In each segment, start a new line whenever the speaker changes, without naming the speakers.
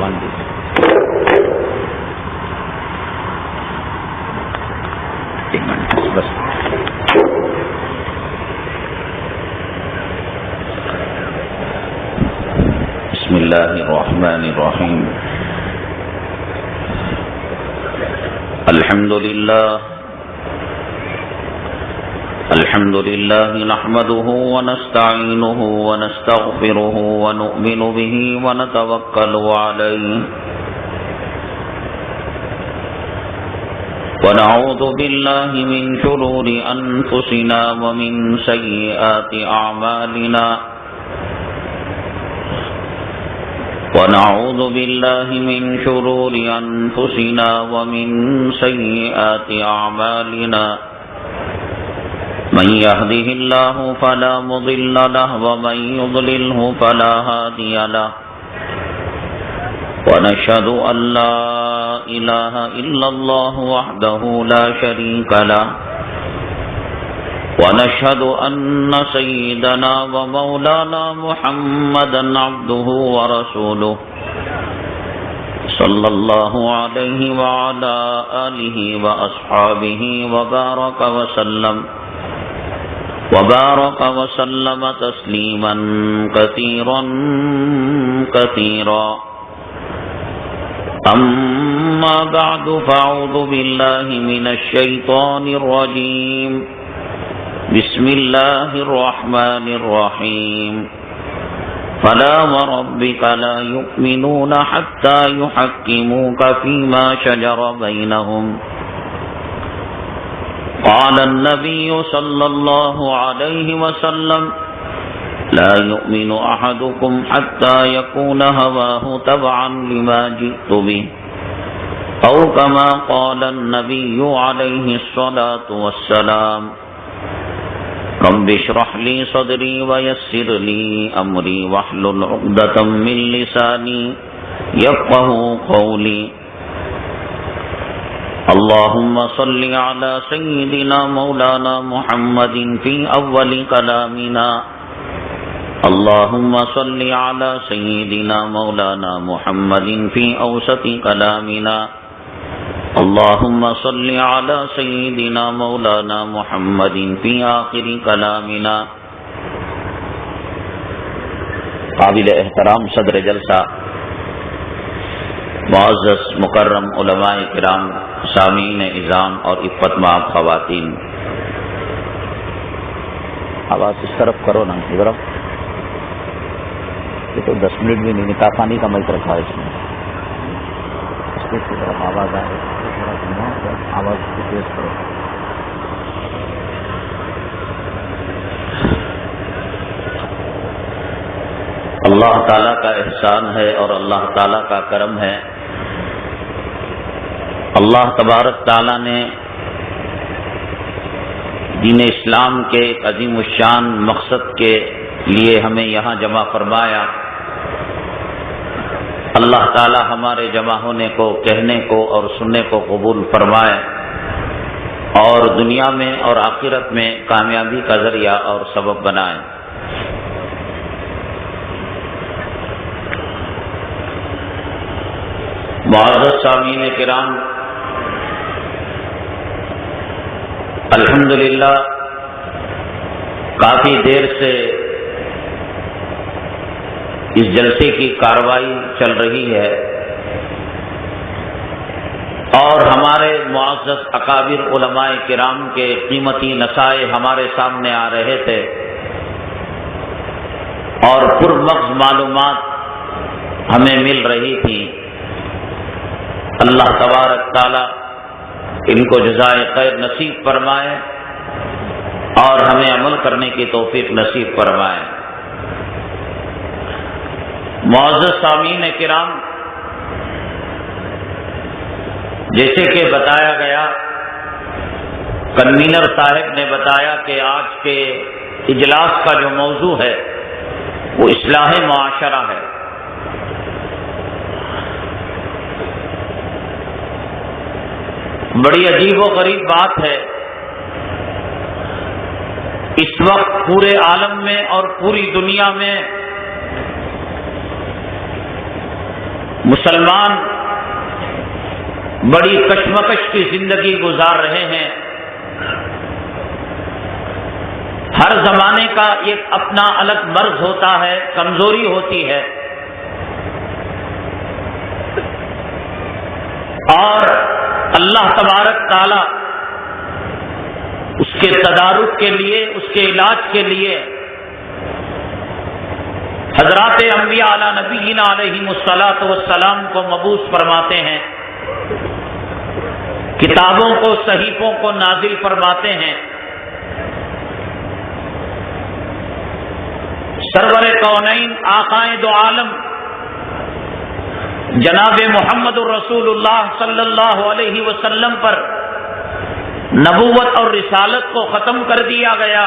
مان دیجیے. ایک منٹ بس. بسم اللہ الرحمن الرحیم. الحمد للہ نحمده ونستعینه ونستغفره ونؤمن به ونتوکل علیہ ونعوذ باللہ من شرور انفسنا ومن سیئات اعمالنا ونعوذ باللہ من شرور انفسنا ومن سیئات اعمالنا من يهده الله فلا مضل له ومن يضلله فلا هادي له ونشهد أن لا إله إلا الله وحده لا شريك له ونشهد أن سيدنا ومولانا محمدا عبده ورسوله صلى الله عليه وعلى آله وأصحابه وبارك وسلم تسليما كثيرا كثيرا. أما بعد فأعوذ بالله من الشيطان الرجيم. بسم الله الرحمن الرحيم. فلا وربك لا يؤمنون حتى يحكموك فيما شجر بينهم. قال النبي صلى الله عليه وسلم لا يؤمن أحدكم حتى يكون هواه تبعا لما جئت به أو كما قال النبي عليه الصلاة والسلام. رب اشرح لي صدري ويسر لي أمري واحلل عقدة من لساني يفقهوا قولي. اللهم صل على سيدنا مولانا محمد في أول كلامنا. اللهم صل على سيدنا مولانا محمد في أوسط كلامنا. اللهم صل على سيدنا مولانا محمد في آخر كلامنا. قابل احترام صدر جلسہ، معزز مکرم علماء کرام، سامعین اعظام اور عفت مآب خواتین، آواز اس طرف کرو نا، ادھر یہ تو 10 منٹ بھی نہیں، نکاح خوانی کا مائک رکھا ہے اس میں، اس کی طرف آواز آ رہی ہے، آواز تیز کرو. اللہ تعالیٰ کا احسان ہے اور اللہ تعالیٰ کا کرم ہے. اللہ تبارک تعالیٰ نے دین اسلام کے ایک عظیم الشان مقصد کے لیے ہمیں یہاں جمع فرمایا. اللہ تعالیٰ ہمارے جمع ہونے کو، کہنے کو اور سننے کو قبول فرمائے اور دنیا میں اور آخرت میں کامیابی کا ذریعہ اور سبب بنائے. معزز سامعین کرام، الحمدللہ کافی دیر سے اس جلسے کی کارروائی چل رہی ہے اور ہمارے معزز اکابر علماء کرام کے قیمتی نصائح ہمارے سامنے آ رہے تھے اور پرمغز معلومات ہمیں مل رہی تھی. اللہ تبارک تعالی ان کو جزائے خیر نصیب فرمائے اور ہمیں عمل کرنے کی توفیق نصیب فرمائے. معزز سامعین کرام، جیسے کہ بتایا گیا، کنوینر صاحب نے بتایا کہ آج کے اجلاس کا جو موضوع ہے وہ اصلاح معاشرہ ہے. بڑی عجیب و غریب بات ہے، اس وقت پورے عالم میں اور پوری دنیا میں مسلمان بڑی کشمکش کی زندگی گزار رہے ہیں. ہر زمانے کا ایک اپنا الگ مرض ہوتا ہے، کمزوری ہوتی ہے، اور اللہ تبارک تعالی اس کے تدارک کے لیے، اس کے علاج کے لیے حضرات انبیاء علی نبینا علیہم الصلاۃ والسلام کو مبعوث فرماتے ہیں، کتابوں کو، صحیفوں کو نازل فرماتے ہیں. سرور کونین آقائے دو عالم جناب محمد الرسول اللہ صلی اللہ علیہ وسلم پر نبوت اور رسالت کو ختم کر دیا گیا،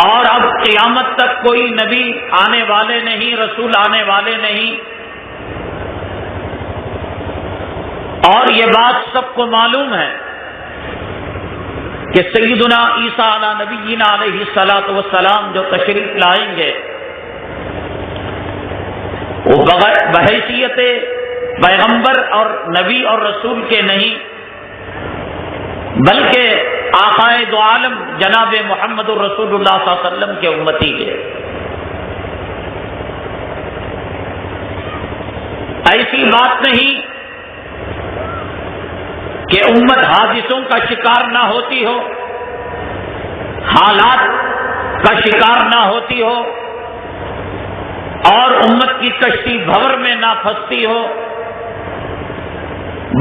اور اب قیامت تک کوئی نبی آنے والے نہیں، رسول آنے والے نہیں. اور یہ بات سب کو معلوم ہے کہ سیدنا عیسیٰ علی نبینا علیہ الصلاۃ والسلام جو تشریف لائیں گے وہ بحیثیت پیغمبر اور نبی اور رسول کے نہیں، بلکہ آقائے دو عالم جناب محمد الرسول اللہ صلی اللہ علیہ وسلم کے امتی کے. ایسی بات نہیں کہ امت حادثوں کا شکار نہ ہوتی ہو، حالات کا شکار نہ ہوتی ہو، اور امت کی کشتی بھور میں نہ پھنستی ہو،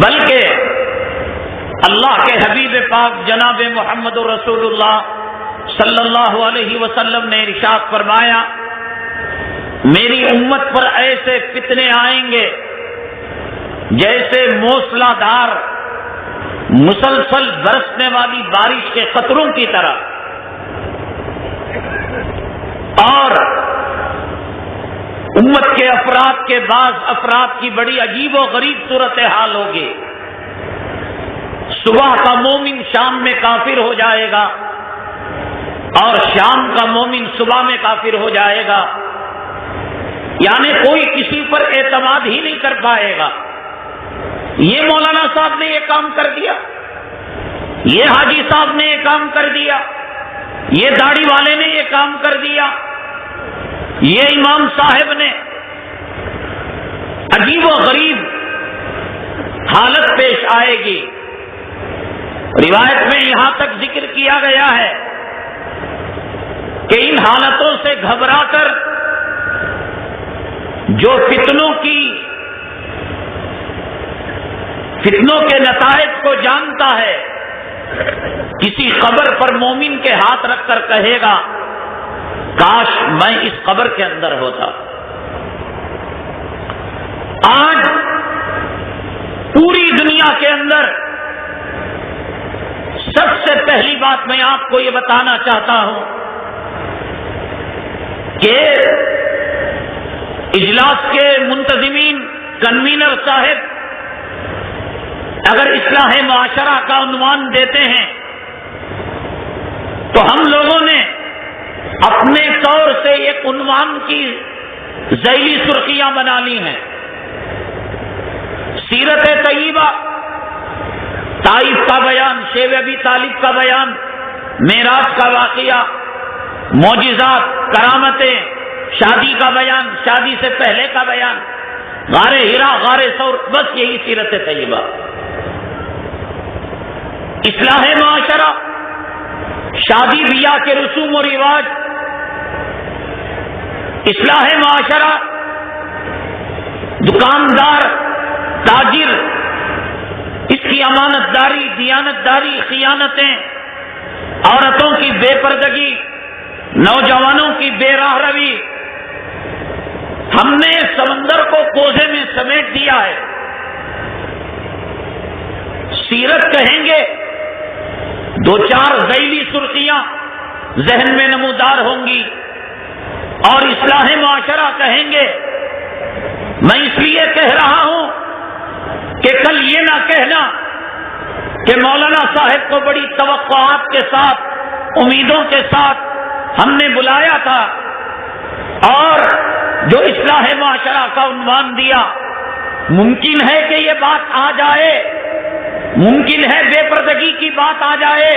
بلکہ اللہ کے حبیب پاک جناب محمد رسول اللہ صلی اللہ علیہ وسلم نے ارشاد فرمایا، میری امت پر ایسے فتنے آئیں گے جیسے موسلا دھار مسلسل برسنے والی بارش کے قطروں کی طرح، اور امت کے افراد کے بعض افراد کی بڑی عجیب و غریب صورتحال ہوگی. صبح کا مومن شام میں کافر ہو جائے گا، اور شام کا مومن صبح میں کافر ہو جائے گا، یعنی کوئی کسی پر اعتماد ہی نہیں کر پائے گا. یہ مولانا صاحب نے یہ کام کر دیا، یہ حاجی صاحب نے یہ کام کر دیا، یہ داڑھی والے نے یہ کام کر دیا، یہ امام صاحب نے. عجیب و غریب حالت پیش آئے گی. روایت میں یہاں تک ذکر کیا گیا ہے کہ ان حالتوں سے گھبرا کر جو فتنوں کے نتائج کو جانتا ہے، کسی قبر پر مومن کے ہاتھ رکھ کر کہے گا کاش میں اس قبر کے اندر ہوتا. آج پوری دنیا کے اندر سب سے پہلی بات میں آپ کو یہ بتانا چاہتا ہوں کہ اجلاس کے منتظمین، کنوینر صاحب اگر اصلاح معاشرہ کا عنوان دیتے ہیں تو ہم لوگوں نے اپنے طور سے ایک عنوان کی ذیلی سرخیاں بنا لی ہیں. سیرت طیبہ، طائف کا بیان، شیب ابی طالب کا بیان، معراج کا واقعہ، معجزات، کرامتیں، شادی کا بیان، شادی سے پہلے کا بیان، غار ہرا، غار ثور، بس یہی سیرت طیبہ. اصلاح معاشرہ، شادی بیاہ کے رسوم و رواج، اصلاح معاشرہ، دکاندار، تاجر، اس کی امانت داری، دیانت داری، خیانتیں، عورتوں کی بے پردگی، نوجوانوں کی بے راہ روی، ہم نے سمندر کو کوزے میں سمیٹ دیا ہے. سیرت کہیں گے دو چار ذیلی سرخیاں ذہن میں نمودار ہوں گی، اور اصلاح معاشرہ کہیں گے. میں اس لیے کہہ رہا ہوں کہ کل یہ نہ کہنا کہ مولانا صاحب کو بڑی توقعات کے ساتھ، امیدوں کے ساتھ ہم نے بلایا تھا، اور جو اصلاح معاشرہ کا عنوان دیا، ممکن ہے کہ یہ بات آ جائے، ممکن ہے بے پردگی کی بات آ جائے،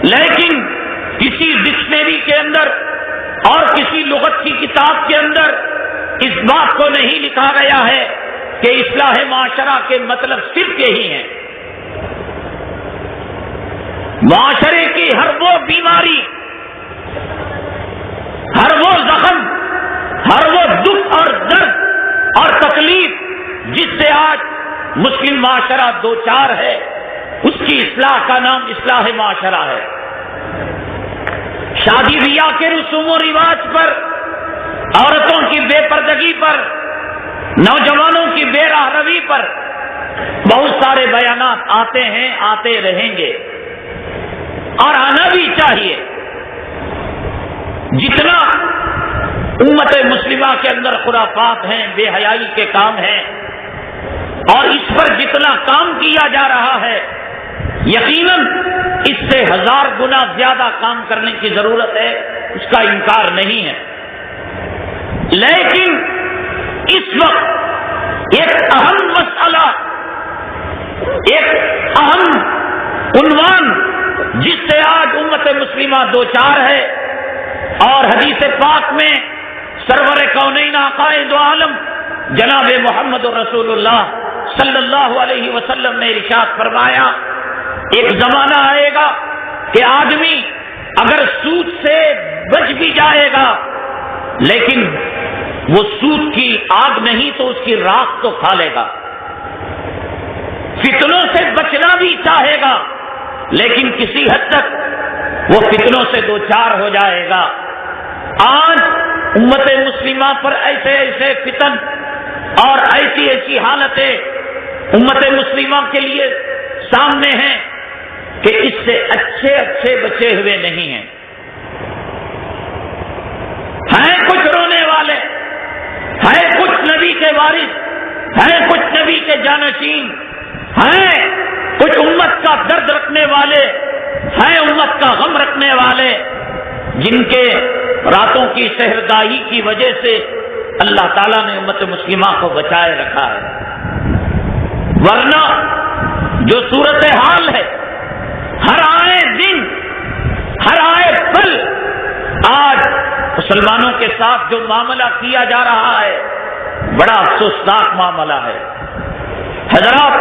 لیکن کسی ڈکشنری کے اندر اور کسی لغت کی کتاب کے اندر اس بات کو نہیں لکھا گیا ہے کہ اصلاح معاشرہ کے مطلب صرف یہی ہے۔ معاشرے کی ہر وہ بیماری، ہر وہ زخم، ہر وہ دکھ اور درد اور تکلیف جس سے آج مسلم معاشرہ دوچار ہے، اس کی اصلاح کا نام اصلاح معاشرہ ہے۔ شادی بیاہ کے رسوم و رواج پر، عورتوں کی بے پردگی پر، نوجوانوں کی بے راہ روی پر بہت سارے بیانات آتے ہیں، آتے رہیں گے اور آنا بھی چاہیے۔ جتنا امت مسلمہ کے اندر خرافات ہیں، بے حیائی کے کام ہیں، اور اس پر جتنا کام کیا جا رہا ہے، یقیناً اس سے 1000 گنا زیادہ کام کرنے کی ضرورت ہے، اس کا انکار نہیں ہے۔ لیکن اس وقت ایک اہم مسئلہ، ایک اہم عنوان جس سے آج امت مسلمہ دوچار ہے، اور حدیث پاک میں سرور کونین عقائد عالم جناب محمد رسول اللہ صلی اللہ علیہ وسلم نے ارشاد فرمایا، ایک زمانہ آئے گا کہ آدمی اگر سود سے بچ بھی جائے گا، لیکن وہ سود کی آگ نہیں تو اس کی راکھ تو کھا لے گا۔ فتنوں سے بچنا بھی چاہے گا، لیکن کسی حد تک وہ فتنوں سے دوچار ہو جائے گا۔ آج امت مسلمہ پر ایسے ایسے فتن اور ایسی ایسی حالتیں امت مسلمہ کے لیے سامنے ہیں کہ اس سے اچھے بچے ہوئے نہیں ہیں۔ کچھ رونے والے ہیں، کچھ نبی کے وارث ہیں، کچھ نبی کے جانشین ہیں، کچھ امت کا درد رکھنے والے ہیں، امت کا غم رکھنے والے، جن کے راتوں کی سحرگاہی کی وجہ سے اللہ تعالیٰ نے امت مسلمہ کو بچائے رکھا ہے۔ ورنہ جو صورتحال ہے، ہر آئے دن، ہر آئے پل آج مسلمانوں کے ساتھ جو معاملہ کیا جا رہا ہے، بڑا افسوسناک معاملہ ہے۔ حضرات،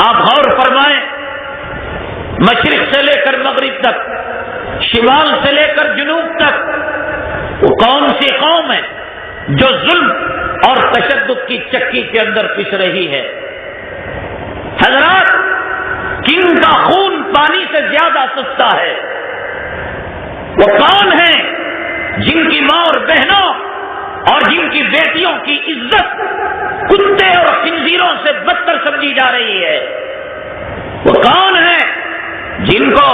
آپ غور فرمائیں، مشرق سے لے کر مغرب تک، شمال سے لے کر جنوب تک، وہ کون سی قوم ہے جو ظلم اور تشدد کی چکی کے اندر پس رہی ہے؟ حضرات، کن کا خون پانی سے زیادہ سستا ہے؟ وہ کون ہیں جن کی ماں اور بہنوں اور جن کی بیٹیوں کی عزت کتے اور خنزیروں سے بدتر سمجھی جا رہی ہے؟ وہ کون ہیں جن کو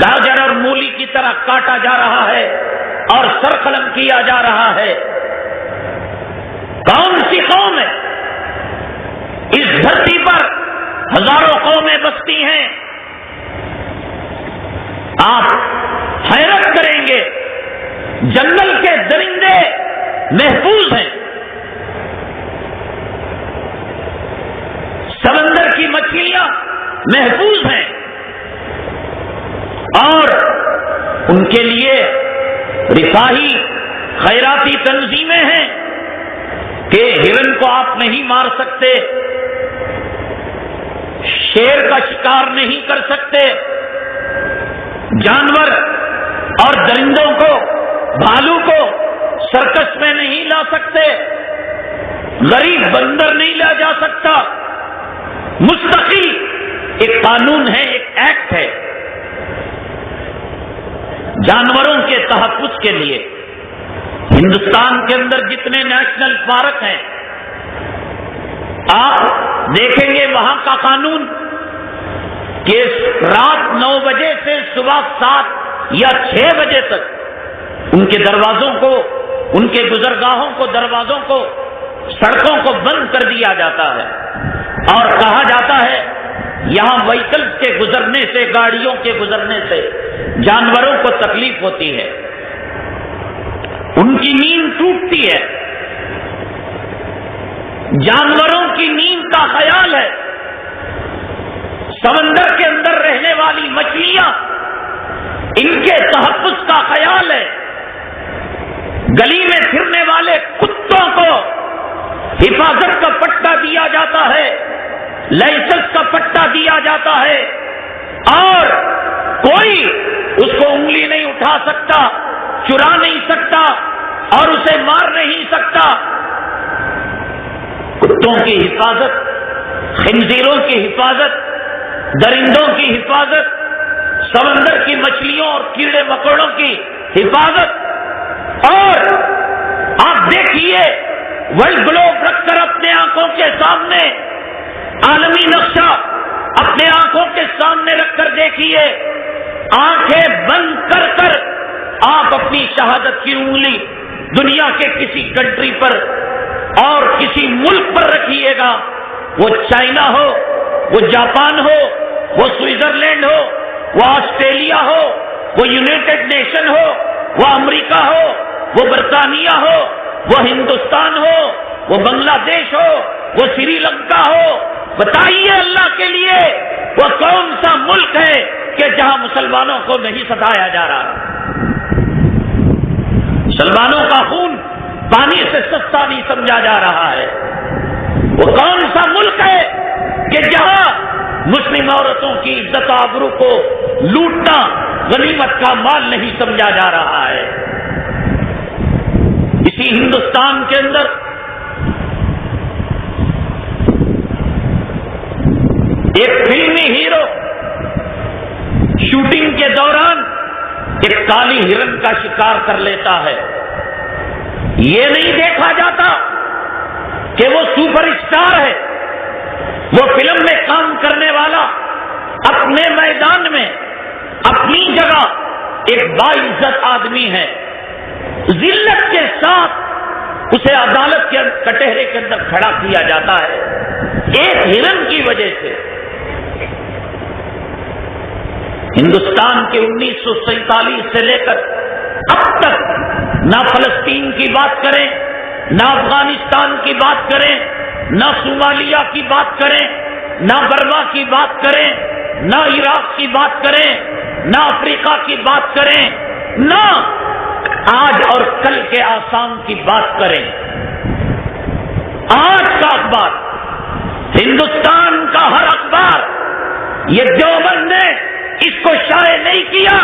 گاجر اور مولی کی طرح کاٹا جا رہا ہے اور سرقلم کیا جا رہا ہے؟ کون سی قوم ہے؟ اس دھرتی پر ہزاروں قومیں بستی ہیں، آپ حیرت کریں گے، جنگل کے درندے محفوظ ہیں، سمندر کی مچھلیاں محفوظ ہیں، اور ان کے لیے رفاہی خیراتی تنظیمیں ہیں کہ ہرن کو آپ نہیں مار سکتے، شیر کا شکار نہیں کر سکتے، جانور اور درندوں کو، بھالو کو سرکس میں نہیں لا سکتے، غریب بندر نہیں لا جا سکتا۔ مستقل ایک قانون ہے، ایک ایکٹ ہے جانوروں کے تحفظ کے لیے۔ ہندوستان کے اندر جتنے نیشنل پارک ہیں، آپ دیکھیں گے وہاں کا قانون کہ رات 9 بجے سے صبح 7 یا 6 بجے تک ان کے دروازوں کو، ان کے گزرگاہوں کو، دروازوں کو، سڑکوں کو بند کر دیا جاتا ہے، اور کہا جاتا ہے یہاں وہیکلز کے گزرنے سے، گاڑیوں کے گزرنے سے جانوروں کو تکلیف ہوتی ہے۔ ان کی نیند ٹوٹتی ہے، جانوروں کی نیند کا خیال ہے، سمندر کے اندر رہنے والی مچھلیاں ان کے تحفظ کا خیال ہے، گلی میں پھرنے والے کتوں کو حفاظت کا پٹا دیا جاتا ہے، لائسنس کا پٹا دیا جاتا ہے، اور کوئی اس کو انگلی نہیں اٹھا سکتا، چرا نہیں سکتا اور اسے مار نہیں سکتا۔ کتوں کی حفاظت، خنزیروں کی حفاظت، درندوں کی حفاظت، سمندر کی مچھلیوں اور کیڑے مکوڑوں کی حفاظت، اور آپ دیکھیے ورلڈ گلوب رکھ کر اپنے آنکھوں کے سامنے، عالمی نقشہ اپنے آنکھوں کے سامنے رکھ کر دیکھیے، آنکھیں بند کر کر آپ اپنی شہادت کی انگلی دنیا کے کسی کنٹری پر اور کسی ملک پر رکھیے گا، وہ چائنا ہو، وہ جاپان ہو، وہ سوئٹزرلینڈ ہو، وہ آسٹریلیا ہو، وہ یونائٹڈ نیشن ہو، وہ امریکہ ہو، وہ برطانیہ ہو، وہ ہندوستان ہو، وہ بنگلہ دیش ہو، وہ سری لنکا ہو، بتائیے اللہ کے لیے وہ کون سا ملک ہے کہ جہاں مسلمانوں کو نہیں ستایا جا رہا؟ مسلمانوں کا خون پانی سے سستا نہیں سمجھا جا رہا ہے۔ وہ کون سا ملک ہے کہ جہاں مسلم عورتوں کی عزت آبرو کو لوٹنا غنیمت کا مال نہیں سمجھا جا رہا ہے؟ اسی ہندوستان کے اندر ایک فلمی ہیرو شوٹنگ کے دوران ایک کالی ہرن کا شکار کر لیتا ہے، یہ نہیں دیکھا جاتا کہ وہ سپر اسٹار ہے، وہ فلم میں کام کرنے والا اپنے میدان میں اپنی جگہ ایک باعزت آدمی ہے، ذلت کے ساتھ اسے عدالت کے کٹہرے کے اندر کھڑا کیا جاتا ہے ایک ہرن کی وجہ سے۔ ہندوستان کے 1947 سے لے کر اب تک نہ فلسطین کی بات کریں، نہ افغانستان کی بات کریں، نہ صومالیہ کی بات کریں، نہ برما کی بات کریں، نہ عراق کی بات کریں، نہ افریقہ کی بات کریں، نہ آج اور کل کے آسام کی بات کریں۔ آج کا اخبار، ہندوستان کا ہر اخبار، یہ دیوبند نے اس کو شائع نہیں کیا،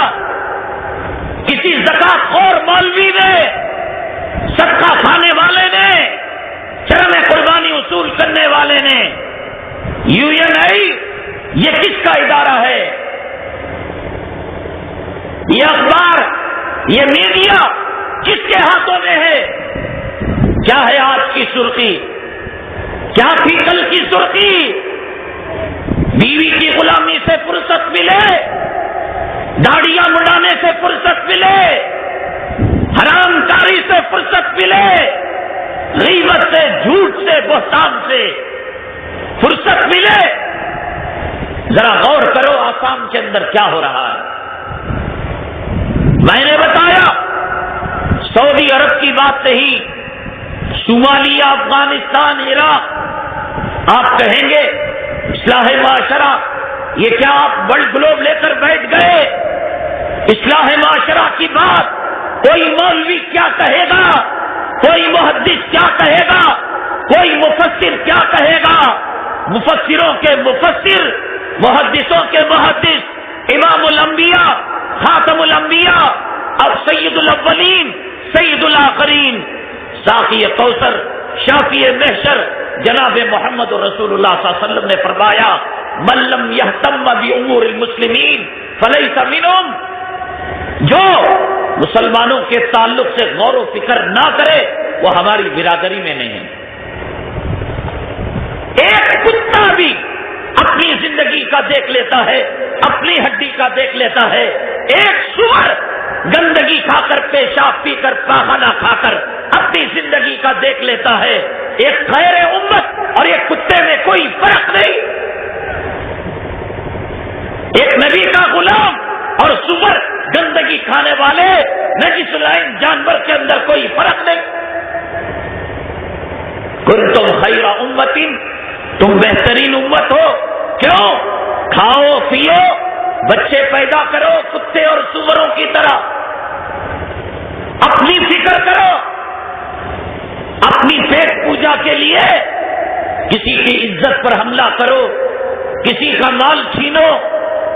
کسی زکات خور مولوی نے، صدقہ کھانے والے نے، چرم قربانی وصول کرنے والے نے، UNI یہ کس کا ادارہ ہے؟ یہ اخبار، یہ میڈیا کس کے ہاتھوں میں ہے؟ کیا ہے آج کی سرخی؟ کیا تھی کل کی سرخی؟ بیوی کی غلامی سے فرصت ملے، داڑیاں مڈانے سے فرصت ملے، حرام کاری سے فرصت ملے، غیبت سے، جھوٹ سے، بہتان سے فرصت ملے۔ ذرا غور کرو آسام کے اندر کیا ہو رہا ہے۔ میں نے بتایا سعودی عرب کی بات نہیں، صومالیہ، افغانستان، عراق، آپ کہیں گے اصلاح معاشرہ، یہ کیا آپ ورلڈ گلوب لے کر بیٹھ گئے؟ اصلاح معاشرہ کی بات کوئی مولوی کیا کہے گا، کوئی محدث کیا کہے گا، کوئی مفسر کیا کہے گا؟ مفسروں کے مفسر، محدثوں کے محدث، امام الانبیاء، خاتم الانبیاء، اب سید الاولین، سید الاخرین، ساقی کوثر، شافی محشر، جناب محمد رسول اللہ صلی اللہ علیہ وسلم نے فرمایا من لم یہتم بامور المسلمین فلیس منہم، جو مسلمانوں کے تعلق سے غور و فکر نہ کرے وہ ہماری برادری میں نہیں ہے۔ ایک کتا بھی اپنی زندگی کا دیکھ لیتا ہے، اپنی ہڈی کا دیکھ لیتا ہے، ایک سور گندگی کھا کر، پیشاب پی کر، پاخانہ کھا کر اپنی زندگی کا دیکھ لیتا ہے۔ ایک خیر امت اور ایک کتے میں کوئی فرق نہیں، ایک نبی کا غلام اور سور گندگی کھانے والے، نجس لائن جانور کے اندر کوئی فرق نہیں۔ کنتم خیر امت، تم بہترین امت ہو۔ کیوں؟ کھاؤ پیو، بچے پیدا کرو کتے اور سوروں کی طرح، اپنی فکر کرو، اپنی پیٹ پوجا کے لیے کسی کی عزت پر حملہ کرو، کسی کا مال چھینو،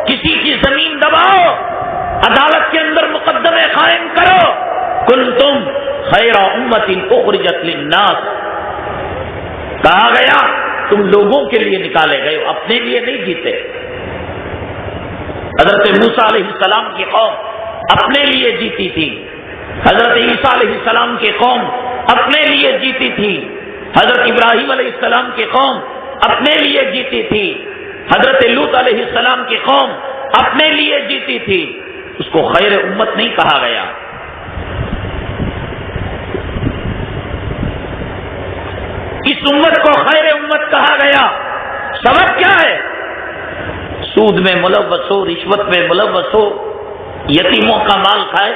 کسی کی زمین دباؤ، عدالت کے اندر مقدمے قائم کرو۔ کنتم خیر امت اخرجت للناس، کہا گیا تم لوگوں کے لیے نکالے گئے ہو، اپنے لیے نہیں جیتے۔ حضرت موسیٰ علیہ السلام کی قوم اپنے لیے جیتی تھی، حضرت عیسیٰ علیہ السلام کی قوم اپنے لیے جیتی تھی، حضرت ابراہیم علیہ السلام کی قوم اپنے لیے جیتی تھی، حضرت لوط علیہ السلام کی قوم اپنے لیے جیتی تھی۔ اس کو خیر امت نہیں کہا گیا۔ اس امت کو خیر امت کہا گیا، سبب کیا ہے؟ سود میں ملوث ہو، رشوت میں ملوث ہو، یتیموں کا مال کھائے،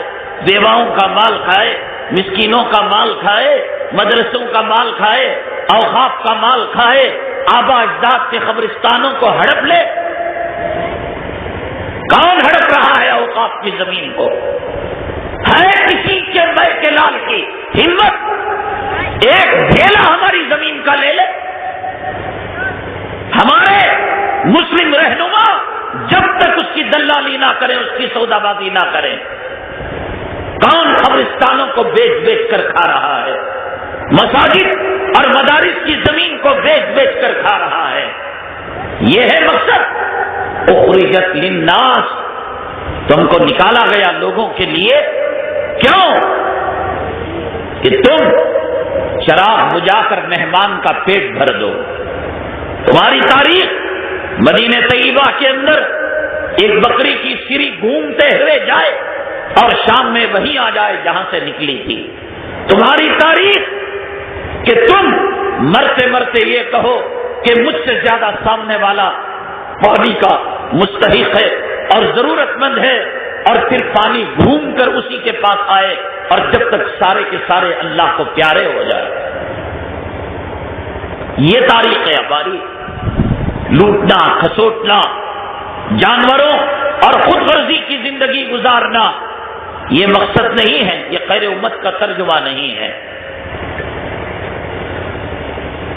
بیواؤں کا مال کھائے، مسکینوں کا مال کھائے، مدرسوں کا مال کھائے، اوقاف کا مال کھائے، آبا اجداد کے قبرستانوں کو ہڑپ لے۔ کون ہڑپ رہا ہے اوقاف کی زمین کو؟ ہے کسی کے بے کے لال کی ہمت ایک ڈھیلا ہماری زمین کا لے لے؟ ہمارے مسلم رہنما جب تک اس کی دلالی نہ کریں، اس کی سودا بازی نہ کریں، کون قبرستانوں کو بیچ بیچ کر کھا رہا ہے؟ مساجد اور مدارس کی زمین کو بیچ بیچ کر کھا رہا ہے۔ یہ ہے مقصد، اخرجت للناس، تم کو نکالا گیا لوگوں کے لیے۔ کیوں؟ کہ تم شراب بجا کر مہمان کا پیٹ بھر دو۔ تمہاری تاریخ مدینہ طیبہ کے اندر ایک بکری کی سری گھومتے ہوئے جائے اور شام میں وہیں آ جائے جہاں سے نکلی تھی۔ تمہاری تاریخ کہ تم مرتے مرتے یہ کہو کہ مجھ سے زیادہ سامنے والا پانی کا مستحق ہے اور ضرورت مند ہے، اور پھر پانی گھوم کر اسی کے پاس آئے، اور جب تک سارے کے سارے اللہ کو پیارے ہو جائے۔ یہ تاریخ ہے ہماری۔ لوٹنا، کھسوٹنا، جانوروں اور خود غرضی کی زندگی گزارنا یہ مقصد نہیں ہے، یہ خیر امت کا ترجمہ نہیں ہے۔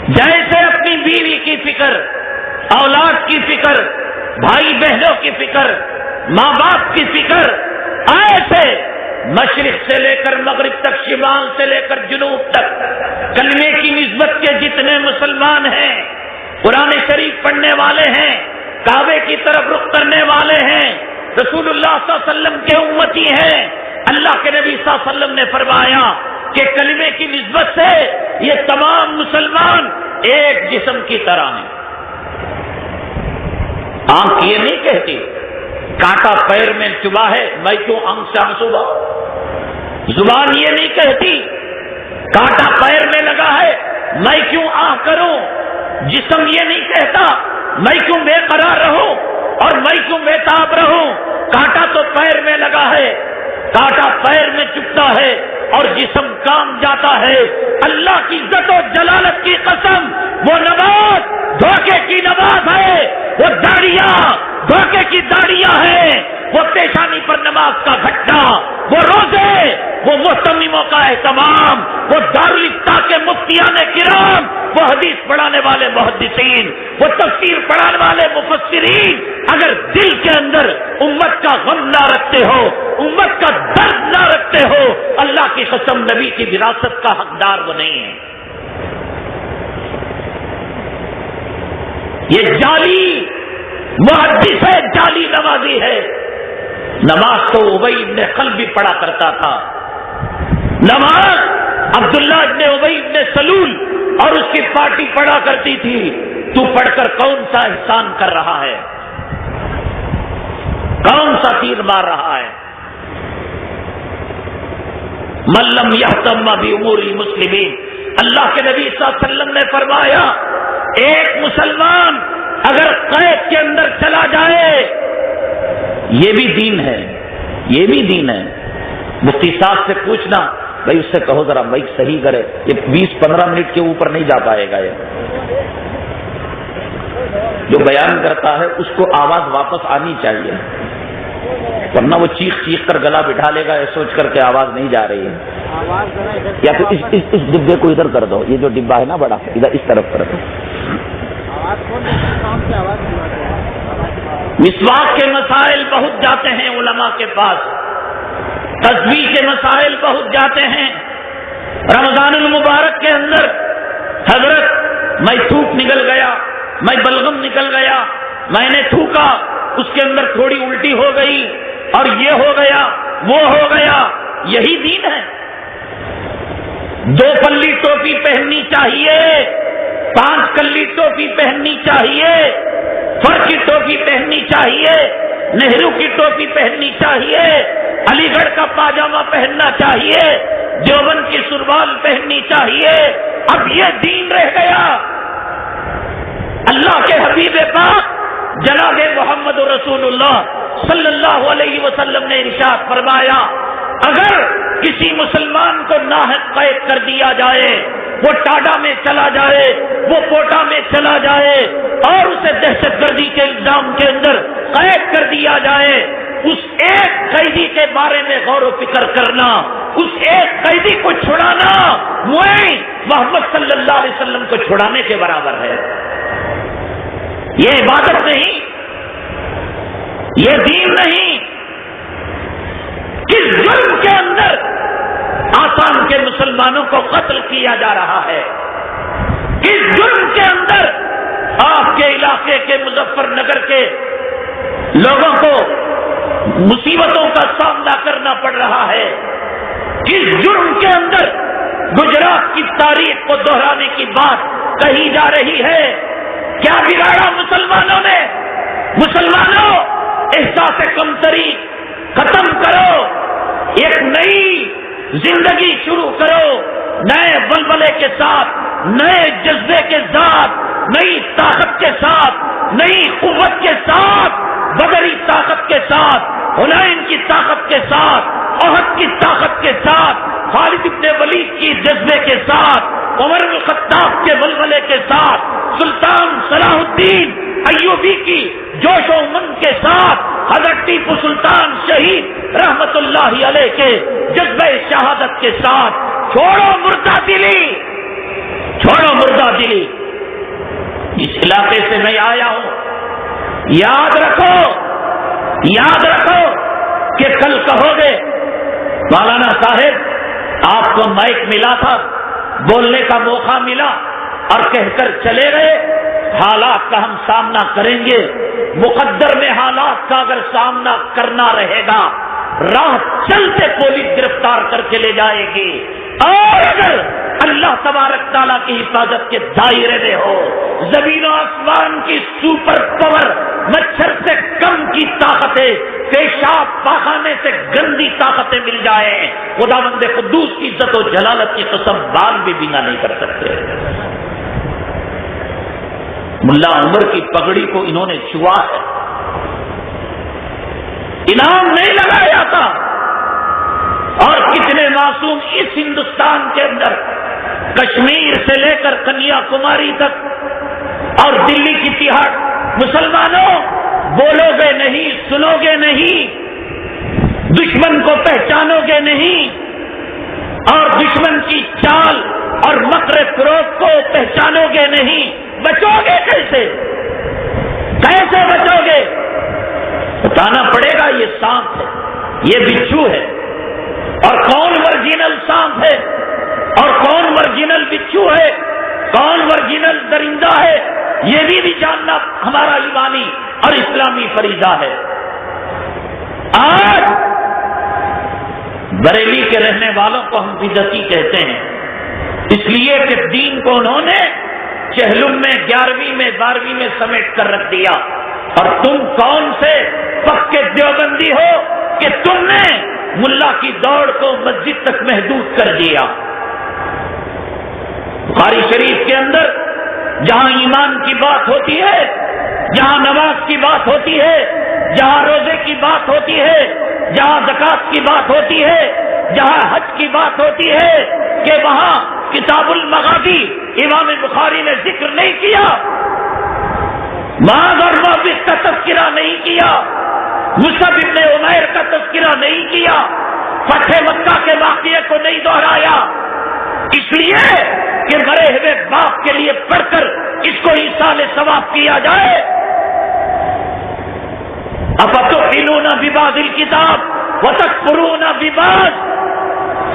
جیسے اپنی بیوی کی فکر، اولاد کی فکر، بھائی بہنوں کی فکر، ماں باپ کی فکر، ایسے مشرق سے لے کر مغرب تک، شمال سے لے کر جنوب تک کلمے کی نسبت کے جتنے مسلمان ہیں، قرآن شریف پڑھنے والے ہیں، کعبے کی طرف رخ کرنے والے ہیں، رسول اللہ صلی اللہ علیہ وسلم کے امتی ہیں، اللہ کے نبی صلی اللہ علیہ وسلم نے فرمایا کہ کلمے کی نسبت سے یہ تمام مسلمان ایک جسم کی طرح ہیں۔ آنکھ یہ نہیں کہتی کانٹا پیر میں چبھا ہے میں کیوں آنکھ سے آنسو بہاؤں؟ زبان یہ نہیں کہتی کانٹا پیر میں لگا ہے میں کیوں آہ کروں؟ جسم یہ نہیں کہتا میں کیوں بے قرار رہوں اور میں کیوں بے تاب رہوں؟ کانٹا تو پیر میں لگا ہے، کانٹا پیر میں چبھتا ہے اور جسم کام جاتا ہے۔ اللہ کی عزت و جلالت کی قسم، وہ نماز دھوکے کی نماز ہے، وہ داڑیاں دھوکے کی داڑیاں ہیں، وہ پیشانی پر نماز کا گھٹنا، وہ روزے، وہ محتمموں کا اہتمام، وہ دارالفتاء کے مفتیان کرام، وہ حدیث پڑھانے والے محدثین، وہ تفسیر پڑھانے والے مفسرین، اگر دل کے اندر امت کا غم نہ رکھتے ہو، امت کا درد نہ رکھتے ہو، اللہ کی قسم نبی کی وراثت کا حقدار وہ نہیں ہے۔ یہ جعلی محدث ہے، جعلی نمازی ہے۔ نماز تو ابی ابن خلف بھی پڑھا کرتا تھا، نماز عبداللہ ابن ابی ابن سلول اور اس کی پارٹی پڑھا کرتی تھی۔ تو پڑھ کر کون سا احسان کر رہا ہے؟ کون سا تیر مار رہا ہے؟ من لم یہتم بامور المسلمین، اللہ کے نبی صلی اللہ علیہ وسلم نے فرمایا ایک مسلمان اگر قید کے اندر چلا جائے، یہ بھی دین ہے، یہ بھی دین ہے. مفتی صاحب سے پوچھنا بھائی اس سے کہو ذرا مائک صحیح کرے, یہ 20-15 منٹ کے اوپر نہیں جا پائے گا. یہ جو بیان کرتا ہے اس کو آواز واپس آنی چاہیے, ورنہ وہ چیخ کر گلا بٹھا لے گا یہ سوچ کر کے آواز نہیں جا رہی ہے. یا تو اس ڈبے کو ادھر کر دو, یہ جو ڈبا ہے نا بڑا, ادھر اس طرف کر دو. مسواک کے مسائل بہت جاتے ہیں علماء کے پاس, تسبیح کے مسائل بہت جاتے ہیں. رمضان المبارک کے اندر حضرت میں تھوک نکل گیا, میں بلغم نکل گیا, میں نے تھوکا, اس کے اندر تھوڑی الٹی ہو گئی اور یہ ہو گیا وہ ہو گیا. یہی دین ہے. 2 پلی ٹوپی پہننی چاہیے, 5 کلی ٹوپی پہننی چاہیے, فر کی ٹوپی پہننی چاہیے, نہرو کی ٹوپی پہننی چاہیے, علی گڑھ کا پاجامہ پہننا چاہیے, دیوبند کی سربال پہننی چاہیے. اب یہ دین رہ گیا. اللہ کے حبیب پاک جناب محمد رسول اللہ صلی اللہ علیہ وسلم نے ارشاد فرمایا, اگر کسی مسلمان کو ناحق قید کر دیا جائے, وہ ٹاڈا میں چلا جائے, وہ کوٹا میں چلا جائے اور اسے دہشت گردی کے الزام کے اندر قید کر دیا جائے, اس ایک قیدی کے بارے میں غور و فکر کرنا, اس ایک قیدی کو چھڑانا وہی محمد صلی اللہ علیہ وسلم کو چھڑانے کے برابر ہے. یہ عبادت نہیں, یہ دین نہیں. کس جرم کے اندر آسام کے مسلمانوں کو قتل کیا جا رہا ہے, کس جرم کے اندر آپ کے علاقے کے مظفر نگر کے لوگوں کو مصیبتوں کا سامنا کرنا پڑ رہا ہے, کس جرم کے اندر گجرات کی تاریخ کو دہرانے کی بات کہی جا رہی ہے. کیا بگاڑا مسلمانوں نے؟ مسلمانوں, احساس کمتری ختم کرو, ایک نئی زندگی شروع کرو, نئے بلبلے کے ساتھ, نئے جذبے کے ساتھ, نئی طاقت کے ساتھ, نئی قوت کے ساتھ, بدری طاقت کے ساتھ, حنین کی طاقت کے ساتھ, احد کی طاقت کے ساتھ, خالد بن ولید کی جذبے کے ساتھ, عمر بن الخطاب کے بلبلے کے ساتھ, سلطان صلاح الدین ایوبی کی جوش و امنگ کے ساتھ, حضرت ٹیپو سلطان شہید رحمت اللہ علیہ کے جذبہ شہادت کے ساتھ. چھوڑو مردہ دلی, چھوڑو مردہ دلی. جس علاقے سے میں آیا ہوں, یاد رکھو, یاد رکھو کہ کل کہو گے مولانا صاحب آپ کو مائک ملا تھا, بولنے کا موقع ملا اور کہہ کر چلے گئے. حالات کا ہم سامنا کریں گے, مقدر میں حالات کا اگر سامنا کرنا رہے گا, راہ چلتے پولیس گرفتار کر کے لے جائے گی, اور اگر اللہ تبارک تعالیٰ کی حفاظت کے دائرے میں ہو, زمین و آسمان کی سپر پاور, مچھر سے کم کی طاقتیں, پیشاب پاخانے سے گندی طاقتیں مل جائیں, خداوند قدوس کی عزت و جلالت کی قسم بال بھی بنا نہیں کر سکتے. ملا عمر کی پگڑی کو انہوں نے چھوا ہے, انعام نہیں لگایا تھا. اور کتنے معصوم اس ہندوستان کے اندر کشمیر سے لے کر کنیا کماری تک اور دلی کی تہاڑ, مسلمانوں بولو گے نہیں, سنو گے نہیں, دشمن کو پہچانو گے نہیں, اور دشمن کی چال اور مکر فروغ کو پہچانو گے نہیں, بچو گے کیسے؟ کیسے بچو گے؟ بتانا پڑے گا. یہ سانپ ہے, یہ بچھو ہے, اور کون ورجینل سانپ ہے اور کون ورجینل بچھو ہے, کون ورجینل درندہ ہے, یہ بھی جاننا ہمارا ایمانی اور اسلامی فریضہ ہے. آج بریلی کے رہنے والوں کو ہم بدعتی کہتے ہیں, اس لیے کہ دین کو انہوں نے چہلم میں 11ویں میں 12ویں میں سمیٹ کر رکھ دیا. اور تم کون سے پکے دیوبندی ہو کہ تم نے ملا کی دوڑ کو مسجد تک محدود کر دیا. بخاری شریف کے اندر جہاں ایمان کی بات ہوتی ہے, جہاں نماز کی بات ہوتی ہے, جہاں روزے کی بات ہوتی ہے, جہاں زکات کی بات ہوتی ہے، جہاں حج کی بات ہوتی ہے، کہ وہاں کتاب المغازی امام بخاری نے ذکر نہیں کیا، معاذ اور موبس کا تذکرہ نہیں کیا، مصعب ابن عمیر کا تذکرہ نہیں کیا، فتح مکہ کے واقعے کو نہیں دہرایا، اس لیے کہ مرے ہوئے باپ کے لیے پڑھ کر اس کو ایصال ثواب کیا جائے۔ افتؤمنون ببعض الکتاب وتکفرون ببعض،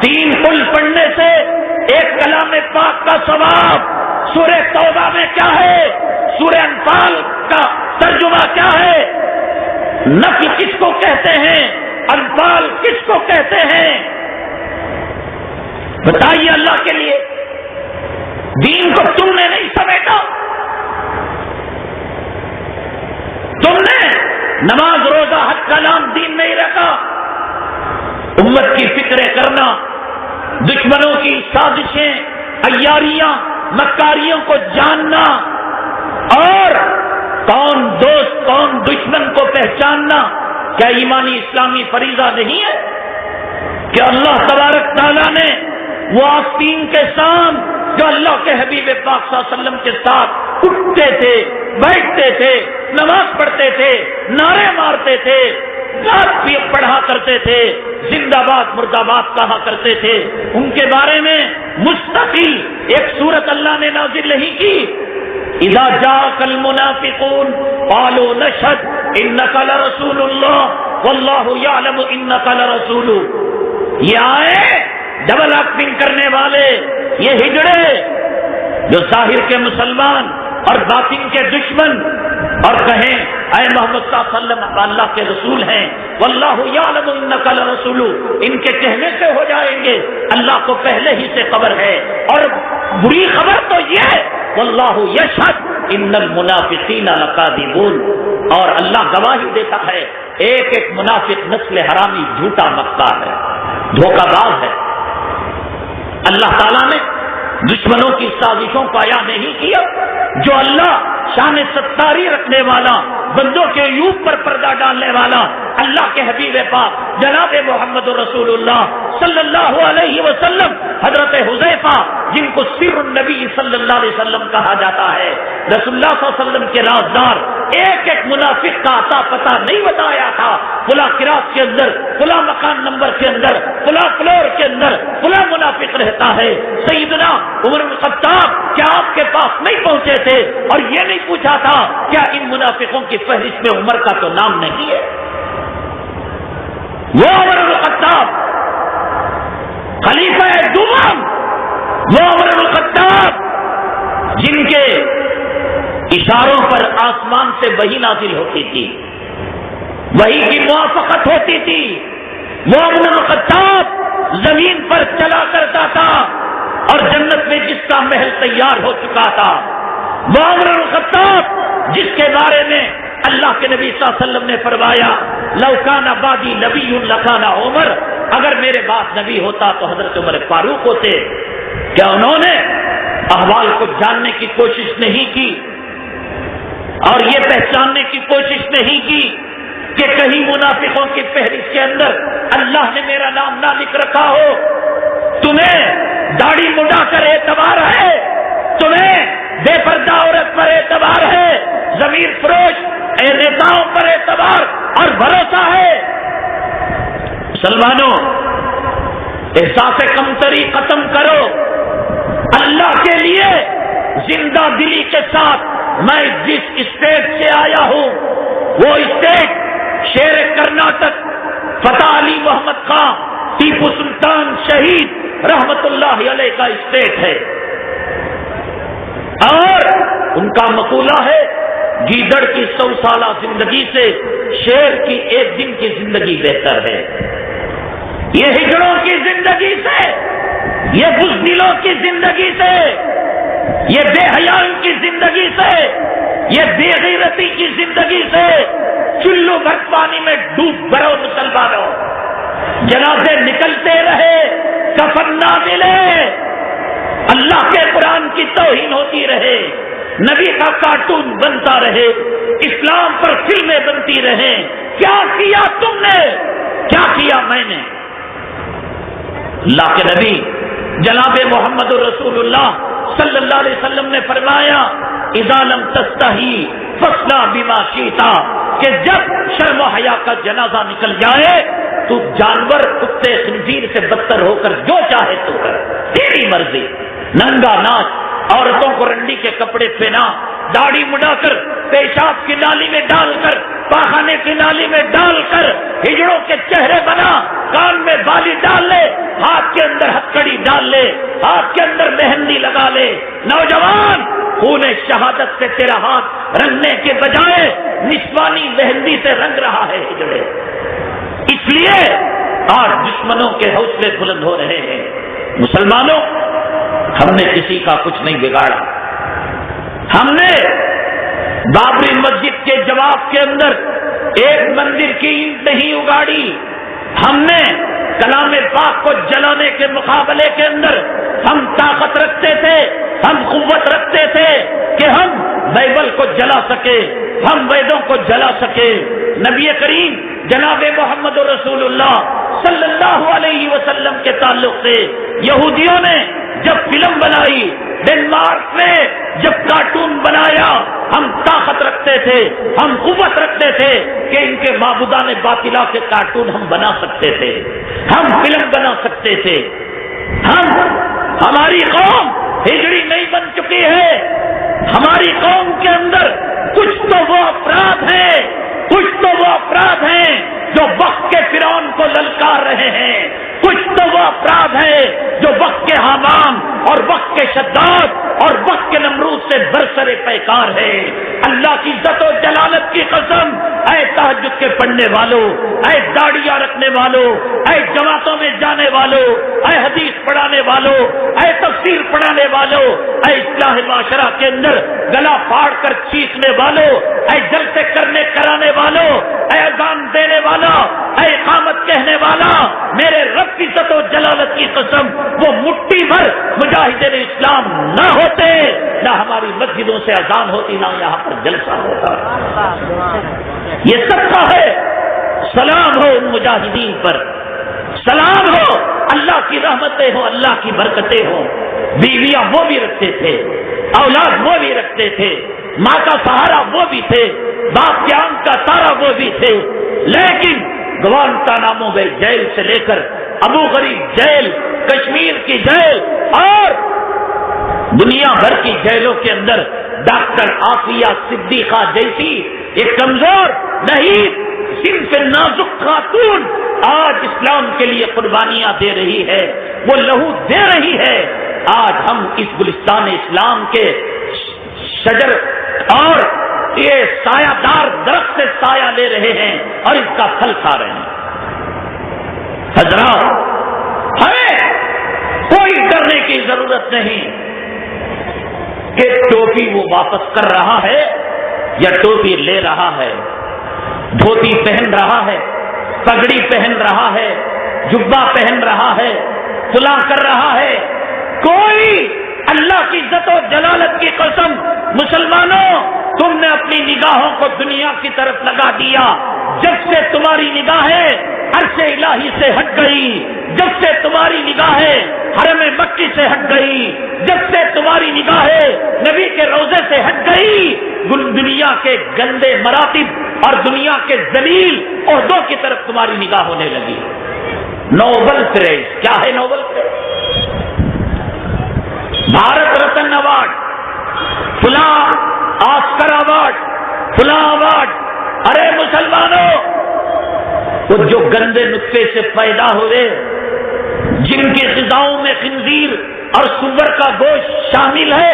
3 قل پڑھنے سے ایک کلام پاک کا ثواب۔ سورہ توبہ میں کیا ہے؟ سورہ انفال کا ترجمہ کیا ہے؟ نفل کس کو کہتے ہیں؟ انفال کس کو کہتے ہیں؟ بتائیے اللہ کے لیے، دین کو تم نے نہیں سمیٹا، تم نے نماز روزہ حج کا نام دین نہیں رکھا۔ امت کی فکریں کرنا، دشمنوں کی سازشیں، عیاریاں، مکاریوں کو جاننا اور کون دوست کون دشمن کو پہچاننا، کیا ایمانی اسلامی فریضہ نہیں ہے؟ کہ اللہ تبارک تعالیٰ نے وہ آستین کے ساتھ جو اللہ کے حبیب پاک صلی اللہ علیہ وسلم کے ساتھ اٹھتے تھے، بیٹھتے تھے، نماز پڑھتے تھے، نعرے مارتے تھے، گات بھی پڑھا کرتے تھے، زندہ باد مرد آباد کہا کرتے تھے، ان کے بارے میں مستقل ایک سورت اللہ نے نازل نہیں کی۔ اذا جاءك المنافقون قالوا نشهد انك لرسول الله والله يعلم انك لرسول۔ یہ آئے ڈبل ایکٹنگ کرنے والے، یہ ہجڑے جو ظاہر کے مسلمان اور باطن کے دشمن، اور کہیں اے محمد صلی اللہ علیہ وسلم اللہ کے رسول ہیں، واللہ یعلم انک لرسول، ان کے کہنے سے ہو جائیں گے، اللہ کو پہلے ہی سے خبر ہے۔ اور بری خبر تو یہ ہے واللہ یشہد ان المنافقین لکاذبون، اور اللہ گواہی دیتا ہے ایک ایک منافق نسل حرامی جھوٹا مکار ہے، دھوکہ باز ہے۔ اللہ تعالیٰ نے دشمنوں کی سازشوں کا عیاں نہیں کیا۔ جو اللہ شان ستاری رکھنے والا، بندوں کے عیوب پر پردہ ڈالنے والا، اللہ کے حبیب پاک جناب محمد رسول اللہ صلی اللہ علیہ وسلم، حضرت حذیفہ جن کو سر النبی صلی اللہ علیہ وسلم کہا جاتا ہے، رسول اللہ صلی اللہ علیہ وسلم کے رازدار، ایک ایک منافق کا عطا پتہ نہیں بتایا تھا، فلاں قرات کے اندر، فلاں مکان نمبر کے اندر، فلاں فلور کے اندر فلاں منافق رہتا ہے۔ سیدنا عمر بن الخطاب کیا آپ کے پاس نہیں پہنچے تھے اور یہ نہیں پوچھا تھا کیا ان منافقوں کی فہرست میں عمر کا تو نام نہیں ہے؟ وہ عمر بن الخطاب خلیفہ دوم، وہ عمر بن الخطاب جن کے اشاروں پر آسمان سے وحی نازل ہوتی تھی، وحی کی موافقت ہوتی تھی، وہ عمر بن الخطاب زمین پر چلا کرتا تھا اور جنت میں جس کا محل تیار ہو چکا تھا، وہ عمر بن الخطاب جس کے بارے میں اللہ کے نبی صلی اللہ علیہ وسلم نے فرمایا لو کان بعدی نبی لکان عمر، اگر میرے بعد نبی ہوتا تو حضرت عمر فاروق ہوتے۔ کیا انہوں نے احوال کو جاننے کی کوشش نہیں کی اور یہ پہچاننے کی کوشش نہیں کی کہ کہیں منافقوں کی فہرست کے اندر اللہ نے میرا نام نہ لکھ رکھا ہو؟ تمہیں داڑھی مڈا کر اعتبار ہے، تمہیں بے پردہ عورت پر اعتبار ہے، ضمیر فروش نیتاؤں پر اعتبار اور بھروسہ ہے۔ مسلمانوں، احساس کمتری ختم کرو، اللہ کے لیے زندہ دلی کے ساتھ میں جس اسٹیٹ سے آیا ہوں وہ اسٹیٹ شیر کرناٹک فتح علی محمد خان ٹیپو سلطان شہید رحمت اللہ علیہ کا اسٹیٹ ہے، اور ان کا مقولہ ہے گیدڑ کی 100 سالہ زندگی سے شیر کی 1 دن کی زندگی بہتر ہے۔ یہ ہجڑوں کی زندگی سے، یہ بزدلوں کی زندگی سے، یہ بے حیاؤں کی زندگی سے، یہ بے غیرتی کی زندگی سے چلو بھر پانی میں ڈوب برو مسلمانوں، جنازے نکلتے رہے، کفن نہ ملے، اللہ کے قرآن کی توہین ہوتی رہے، نبی کا کارٹون بنتا رہے، اسلام پر فلمیں بنتی رہیں۔ کیا کیا تم نے؟ کیا کیا میں نے؟ اللہ کے نبی جناب محمد رسول اللہ صلی اللہ علیہ وسلم نے فرمایا اذا لم تستحی فاصنع بما شئت، کہ جب شرم و حیا کا جنازہ نکل جائے تو جانور کتے خنزیر سے بدتر ہو کر جو چاہے تو کر، تیری مرضی، ننگا ناچ، عورتوں کو رنڈی کے کپڑے پہنا، داڑھی مڈا کر، پیشاب کی نالی میں ڈال کر، پاخانے کی نالی میں ڈال کر، ہجڑوں کے چہرے بنا، کان میں بالی ڈال لے، ہاتھ کے اندر ہتھکڑی ڈال لے، ہاتھ کے اندر مہندی لگا لے۔ نوجوان، خون شہادت سے تیرا ہاتھ رنگنے کے بجائے نسوانی مہندی سے رنگ رہا ہے ہجڑے۔ اس لیے آج دشمنوں کے حوصلے بلند ہو رہے ہیں۔ مسلمانوں، ہم نے کسی کا کچھ نہیں بگاڑا، ہم نے بابری مسجد کے جواب کے اندر ایک مندر کی اینٹ نہیں اگاڑی، ہم نے کلام پاک کو جلانے کے مقابلے کے اندر ہم طاقت رکھتے تھے، ہم قوت رکھتے تھے کہ ہم بائبل کو جلا سکے، ہم ویدوں کو جلا سکے۔ نبی کریم جناب محمد رسول اللہ صلی اللہ علیہ وسلم کے تعلق سے یہودیوں نے جب فلم بنائی، ڈنمارک میں جب کارٹون بنایا، ہم طاقت رکھتے تھے، ہم قوت رکھتے تھے کہ ان کے معبودان باطلا کے کارٹون ہم بنا سکتے تھے، ہم فلم بنا سکتے تھے۔ ہماری قوم ہجڑی نہیں بن چکی ہے، ہماری قوم کے اندر کچھ تو وہ افراد ہیں، کچھ تو وہ افراد ہیں جو وقت کے فرعون کو للکار رہے ہیں، کچھ تو وہ افراد ہیں جو وقت کے حمام اور وقت کے شداد اور وقت کے نمرود سے برسر پیکار ہے۔ اللہ کی عزت و جلالت کی قسم، اے تہجد کے پڑھنے والوں، اے داڑیاں رکھنے والوں، اے جماعتوں میں جانے والوں، اے حدیث پڑھانے والوں، اے تفسیر پڑھانے والوں، اے اصلاح معاشرہ کے اندر گلا پھاڑ کر چیخنے والوں، اے جلسے کرنے کرانے والوں، اے اذان دینے والا، اے اقامت کہنے والا، میرے رب کی عزت و جلالت کی قسم، وہ مٹھی بھر مجاہدین اسلام نہ ہوتے، نہ ہماری مسجدوں سے اذان ہوتی، نہ یہاں پر جلسہ ہوتا۔ یہ صدقہ ہے، سلام ہو ان مجاہدین پر، سلام ہو، اللہ کی رحمتیں ہوں، اللہ کی برکتیں ہوں۔ بیویاں وہ بھی رکھتے تھے، اولاد وہ بھی رکھتے تھے، ماں کا سہارا وہ بھی تھے، باپ کے آنکھ کا تارا وہ بھی تھے، لیکن گوانتانامو گئے جیل سے لے کر ابو غریب جیل، کشمیر کی جیل اور دنیا بھر کی جیلوں کے اندر ڈاکٹر عافیہ صدیقہ جیسی ایک کمزور نہیں صرف نازک خاتون آج اسلام کے لیے قربانیاں دے رہی ہے، وہ لہو دے رہی ہے۔ آج ہم اس گلستان اسلام کے شجر اور یہ سایہ دار درخت سے سایہ لے رہے ہیں اور اس کا پھل کھا رہے ہیں۔ حضرات، ہمیں کوئی ڈرنے کی ضرورت نہیں کہ ٹوپی وہ واپس کر رہا ہے یا ٹوپی لے رہا ہے، دھوتی پہن رہا ہے، پگڑی پہن رہا ہے، جبہ پہن رہا ہے، فلاں کر رہا ہے، کوئی اللہ کی عزت و جلالت کی قسم، مسلمانوں، تم نے اپنی نگاہوں کو دنیا کی طرف لگا دیا۔ جب سے تمہاری نگاہیں عرش الہی سے ہٹ گئی، جب سے تمہاری نگاہیں حرم مکی سے ہٹ گئی، جب سے تمہاری نگاہیں نبی کے روضے سے ہٹ گئی، دنیا کے گندے مراتب اور دنیا کے ذلیل عہدوں کی طرف تمہاری نگاہ ہونے لگی۔ نوبل پرائز کیا ہے؟ Nobel prize, Bharat Ratna award, فلاں آسکر ایوارڈ، فلاں ایوارڈ۔ ارے مسلمانوں، وہ جو گندے نطفے سے پیدا ہوئے، جن کی غذاؤں میں خنزیر اور سور کا گوشت شامل ہے،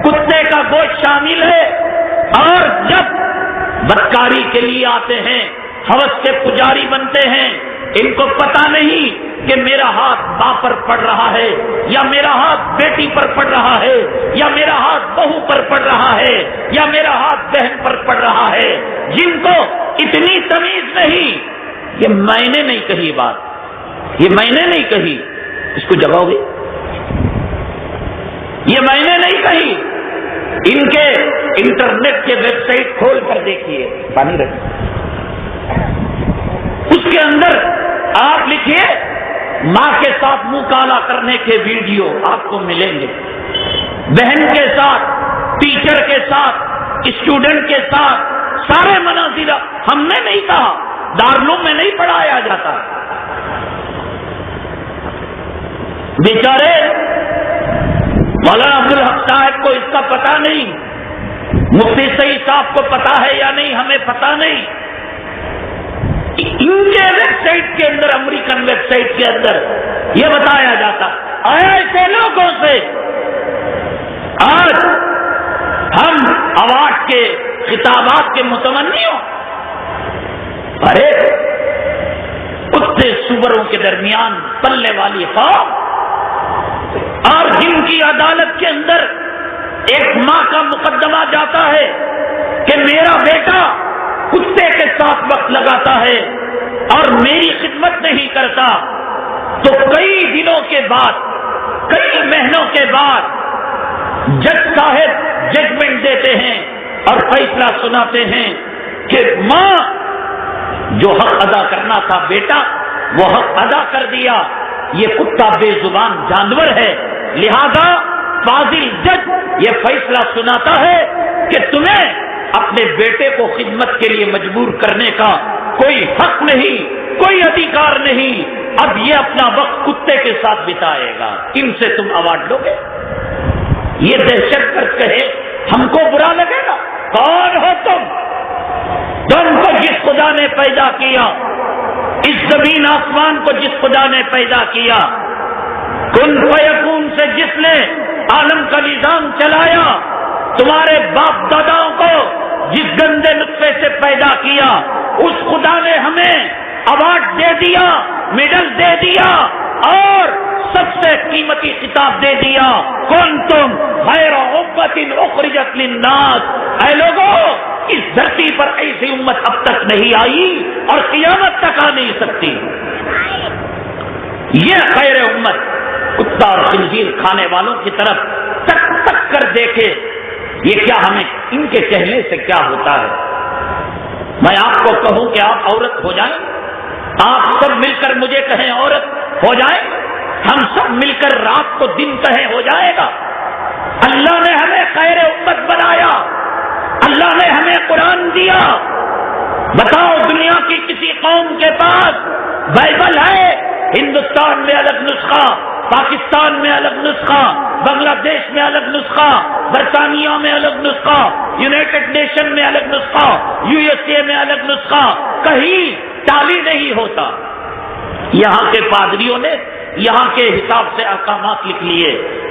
کتے کا گوشت شامل ہے، اور جب بدکاری کے لیے آتے ہیں، ہوس کے پجاری بنتے ہیں، ان کو پتا نہیں کہ میرا ہاتھ ماں پر پڑ رہا ہے، یا میرا ہاتھ بیٹی پر پڑ رہا ہے، یا میرا ہاتھ بہو پر پڑ رہا ہے، یا میرا ہاتھ بہن پر پڑ رہا ہے، جن کو اتنی تمیز نہیں، یہ میں نے نہیں کہی بات، یہ میں نے نہیں کہی، اس کو جگاؤ گے؟ یہ میں نے نہیں کہی، ان کے انٹرنیٹ کے ویب سائٹ کھول کر دیکھیے، پانی رکھیں، اس اس کے اندر آپ لکھیے ماں کے ساتھ منہ کالا کرنے کے ویڈیو آپ کو ملیں گے، بہن کے ساتھ، ٹیچر کے ساتھ، اسٹوڈنٹ کے ساتھ، سارے مناظر ہم نے نہیں کہا، دارالعلوم میں نہیں پڑھایا جاتا۔ بیچارے مولانا عبدالحق صاحب کو اس کا پتہ نہیں، مفتی سعید صاحب کو پتا ہے یا نہیں ہمیں پتا نہیں، ان کے ویب سائٹ کے اندر، امریکن ویب سائٹ کے اندر یہ بتایا جاتا ایسے لوگوں سے آج ہم اوارڈ کے خطابات کے متمنی ہوں۔ ارے کتے سوروں کے درمیان پلنے والی قوم، اور جن کی عدالت کے اندر ایک ماں کا مقدمہ جاتا ہے کہ میرا بیٹا کتے کے ساتھ وقت لگاتا ہے اور میری خدمت نہیں کرتا، تو کئی دنوں کے بعد، کئی مہینوں کے بعد جج صاحب ججمنٹ دیتے ہیں اور فیصلہ سناتے ہیں کہ ماں جو حق ادا کرنا تھا بیٹا وہ حق ادا کر دیا، یہ کتا بے زبان جانور ہے، لہذا فاضل جج یہ فیصلہ سناتا ہے کہ تمہیں اپنے بیٹے کو خدمت کے لیے مجبور کرنے کا کوئی حق نہیں، کوئی ادھیکار نہیں، اب یہ اپنا وقت کتے کے ساتھ بتائے گا، ان سے تم اوارڈ لو گے۔ یہ دہشت گرد کہے ہم کو برا لگے گا؟ کون ہو تم کو جس خدا نے پیدا کیا، اس زمین آسمان کو جس خدا نے پیدا کیا، کن فیکون سے جس نے عالم کا نظام چلایا، تمہارے باپ داداؤں کو جس گندے نطفے سے پیدا کیا، اس خدا نے ہمیں ایوارڈ دے دیا، میڈل دے دیا اور سب سے قیمتی خطاب دے دیا، کون تم خیر امت اخرجت للناس۔ اے لوگوں، اس دھرتی پر ایسی امت اب تک نہیں آئی اور قیامت تک آ نہیں سکتی۔ یہ خیر امت کتا اور خنزیر کھانے والوں کی طرف تک تک کر دیکھے، یہ کیا ہمیں ان کے کہنے سے کیا ہوتا ہے؟ میں آپ کو کہوں کہ آپ عورت ہو جائیں، آپ سب مل کر مجھے کہیں عورت ہو جائیں، ہم سب مل کر رات کو دن کہیں ہو جائے گا۔ اللہ نے ہمیں خیر امت بنایا، اللہ نے ہمیں قرآن دیا۔ بتاؤ دنیا کی کسی قوم کے پاس بائبل ہے؟ ہندوستان میں الگ نسخہ، پاکستان میں الگ نسخہ، بنگلہ دیش میں الگ نسخہ، برطانیہ میں الگ نسخہ، یونائٹڈ نیشن میں الگ نسخہ، USA میں الگ نسخہ، کہیں ٹالی نہیں ہوتا۔ یہاں کے پادریوں نے یہاں کے حساب سے احکامات لکھ لیے،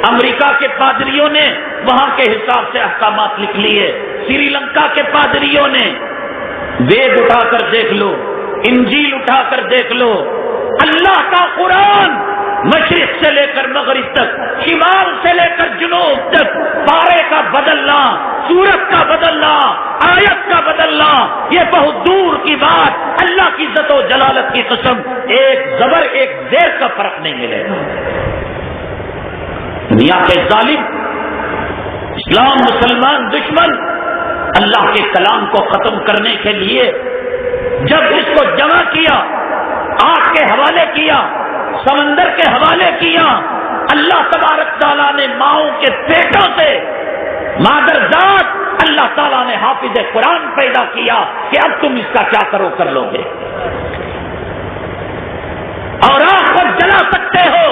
امریکہ کے پادریوں نے وہاں کے حساب سے احکامات لکھ لیے، سری لنکا کے پادریوں نے۔ وید اٹھا کر دیکھ لو، انجیل اٹھا کر دیکھ لو، اللہ کا قرآن مشرق سے لے کر مغرب تک، شمال سے لے کر جنوب تک، پارے کا بدلنا، سورت کا بدلنا، آیت کا بدلنا، یہ بہت دور کی بات، اللہ کی عزت و جلالت کی قسم ایک زبر ایک زیر کا فرق نہیں ملے گا۔ دنیا کے ظالم، اسلام مسلمان دشمن اللہ کے کلام کو ختم کرنے کے لیے جب اس کو جمع کیا، آگ کے حوالے کیا، سمندر کے حوالے کیا، اللہ تبارک تعالیٰ نے ماؤں کے پیٹوں سے مادر ذات اللہ تعالیٰ نے حافظ قرآن پیدا کیا کہ اب تم اس کا کیا کرو کر لو گے، اور آگ پر جلا سکتے ہو،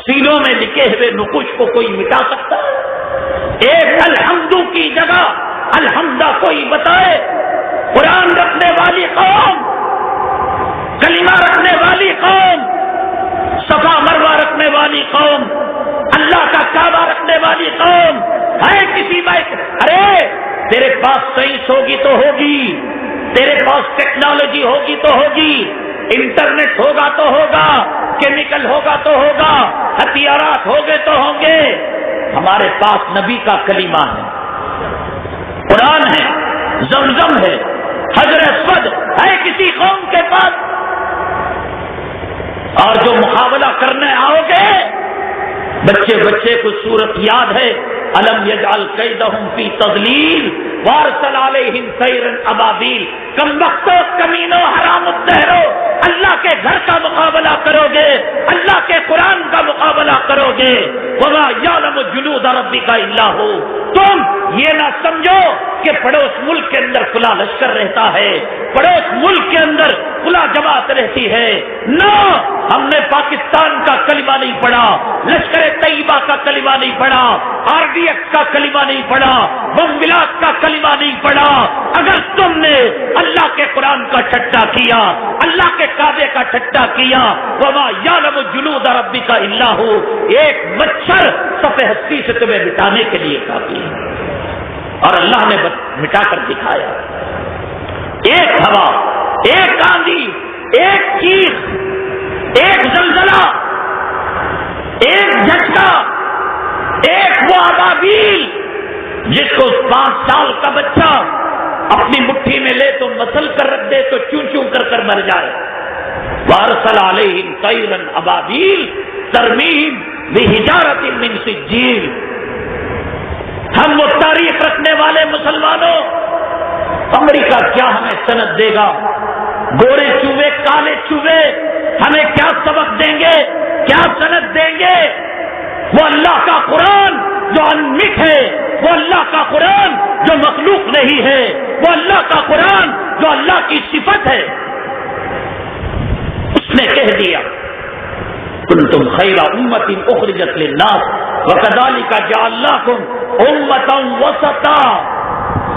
سینوں میں لکھے ہوئے نقوش کو کوئی مٹا سکتا ہے؟ ایک الحمدو کی جگہ الحمدہ کوئی بتائے؟ قرآن رکھنے والی قوم، کلمہ رکھنے والی قوم، صفا مروہ رکھنے والی قوم، اللہ کا کعبہ رکھنے والی قوم ہے کسی بات؟ ارے تیرے پاس سائنس ہوگی تو ہوگی، تیرے پاس ٹیکنالوجی ہوگی تو ہوگی، انٹرنیٹ ہوگا تو ہوگا، کیمیکل ہوگا تو ہوگا، ہتھیارات ہوگے تو ہوں گے، ہمارے پاس نبی کا کلمہ ہے، قرآن ہے، زمزم ہے، حجر اسود ہے کسی قوم کے پاس؟ اور جو مقابلہ کرنے آؤ گے، بچے بچے کو سورت یاد ہے، الم یجعل کیدہم فی تضلیل وارسل علیہم طیرا ابابیل، کم وقتو کمینو حرام الدہرو اللہ کے گھر کا مقابلہ کرو گے، اللہ کے قرآن کا مقابلہ کرو گے۔ وَمَا يَعْلَمُ جُنُودَ رَبِّكَ إِلَّا هُوَ۔ تم یہ نہ سمجھو کہ پڑوس ملک کے اندر کھلا لشکر رہتا ہے، پڑوس ملک کے اندر کھلا جماعت رہتی ہے۔ نہ، ہم نے پاکستان کا کلمہ نہیں پڑھا، لشکر طیبہ کا کلمہ نہیں پڑھا، RDX کا کلمہ نہیں پڑھا، بم بلاس کا کلمہ نہیں پڑھا۔ اگر تم نے اللہ کے قرآن کا ٹھٹا کیا، اللہ کے کعبے کا ٹھٹا کیا، وَمَا يَعْلَمُ جُنُودَ رَبِّكَ إِلَّا هُوَ، ایک مچھر صفحہ ہستی سے تمہیں مٹانے کے لیے کافی ہے، اور اللہ نے مٹا کر دکھایا۔ ایک ہوا، ایک آندھی، ایک چیخ، ایک زلزلہ، ایک جھٹکا، ایک وہ ابابیل جس کو 5 سال کا بچہ اپنی مٹھی میں لے تو مسل کر رکھ دے تو چوں چوں کر مر جائے۔ وارسل علیہم طیرا ابابیل ترمیم بحجارۃ من سجیل۔ ہم وہ تاریخ رکھنے والے مسلمانوں، امریکہ کیا ہمیں سند دے گا؟ گورے چوہے کالے چوہے ہمیں کیا سبق دیں گے، کیا سند دیں گے؟ وہ اللہ کا قرآن جو انمٹ ہے، وہ اللہ کا قرآن جو مخلوق نہیں ہے، وہ اللہ کا قرآن جو اللہ کی صفت ہے، اس نے کہہ دیا کنتم خیر امۃ اخرجت للناس وکذالک جعلناکم امۃ وسطا۔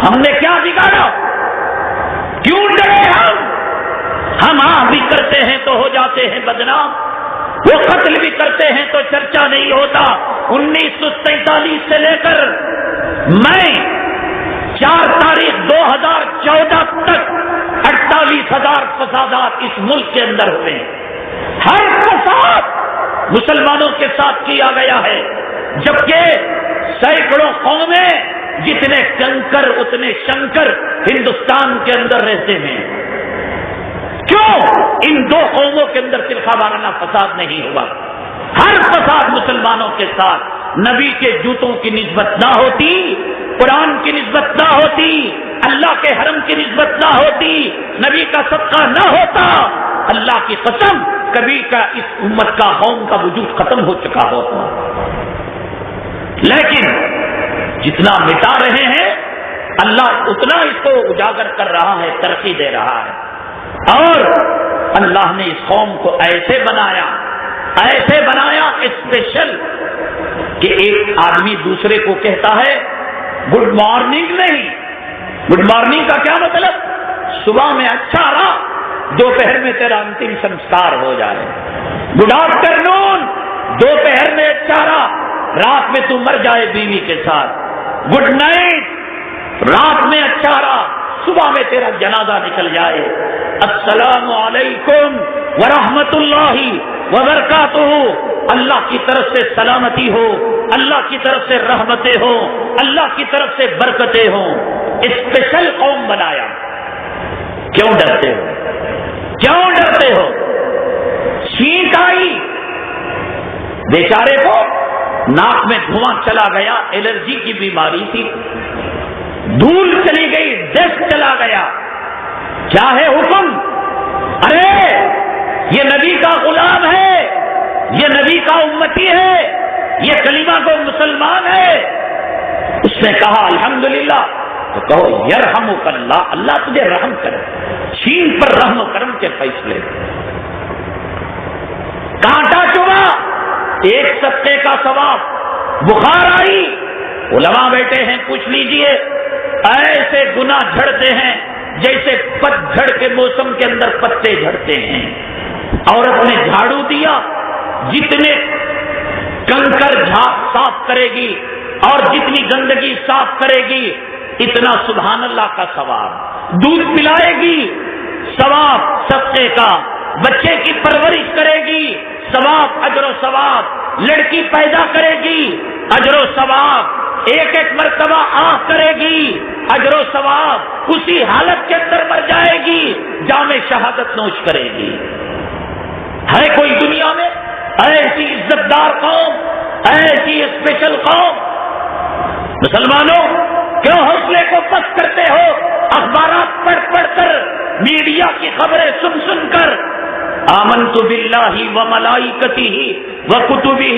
ہم نے کیا بگاڑا؟ کیوں ڈرے ہم ہاں بھی کرتے ہیں تو ہو جاتے ہیں بدنام، وہ قتل بھی کرتے ہیں تو چرچا نہیں ہوتا۔ 1943 سے لے کر میں 4 تاریخ 2014 تک 48,000 فسادات اس ملک کے اندر ہوئے ہیں۔ ہر فساد مسلمانوں کے ساتھ کیا گیا ہے، جبکہ سینکڑوں قومیں، جتنے کنکر اتنے شنکر ہندوستان کے اندر رہتے ہیں۔ کیوں ان 2 قوموں کے اندر تلخا وارانہ فساد نہیں ہوا؟ ہر فساد مسلمانوں کے ساتھ نبی کے جوتوں کی نسبت نہ ہوتی، قرآن کی نسبت نہ ہوتی، اللہ کے حرم کی نسبت نہ ہوتی، نبی کا صدقہ نہ ہوتا، اللہ کی قسم کبھی کا اس امت کا قوم کا وجود ختم ہو چکا ہوتا۔ لیکن جتنا مٹا رہے ہیں اللہ اتنا اس کو اجاگر کر رہا ہے، ترقی دے رہا ہے۔ اور اللہ نے اس قوم کو ایسے بنایا اسپیشل کہ ایک آدمی دوسرے کو کہتا ہے گڈ مارننگ نہیں۔ گڈ مارننگ کا کیا مطلب؟ صبح میں اچھا رہا، دوپہر میں تیرا انتم سنسکار ہو جائے۔ گڈ آفٹرنون، دوپہر میں اچھا رہا، رات میں تو مر جائے بیوی کے ساتھ۔ گڈ نائٹ، رات میں اچھا رہا، صبح میں تیرا جنازہ نکل جائے۔ السلام علیکم ورحمۃ اللہ وبرکاتہ، اللہ کی طرف سے سلامتی ہو، اللہ کی طرف سے رحمتیں ہو، اللہ کی طرف سے برکتیں ہوں۔ اسپیشل قوم بنایا۔ کیوں ڈرتے ہو؟ کیوں ڈرتے ہو؟ چھینک آئی، بیچارے کو ناک میں دھواں چلا گیا، الرجی کی بیماری تھی، دھول چلی گئی، ڈسٹ چلا گیا، کیا ہے حکم؟ ارے یہ نبی کا غلام ہے، یہ نبی کا امتی ہے، یہ کلمہ کو مسلمان ہے۔ اس نے کہا الحمدللہ، تو کہو یرحمک اللہ، اللہ تجھے رحم کرے۔ چھین پر رحم و کرم کے فیصلے، کانٹا چبھا، ایک صدقے کا ثواب، بخار آئی، علماء بیٹھے ہیں، پوچھ لیجئے، ایسے گناہ جھڑتے ہیں جیسے پتجھڑ کے موسم کے اندر پتے جھڑتے ہیں۔ عورت نے جھاڑو دیا، جتنے کنکر صاف کرے گی اور جتنی گندگی صاف کرے گی اتنا سبحان اللہ کا ثواب۔ دودھ پلائے گی، ثواب صدقے کا۔ بچے کی پرورش کرے گی، ثواب، اجر و ثواب۔ لڑکی پیدا کرے گی، اجر و ثواب۔ ایک ایک مرتبہ آنکھ کرے گی، اجر و ثواب۔ اسی حالت کے اندر مر جائے گی، جام شہادت نوش کرے گی۔ ہے کوئی دنیا میں ایسی عزت دار قوم، ایسی اسپیشل قوم؟ مسلمانوں کیوں حوصلے کو پست کرتے ہو؟ اخبارات پڑھ پڑھ کر، میڈیا کی خبریں سن سن کر آمنت باللہ وملائکتہ وکتبہ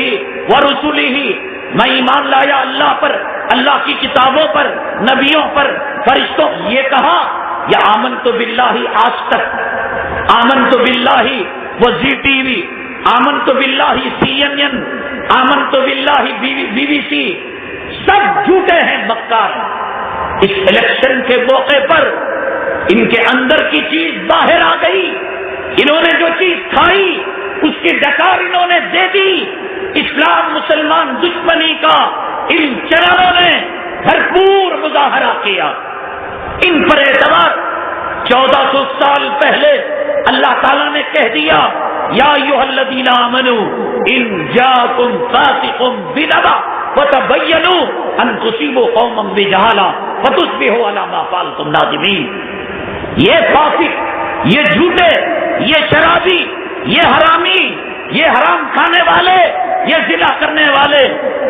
ورسلہ، میں ایمان لایا اللہ پر، اللہ کی کتابوں پر، نبیوں پر، فرشتوں. یہ کہا یا آمنت باللہ آج تک، آمنت باللہ وہ زی ٹی وی، آمنت باللہ CNN، آمنت باللہ BBC، سب جھوٹے ہیں، مکار. اس الیکشن کے موقع پر ان کے اندر کی چیز باہر آ گئی. انہوں نے جو چیز کھائی اس کی ڈکار انہوں نے دے دی. اسلام مسلمان دشمنی کا ان چراروں نے بھرپور مظاہرہ کیا. ان پر اعتبار 1400 سال پہلے اللہ تعالیٰ نے کہہ دیا یا ایھا الذین آمنوا ان جاءکم فاسق بنبأ فتبینوا ان تصیبوا قوما بجہالہ فتصبحوا علی ما فعلتم نادمین. یہ فاسق، یہ جھوٹے، یہ شرابی، یہ حرامی، یہ حرام کھانے والے، یہ زنا کرنے والے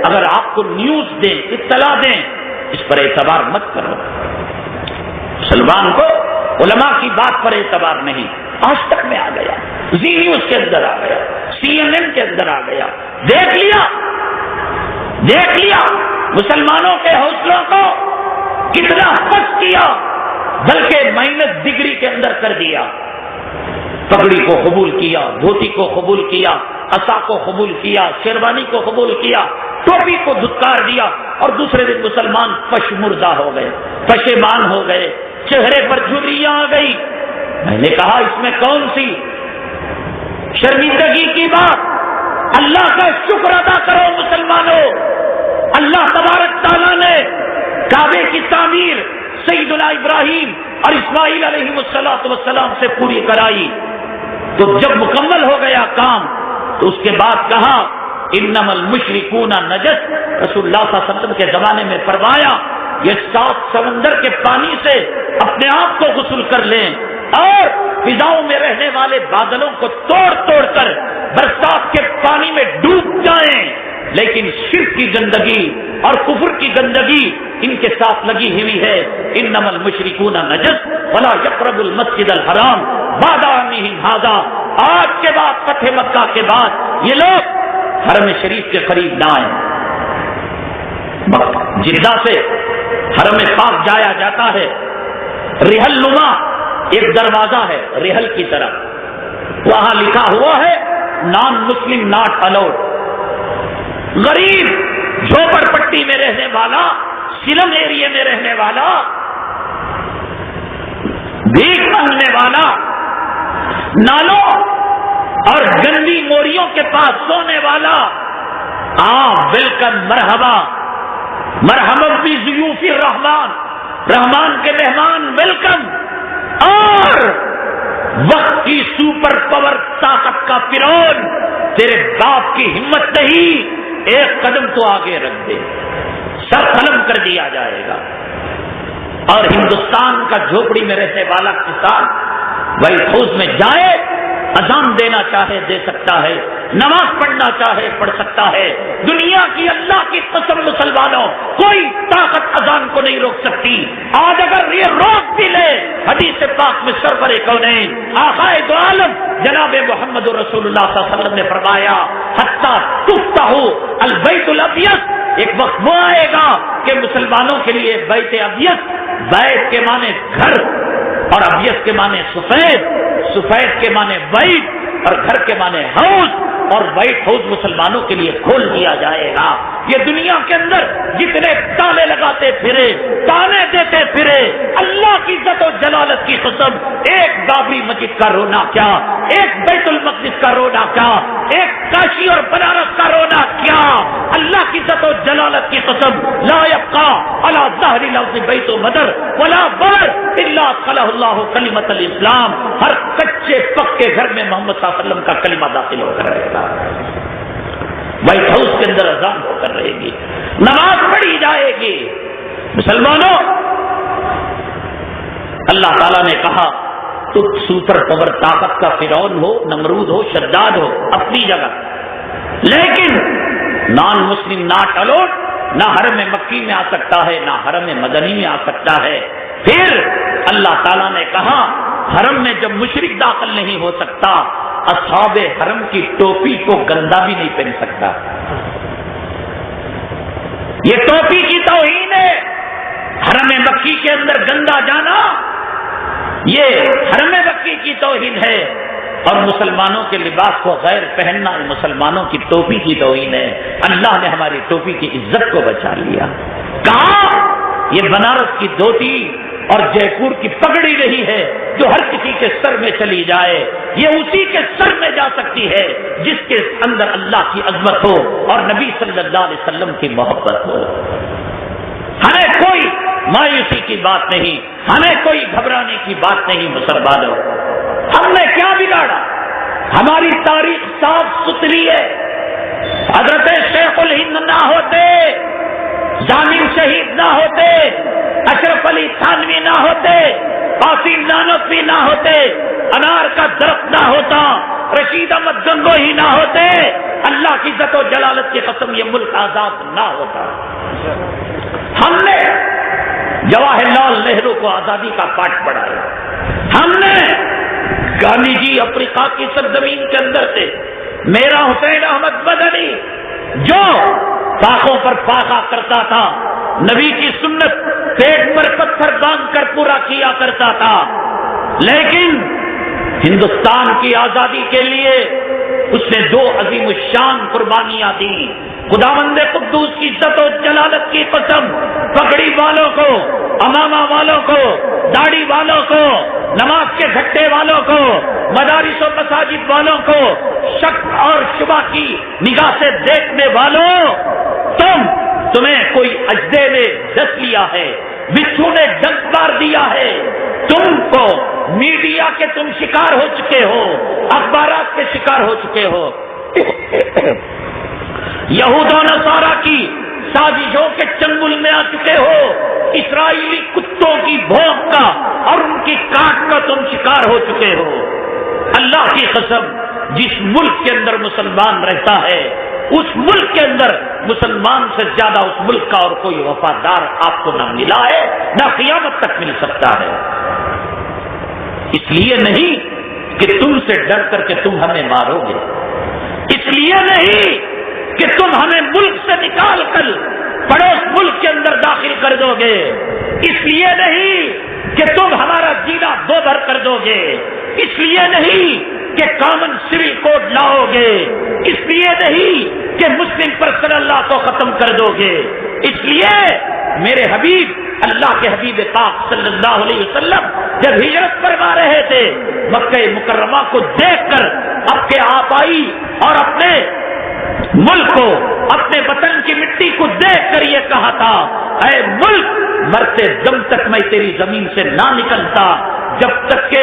اگر آپ کو نیوز دیں، اطلاع دیں، اس پر اعتبار مت کرو. مسلمان کو علماء کی بات پر اعتبار نہیں. آج تک میں آ گیا، زی نیوز کے اندر آ گیا، CNN کے اندر آ گیا، دیکھ لیا مسلمانوں کے حوصلوں کو کتنا پست کیا، بلکہ مائنس ڈگری کے اندر کر دیا. پگڑی کو قبول کیا، دھوتی کو قبول کیا، عصا کو قبول کیا، شیروانی کو قبول کیا، ٹوپی کو دھتکار دیا، اور دوسرے دن مسلمان پشمردہ ہو گئے، پشیمان ہو گئے، چہرے پر جھریاں آ گئی. میں نے کہا اس میں کون سی شرمندگی کی بات؟ اللہ کا شکر ادا کرو مسلمانوں. اللہ تبارک تعالیٰ نے کعبے کی تعمیر سیدنا ابراہیم اور اسماعیل علیہ السلام سے پوری کرائی. تو جب مکمل ہو گیا کام تو اس کے بعد کہا انما المشرکون نجس. رسول اللہ صلی اللہ علیہ وسلم کے زمانے میں فرمایا یہ 7 سمندر کے پانی سے اپنے آپ کو غسل کر لیں اور فضاؤں میں رہنے والے بادلوں کو توڑ توڑ کر برسات کے پانی میں ڈوب جائیں، لیکن شرک کی گندگی اور کفر کی گندگی ان کے ساتھ لگی ہوئی ہے. انما المشرکون نجس فلا یقربوا المسجد الحرام بعد عامهم ھذا. آج کے بعد فتح مکہ کے بعد یہ لوگ حرم شریف کے قریب نہ آئیں. جدہ سے حرم پاک جایا جاتا ہے، رحل نما ایک دروازہ ہے رحل کی طرف، وہاں لکھا ہوا ہے نان مسلم ناٹ الاؤڈ. غریب، جھوپڑ پٹی میں رہنے والا، سلم ایریے میں رہنے والا، بھیک مانگنے والا، نالوں اور گندی موریوں کے پاس سونے والا، ویلکم، مرحبا مرحبا بضیوف الرحمان، رحمان کے مہمان ویلکم. اور وقت کی سپر پاور طاقت کا فرعون تیرے باپ کی ہمت نہیں، ایک قدم تو آگے رکھ دے، سر قلم کر دیا جائے گا. اور ہندوستان کا جھوپڑی میں رہنے والا کسان وائٹ ہاؤس میں جائے، اذان دینا چاہے دے سکتا ہے، نماز پڑھنا چاہے پڑھ سکتا ہے. دنیا کی اللہ کی قسم مسلمانوں، کوئی طاقت اذان کو نہیں روک سکتی. آج اگر یہ روک بھی لے، حدیث پاک میں سرور کونین آقائے دو عالم جناب محمد رسول اللہ صلی اللہ علیہ وسلم نے فرمایا حتی تفتح البیت الابیض. ایک وقت وہ آئے گا کہ مسلمانوں کے لیے بیت ابیض، بیت کے معنی گھر اور ابیض کے معنی سفید، سفید کے معنی وائٹ اور گھر کے معنی ہاؤس، اور وائٹ ہاؤس مسلمانوں کے لیے کھول دیا جائے گا. یہ دنیا کے اندر جتنے تالے لگاتے پھرے، تانے دیتے پھرے، اللہ کی عزت و جلالت کی قسم، ایک بابری مسجد کا رونا کیا، ایک بیت المقدس کا رونا کیا، ایک کاشی اور بنارس کا رونا کیا. اللہ کی عزت و جلالت کی قسم، لا یبقى علی ظہر الارض بیت مدر ولا بر الا ادخلہ اللہ کلمۃ الاسلام. ہر کچے پکے گھر میں محمد صلی اللہ علیہ وسلم کا کلمہ داخل ہو کر رہے گا. وائٹ ہاؤس کے اندر اذان ہو کر رہے گی، نماز پڑھی جائے گی. مسلمانوں، اللہ تعالیٰ نے کہا تو سپر پاور طاقت کا فرعون ہو، نمرود ہو، شداد ہو اپنی جگہ، لیکن نان مسلم ناٹ الاؤڈ. نہ حرم مکی میں آ سکتا ہے، نہ حرم مدنی میں آ سکتا ہے. پھر اللہ تعالیٰ نے کہا حرم میں جب مشرک داخل نہیں ہو سکتا اصحاب حرم کی ٹوپی کو گندا بھی نہیں پہن سکتا. یہ ٹوپی کی توہین ہے. حرم مکی کے اندر گندا جانا یہ حرم مکی کی توہین ہے، اور مسلمانوں کے لباس کو غیر پہننا مسلمانوں کی ٹوپی کی توہین ہے. اللہ نے ہماری ٹوپی کی عزت کو بچا لیا. کہا یہ بنارس کی دھوتی اور جے پور کی پگڑی نہیں ہے جو ہر کسی کے سر میں چلی جائے، یہ اسی کے سر میں جا سکتی ہے جس کے اندر اللہ کی عظمت ہو اور نبی صلی اللہ علیہ وسلم کی محبت ہو. ہمیں کوئی مایوسی کی بات نہیں، ہمیں کوئی گھبرانے کی بات نہیں. مسلمانوں، ہم نے کیا بگاڑا؟ ہماری تاریخ صاف ستھری ہے. حضرت شیخ الہند نہ ہوتے، ضامن شہید نہ ہوتے، اشرف علی تھانوی نہ ہوتے، قاسم نانوتوی نہ ہوتے، انار کا درخت نہ ہوتا، رشید احمد گنگوہی نہ ہوتے، اللہ کی عزت و جلالت کی قسم یہ ملک آزاد نہ ہوتا. ہم نے جواہر لال نہرو کو آزادی کا پاٹ پڑھایا. ہم نے گاندھی جی افریقہ کی سرزمین کے اندر سے، میرا حسین احمد مدنی جو فاقوں پر فاقہ کرتا تھا، نبی کی سنت پیٹ پر پتھر باندھ کر پورا کیا کرتا تھا، لیکن ہندوستان کی آزادی کے لیے اس نے 2 عظیم الشان قربانیاں دی. خداوند قدوس کی عزت و جلالت کی قسم، پگڑی والوں کو، امامہ والوں کو، داڑھی والوں کو، نماز کے گھٹے والوں کو، مدارس و مساجد والوں کو، شک اور شبہ کی نگاہ سے دیکھنے والوں، تمہیں کوئی اجدے نے ڈس لیا ہے، بچھو نے ڈنک مار دیا ہے، تم کو میڈیا کے تم شکار ہو چکے ہو، اخبارات کے شکار ہو چکے ہو، یہود و نصارہ کی سازشوں کے چنگل میں آ چکے ہو، اسرائیلی کتوں کی بھونک کا اور ان کی کاٹ کا تم شکار ہو چکے ہو. اللہ کی قسم، جس ملک کے اندر مسلمان رہتا ہے اس ملک کے اندر مسلمان سے زیادہ اس ملک کا اور کوئی وفادار آپ کو نہ ملا ہے، نہ قیامت تک مل سکتا ہے. اس لیے نہیں کہ تم سے ڈر کر کے تم ہمیں مارو گے، اس لیے نہیں کہ تم ہمیں ملک سے نکال کر پڑوس ملک کے اندر داخل کر دو گے، اس لیے نہیں کہ تم ہمارا جینا دو بھر کر دو گے، اس لیے نہیں کہ کامن سول کوڈ لاؤ گے، اس لیے نہیں کہ مسلم پرسنل اللہ کو ختم کر دو گے. اس لیے میرے حبیب، اللہ کے حبیب پاک صلی اللہ علیہ وسلم جب ہجرت فرما رہے تھے، مکہ مکرمہ کو دیکھ کر اپنے آبائی اور اپنے ملک کو، اپنے وطن کی مٹی کو دیکھ کر یہ کہا تھا، اے ملک، مرتے دم تک میں تیری زمین سے نہ نکلتا جب تک کہ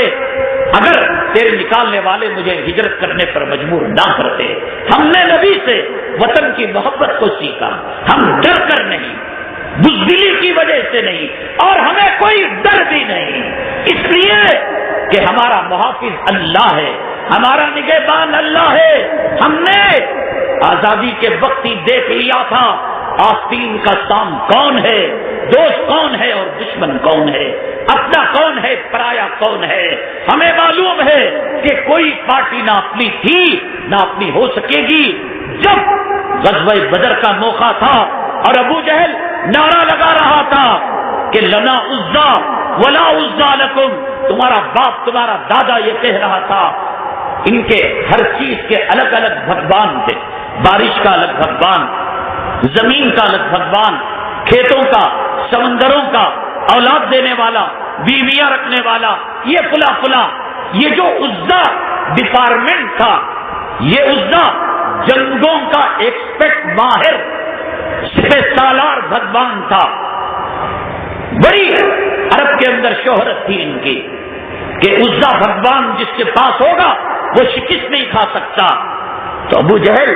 اگر تیرے نکالنے والے مجھے ہجرت کرنے پر مجبور نہ کرتے. ہم نے نبی سے وطن کی محبت کو سیکھا، ہم ڈر کر نہیں، بزدلی کی وجہ سے نہیں، اور ہمیں کوئی ڈر بھی نہیں، اس لیے کہ ہمارا محافظ اللہ ہے، ہمارا نگہبان اللہ ہے. ہم نے آزادی کے وقت ہی دیکھ لیا تھا آستین کا سام کون ہے، دوست کون ہے اور دشمن کون ہے، اپنا کون ہے، پرایا کون ہے. ہمیں معلوم ہے کہ کوئی پارٹی نہ اپنی تھی نہ اپنی ہو سکے گی. جب غزوہ بدر کا موقع تھا اور ابو جہل نعرہ لگا رہا تھا کہ لنا عزا ولا عزا لکم، تمہارا باپ تمہارا دادا یہ کہہ رہا تھا. ان کے ہر چیز کے الگ الگ بھگوان تھے، بارش کا الگ بھگوان، زمین کا الگ بھگوان، کھیتوں کا، سمندروں کا، اولاد دینے والا، بیویاں رکھنے والا، یہ فلا فلا. یہ جو عزا ڈپارٹمنٹ تھا، یہ عزا جنگوں کا ایکسپرٹ ماہر سپہ سالار بھگوان تھا. بڑی عرب کے اندر شہرت تھی ان کی کہ عزا بھگوان جس کے پاس ہوگا وہ شکست نہیں کھا سکتا. تو ابو جہل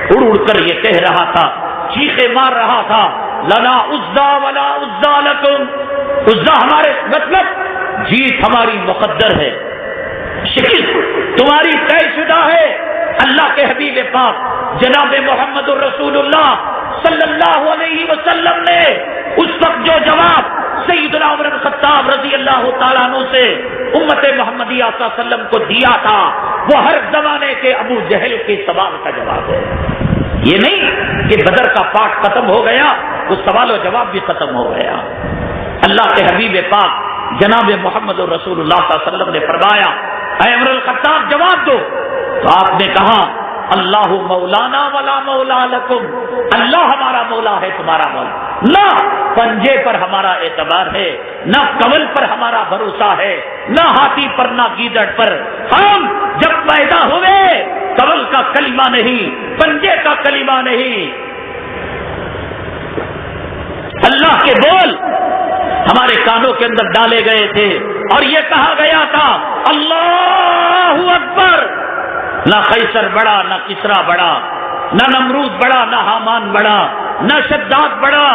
اڑ اڑ کر یہ کہہ رہا تھا، چیخے مار رہا تھا، لنا عزا ولا عزا لکم، عزا ہمارے مطلب جیت ہماری مقدر ہے، شکست تمہاری طے شدہ ہے. اللہ کے حبیب پاک جناب محمد الرسول اللہ صلی اللہ علیہ وسلم نے اس وقت جو جواب سیدنا عمر بن خطاب رضی اللہ تعالیٰ عنہ سے امت محمدیہ صلی اللہ علیہ وسلم کو دیا تھا، وہ ہر زمانے کے ابو جہل کے سوال کا جواب ہے. یہ نہیں کہ بدر کا پاٹ ختم ہو گیا وہ سوال و جواب بھی ختم ہو گیا. اللہ کے حبیب پاک جناب محمد رسول اللہ صلی اللہ علیہ وسلم نے فرمایا اے عمر الخطاب جواب دو. تو آپ نے کہا اللہ مولانا ولا مولا لکم, اللہ ہمارا مولا ہے تمہارا مولا. نہ پنجے پر ہمارا اعتبار ہے, نہ کمل پر ہمارا بھروسہ ہے, نہ ہاتھی پر نہ گیدڑ پر. ہم جب پیدا ہوئے کمل کا کلمہ نہیں, پنجے کا کلمہ نہیں, اللہ کے بول ہمارے کانوں کے اندر ڈالے گئے تھے اور یہ کہا گیا تھا اللہ اکبر. نہ قیصر بڑا, نہ کسرا بڑا, نہ نمرود بڑا, نہ حامان بڑا, نہ شداد بڑا,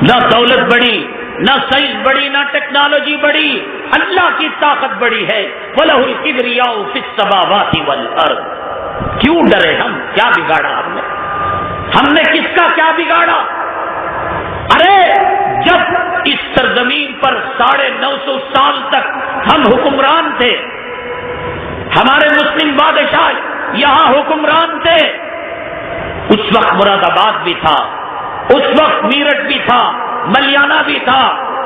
نہ دولت بڑی, نہ سائنس بڑی, نہ ٹیکنالوجی بڑی. اللہ کی طاقت بڑی ہے. وَلَهُ الْكِبْرِيَاءُ فِي السَّمَاوَاتِ وَالْأَرْضِ. کیوں ڈرے ہم؟ کیا بگاڑا ہم نے کس کا کیا بگاڑا؟ ارے جب اس سرزمین پر 950 سال تک ہم حکمران تھے, ہمارے مسلم بادشاہ یہاں حکمران تھے, اس وقت مراد آباد بھی تھا, اس وقت میرٹھ بھی تھا, ملیانہ بھی تھا,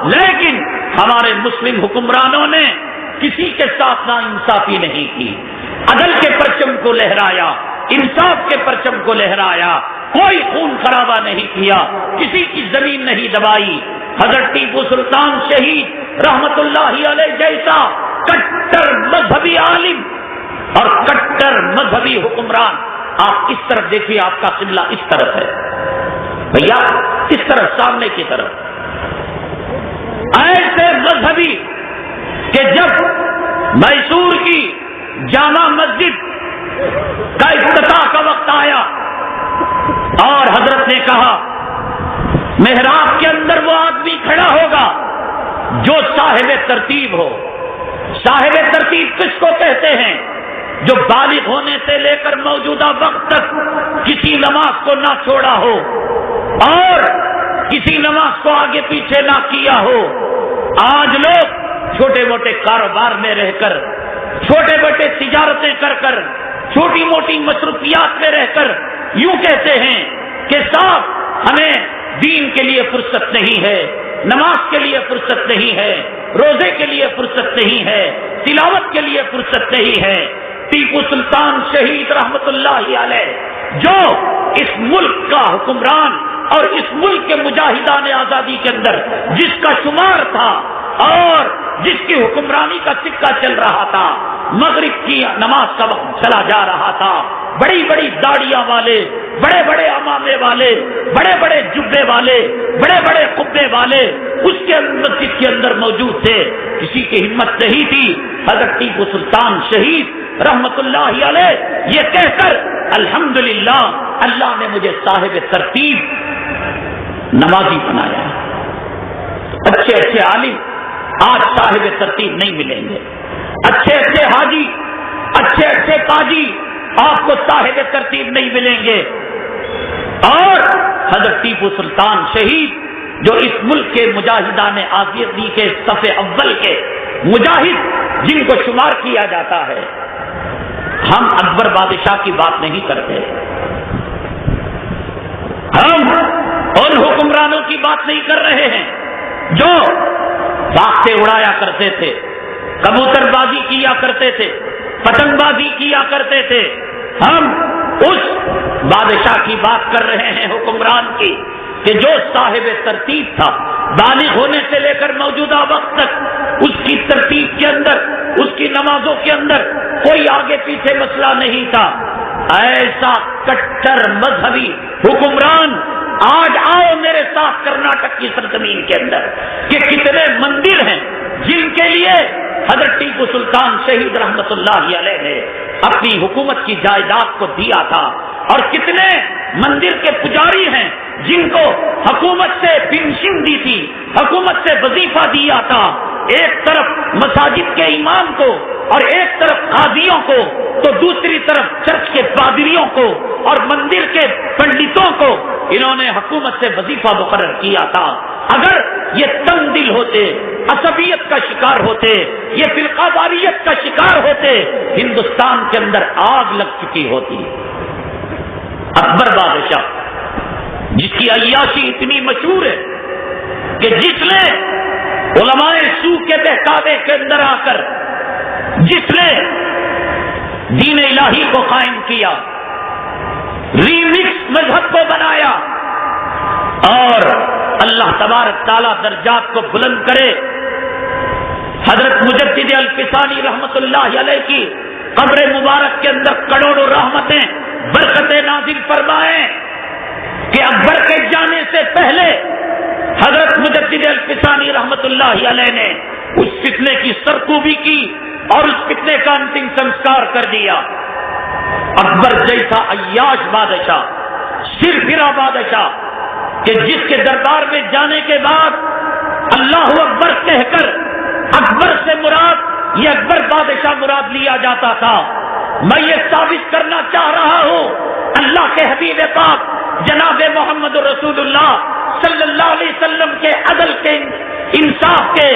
لیکن ہمارے مسلم حکمرانوں نے کسی کے ساتھ نا انصافی نہیں کی. عدل کے پرچم کو لہرایا, انصاف کے پرچم کو لہرایا, کوئی خون خرابہ نہیں کیا, کسی کی زمین نہیں دبائی. حضرت ٹیپو سلطان شہید رحمت اللہ علیہ جیسا کٹر مذہبی عالم اور کٹر مذہبی حکمران, آپ اس طرف دیکھیے, آپ کا قبلہ اس طرف ہے بھیا, اس طرف سامنے کی طرف. ایسے مذہبی کہ جب میسور کی جامع مسجد کا افتتاح کا وقت آیا اور حضرت نے کہا محراب کے اندر وہ آدمی کھڑا ہوگا جو صاحب ترتیب ہو. صاحب ترتیب کس کو کہتے ہیں؟ جو بالغ ہونے سے لے کر موجودہ وقت تک کسی نماز کو نہ چھوڑا ہو اور کسی نماز کو آگے پیچھے نہ کیا ہو. آج لوگ چھوٹے موٹے کاروبار میں رہ کر, چھوٹے موٹے تجارتیں کر کر, چھوٹی موٹی مصروفیات میں رہ کر یوں کہتے ہیں کہ صاحب ہمیں دین کے لیے فرصت نہیں ہے, نماز کے لیے فرصت نہیں ہے, روزے کے لیے فرصت نہیں ہے, تلاوت کے لیے فرصت نہیں ہے. ٹیپو سلطان شہید رحمت اللہ علیہ جو اس ملک کا حکمران اور اس ملک کے مجاہدان آزادی کے اندر جس کا شمار تھا اور جس کی حکمرانی کا سکہ چل رہا تھا, مغرب کی نماز کا وقت چلا جا رہا تھا, بڑی بڑی داڑیاں والے, بڑے بڑے امامے والے, بڑے بڑے جبے والے, بڑے بڑے قبے والے اس کے مسجد کے اندر موجود تھے. کسی کی ہمت نہیں تھی حضرت ٹیپو سلطان شہید رحمت اللہ علیہ یہ کہہ کر الحمدللہ اللہ نے مجھے صاحب ترتیب نمازی بنایا. اچھے اچھے عالم آج صاحب ترتیب نہیں ملیں گے, اچھے اچھے حاجی, اچھے اچھے قاضی آپ کو صاحب ترتیب نہیں ملیں گے. اور حضرت ٹیپو سلطان شہید جو اس ملک کے مجاہدان آزادی کے صف اول کے مجاہد جن کو شمار کیا جاتا ہے, ہم اکبر بادشاہ کی بات نہیں کرتے, ہم ان حکمرانوں کی بات نہیں کر رہے ہیں جو باغ اڑایا کرتے تھے, کبوتر بازی کیا کرتے تھے, پتنگ بازی کیا کرتے تھے. ہم اس بادشاہ کی بات کر رہے ہیں حکمران کی کہ جو صاحب ترتیب تھا, بالغ ہونے سے لے کر موجودہ وقت تک اس کی ترتیب کے اندر, اس کی نمازوں کے اندر کوئی آگے پیچھے مسئلہ نہیں تھا. ایسا کٹر مذہبی حکمران آج آؤ میرے ساتھ کرناٹک کی سرزمین کے اندر کہ کتنے مندر ہیں جن کے لیے حضرت ٹیپو سلطان شہید رحمت اللہ علیہ نے اپنی حکومت کی جائیداد کو دیا تھا, اور کتنے مندر کے پجاری ہیں جن کو حکومت سے پنشن دی تھی, حکومت سے وظیفہ دیا تھا. ایک طرف مساجد کے امام کو اور ایک طرف قاضیوں کو, تو دوسری طرف چرچ کے پادریوں کو اور مندر کے پنڈتوں کو انہوں نے حکومت سے وظیفہ مقرر کیا تھا. اگر یہ تنگ دل ہوتے, عصبیت کا شکار ہوتے، یہ فرقہ واریت کا شکار ہوتے، ہندوستان کے اندر آگ لگ چکی ہوتی۔ اکبر بادشاہ جس کی عیاشی اتنی مشہور ہے کہ جس نے علماء سو کے بہکاوے کے اندر آ کر جس نے دین الہی کو قائم کیا، ریمکس مذہب کو بنایا، اور اللہ تبارک تعالیٰ درجات کو بلند کرے، حضرت مجدد الفسانی رحمت اللہ علیہ کی قبر مبارک کے اندر کروڑوں رحمتیں برکتیں نازل فرمائیں کہ اکبر کے جانے سے پہلے حضرت مجدد الفسانی رحمت اللہ علیہ نے اس فتنے کی سرکوبی کی اور اس فتنے کا انتم سنسکار کر دیا۔ اکبر جیسا عیاش بادشاہ، سرفرا بادشاہ کہ جس کے دربار میں جانے کے بعد اللہ اکبر کہہ کر اکبر سے مراد یہ اکبر بادشاہ مراد لیا جاتا تھا۔ میں یہ ثابت کرنا چاہ رہا ہوں اللہ کے حبیب پاک جناب محمد رسول اللہ صلی اللہ علیہ وسلم کے عدل کے، انصاف کے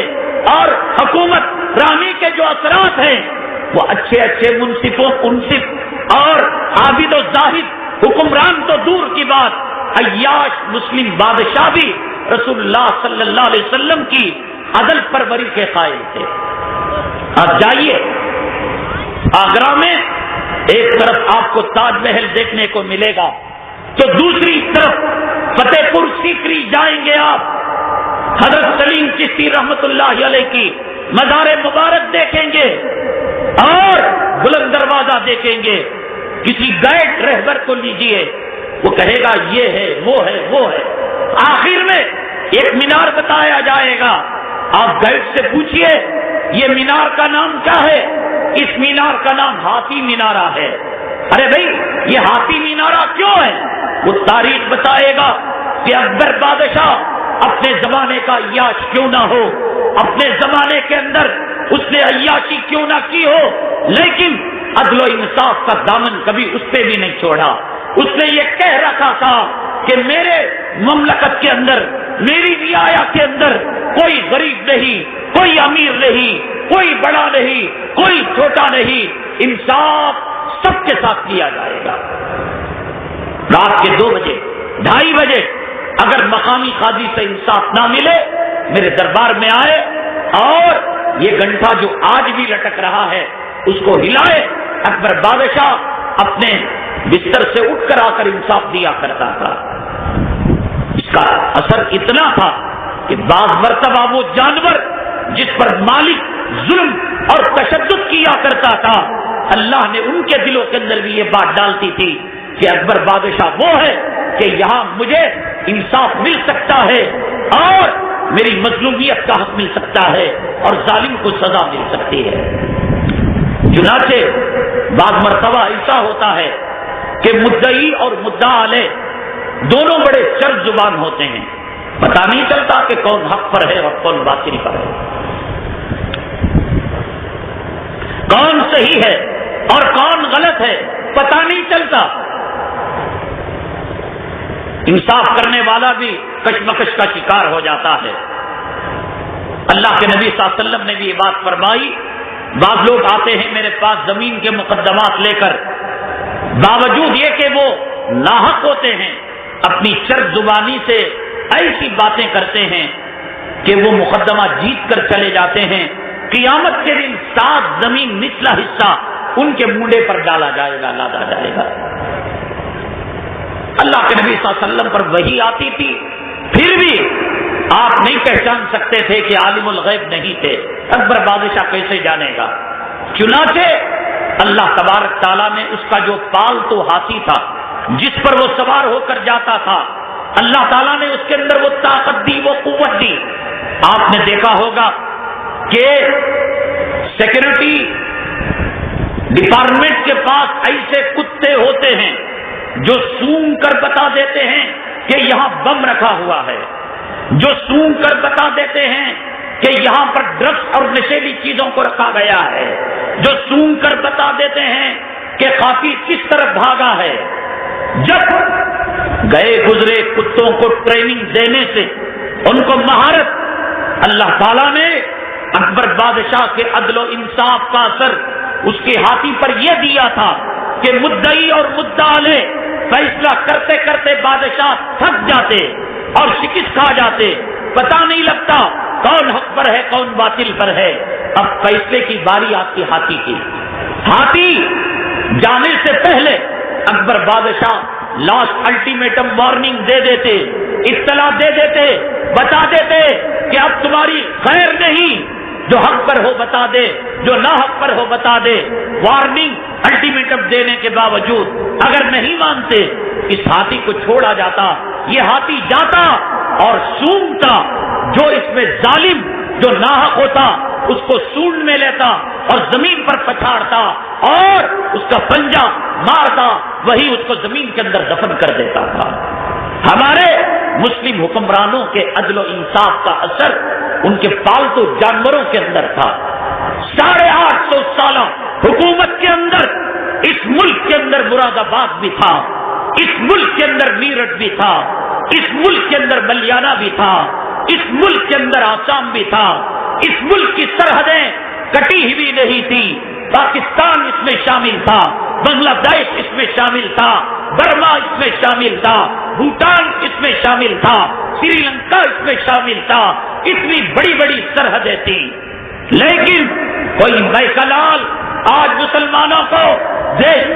اور حکومت رامی کے جو اثرات ہیں وہ اچھے اچھے منصف اور عابد و زاہد حکمران تو دور کی بات، عیاش مسلم بادشاہ بھی رسول اللہ صلی اللہ علیہ وسلم کی عدل پروری کے قائل تھے۔ آپ جائیے آگرہ میں ایک طرف آپ کو تاج محل دیکھنے کو ملے گا تو دوسری طرف فتح پور سیکری جائیں گے آپ حضرت سلیم چشتی رحمت اللہ علیہ کی مزار مبارک دیکھیں گے اور بلند دروازہ دیکھیں گے۔ کسی گائیڈ رہبر کو لیجئے، وہ کہے گا یہ ہے وہ ہے وہ ہے، آخر میں ایک مینار بتایا جائے گا، آپ گائیڈ سے پوچھئے یہ مینار کا نام کیا ہے؟ اس مینار کا نام ہاتھی مینارہ ہے۔ ارے بھائی یہ ہاتھی مینارہ کیوں ہے؟ وہ تاریخ بتائے گا کہ اکبر بادشاہ اپنے زمانے کا عیاش کیوں نہ ہو، اپنے زمانے کے اندر اس نے عیاشی کیوں نہ کی ہو، لیکن عدل و انصاف کا دامن کبھی اس پہ بھی نہیں چھوڑا۔ اس نے یہ کہہ رکھا تھا کہ میرے مملکت کے اندر، میری رعایا کے اندر کوئی غریب نہیں، کوئی امیر نہیں، کوئی بڑا نہیں، کوئی چھوٹا نہیں، انصاف سب کے ساتھ کیا جائے گا۔ رات کے 2 بجے 2:30 بجے اگر مقامی قاضی سے انصاف نہ ملے میرے دربار میں آئے اور یہ گھنٹا جو آج بھی لٹک رہا ہے اس کو ہلائے۔ اکبر بادشاہ اپنے بستر سے اٹھ کر آ کر انصاف دیا کرتا تھا۔ اس کا اثر اتنا تھا کہ بعض مرتبہ وہ جانور جس پر مالک ظلم اور تشدد کیا کرتا تھا، اللہ نے ان کے دلوں کے اندر بھی یہ بات ڈالتی تھی کہ اکبر بادشاہ وہ ہے کہ یہاں مجھے انصاف مل سکتا ہے اور میری مظلومیت کا حق مل سکتا ہے اور ظالم کو سزا مل سکتی ہے۔ چنانچہ بعض مرتبہ ایسا ہوتا ہے کہ مدعی اور مدعا علیہ دونوں بڑے چرب زبان ہوتے ہیں، پتہ نہیں چلتا کہ کون حق پر ہے اور کون باطل پر ہے، کون صحیح ہے اور کون غلط ہے، پتہ نہیں چلتا۔ انصاف کرنے والا بھی کشمکش کا شکار ہو جاتا ہے۔ اللہ کے نبی صلی اللہ علیہ وسلم نے بھی یہ بات فرمائی، بعض لوگ آتے ہیں میرے پاس زمین کے مقدمات لے کر، باوجود یہ کہ وہ ناحق ہوتے ہیں، اپنی چرب زبانی سے ایسی باتیں کرتے ہیں کہ وہ مقدمہ جیت کر چلے جاتے ہیں۔ قیامت کے دن 7 زمین نچلا حصہ ان کے منڈے پر ڈالا جائے گا، لادا جائے گا۔ اللہ کے نبی صلی اللہ علیہ وسلم پر وحی آتی تھی، پھر بھی آپ نہیں پہچان سکتے تھے کہ عالم الغیب نہیں تھے۔ اکبر بادشاہ کیسے جانے گا؟ چنانچہ اللہ تبارک تعالیٰ نے اس کا جو پالتو ہاتھی تھا جس پر وہ سوار ہو کر جاتا تھا، اللہ تعالیٰ نے اس کے اندر وہ طاقت دی، وہ قوت دی۔ آپ نے دیکھا ہوگا کہ سیکورٹی ڈپارٹمنٹ کے پاس ایسے کتے ہوتے ہیں جو سونگ کر بتا دیتے ہیں کہ یہاں بم رکھا ہوا ہے، جو سونگ کر بتا دیتے ہیں کہ یہاں پر ڈرگس اور نشیلی چیزوں کو رکھا گیا ہے، جو سونگ کر بتا دیتے ہیں کہ قاتل کس طرف بھاگا ہے۔ جب گئے گزرے کتوں کو ٹریننگ دینے سے، ان کو مہارت اللہ تعالیٰ نے اکبر بادشاہ کے عدل و انصاف کا اثر اس کے ہاتھی پر یہ دیا تھا کہ مدعی اور مدعا علیہ فیصلہ کرتے کرتے بادشاہ تھک جاتے اور شکست کھا جاتے، پتہ نہیں لگتا کون حق پر ہے کون باطل پر ہے۔ اب فیصلے کی باری آتی ہاتھی کی۔ ہاتھی جانے سے پہلے اکبر بادشاہ لاسٹ الٹیمیٹم وارننگ دے دیتے، اطلاع دے دیتے، بتا دیتے کہ اب تمہاری خیر نہیں، جو حق پر ہو بتا دے، جو نا حق پر ہو بتا دے۔ وارننگ الٹیمیٹم دینے کے باوجود اگر نہیں مانتے اس ہاتھی کو چھوڑا جاتا، یہ ہاتھی جاتا اور سونگتا، جو اس میں ظالم جو ناحق ہوتا اس کو سونڈ میں لیتا اور زمین پر پچھاڑتا اور اس کا پنجہ مارتا، وہی اس کو زمین کے اندر دفن کر دیتا تھا۔ ہمارے مسلم حکمرانوں کے عدل و انصاف کا اثر ان کے پالتو جانوروں کے اندر تھا۔ 850 سالہ حکومت کے اندر اس ملک کے اندر مراد آباد بھی تھا، اس ملک کے اندر میرٹھ بھی تھا، اس ملک کے اندر بلیانہ بھی تھا، اس ملک کے اندر آسام بھی تھا، اس ملک کی سرحدیں کٹی ہوئی نہیں تھی، پاکستان اس میں شامل تھا، بنگلہ دیش اس میں شامل تھا، برما اس میں شامل تھا، بھوٹان اس میں شامل تھا، سری لنکا اس میں شامل تھا، اتنی بڑی بڑی سرحدیں تھی۔ لیکن کوئی بیکلال آج مسلمانوں کو دیش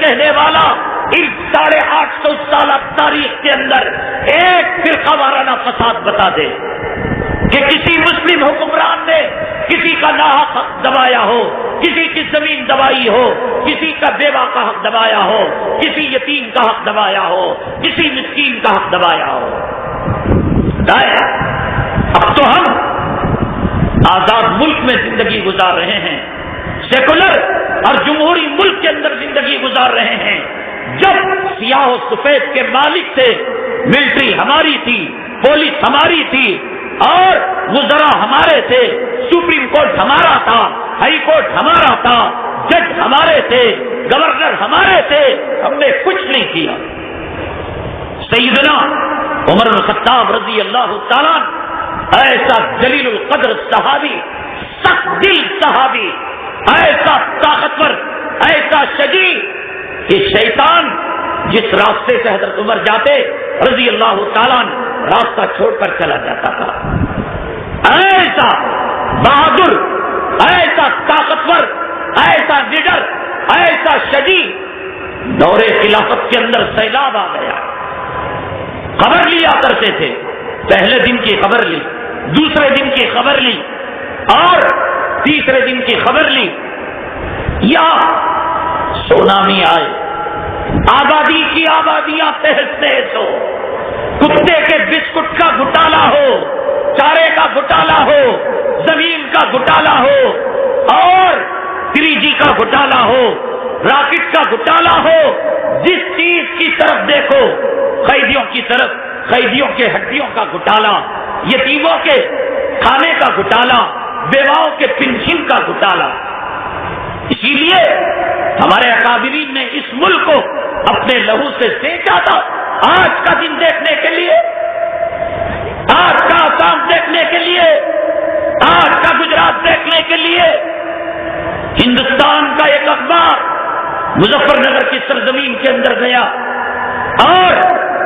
کہنے والا اس 850 سالہ تاریخ کے اندر ایک فرقہ وارانہ فساد بتا دے کہ کسی مسلم حکمران نے کسی کا ناحق حق دبایا ہو، کسی کی زمین دبائی ہو، کسی کا بیوہ کا حق دبایا ہو، کسی یتیم کا حق دبایا ہو، کسی مسکین کا حق دبایا ہو۔ اب تو ہم آزاد ملک میں زندگی گزار رہے ہیں، سیکولر اور جمہوری ملک کے اندر زندگی گزار رہے ہیں، جب سیاہ و سفید کے مالک تھے، ملٹری ہماری تھی، پولیس ہماری تھی اور وزراء ہمارے تھے، سپریم کورٹ ہمارا تھا، ہائی کورٹ ہمارا تھا، جج ہمارے تھے، گورنر ہمارے تھے، ہم نے کچھ نہیں کیا۔ سیدنا عمر بن الخطاب رضی اللہ تعالیٰ ایسا جلیل القدر صحابی، سخت دل صحابی، ایسا طاقتور، ایسا شجاع کہ شیطان جس راستے سے حضرت عمر جاتے رضی اللہ تعالیٰ راستہ چھوڑ کر چلا جاتا تھا۔ ایسا بہادر، ایسا طاقتور، ایسا نڈر، ایسا شجاع، دور خلافت کے اندر سیلاب آ گیا۔ خبر لیا کرتے تھے، پہلے دن کی خبر لی، دوسرے دن کی خبر لی اور تیسرے دن کی خبر لی، یا سونامی آئے، آبادی کی آبادیاں تہس تہس ہو، کتے کے بسکٹ کا گھٹالا ہو، چارے کا گھٹالا ہو، زمین کا گھٹالا ہو اور 3G کا گھٹالا ہو، راکٹ کا گھٹالا ہو، جس چیز کی طرف دیکھو، قیدیوں کی طرف قیدیوں کے ہڈیوں کا گھٹالا، یتیموں کے کھانے کا گھٹالا، بیواؤں کے پنشن کا گھٹالا۔ اسی لیے ہمارے اکابرین نے اس ملک کو اپنے لہو سے سینچا تھا، آج کا دن دیکھنے کے لیے، آج کا آسام دیکھنے کے لیے، آج کا گجرات دیکھنے کے لیے۔ ہندوستان کا ایک اخبار مظفر نگر کی سرزمین کے اندر گیا اور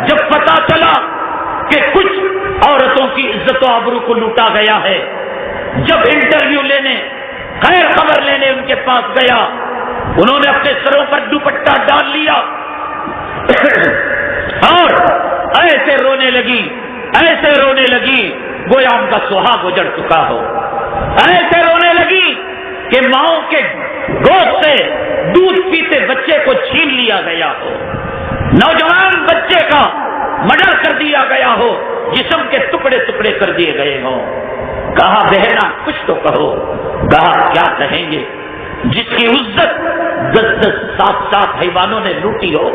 جب پتا چلا کہ کچھ عورتوں کی عزت و آبرو کو لوٹا گیا ہے، جب انٹرویو لینے، خیر خبر لینے ان کے پاس گیا، انہوں نے اپنے سروں پر دوپٹہ ڈال لیا اور ایسے رونے لگی، ایسے رونے لگی گویا ان کا سہاگ اجڑ چکا ہو، ایسے رونے لگی کہ ماؤں کے گود سے دودھ پیتے بچے کو چھین لیا گیا ہو، نوجوان بچے کا مرڈر کر دیا گیا ہو، جسم کے ٹکڑے ٹکڑے کر دیے گئے ہوں۔ کہا بہنا کچھ تو کہو، کہا کیا کہیں گے، جس کی عزت 10 7 حیوانوں نے لوٹی ہو،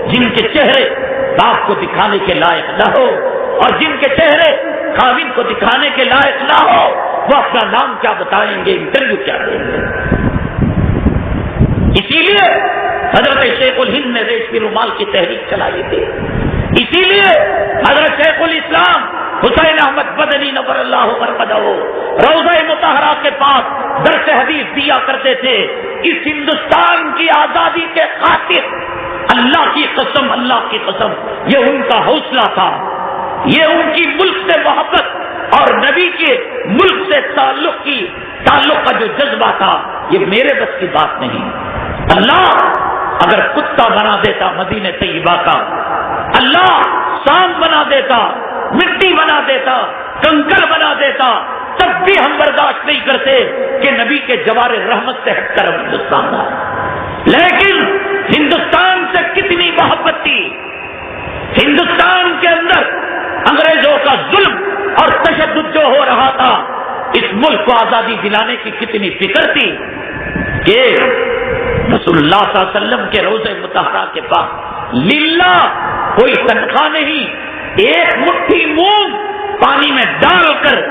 جن کے چہرے باپ کو دکھانے کے لائق نہ ہو اور جن کے چہرے خاوند کو دکھانے کے لائق نہ ہو، وہ اپنا نام کیا بتائیں گے، انٹرویو کیا دیں گے۔ اسی لیے حضرت شیخ الہند نے ریشمی رومال کی تحریک چلائی تھی، اسی لیے حضرت شیخ الاسلام حسین احمد مدنی نور اللہ مرقدہ روضہ مطہرہ کے پاس درس حدیث دیا کرتے تھے. اس ہندوستان کی آزادی کے خاطر اللہ کی قسم، اللہ کی قسم، یہ ان کا حوصلہ تھا، یہ ان کی ملک سے محبت اور نبی کے ملک سے تعلق کا جو جذبہ تھا، یہ میرے بس کی بات نہیں. اللہ اگر کتا بنا دیتا مدینہ طیبہ کا، اللہ سانپ بنا دیتا، مٹی بنا دیتا، کنکر بنا دیتا، تب بھی ہم برداشت نہیں کرتے کہ نبی کے جوار رحمت سے ہٹ کر ہندوستان آ. لیکن ہندوستان سے کتنی محبت تھی، ہندوستان کے اندر انگریزوں کا ظلم اور تشدد جو ہو رہا تھا، اس ملک کو آزادی دلانے کی کتنی فکر تھی کہ رسول اللہ صلی اللہ علیہ وسلم کے روضہ مطہرہ کے پاس للہ کوئی تنخواہ نہیں، ایک مٹھی مونگ پانی میں ڈال کر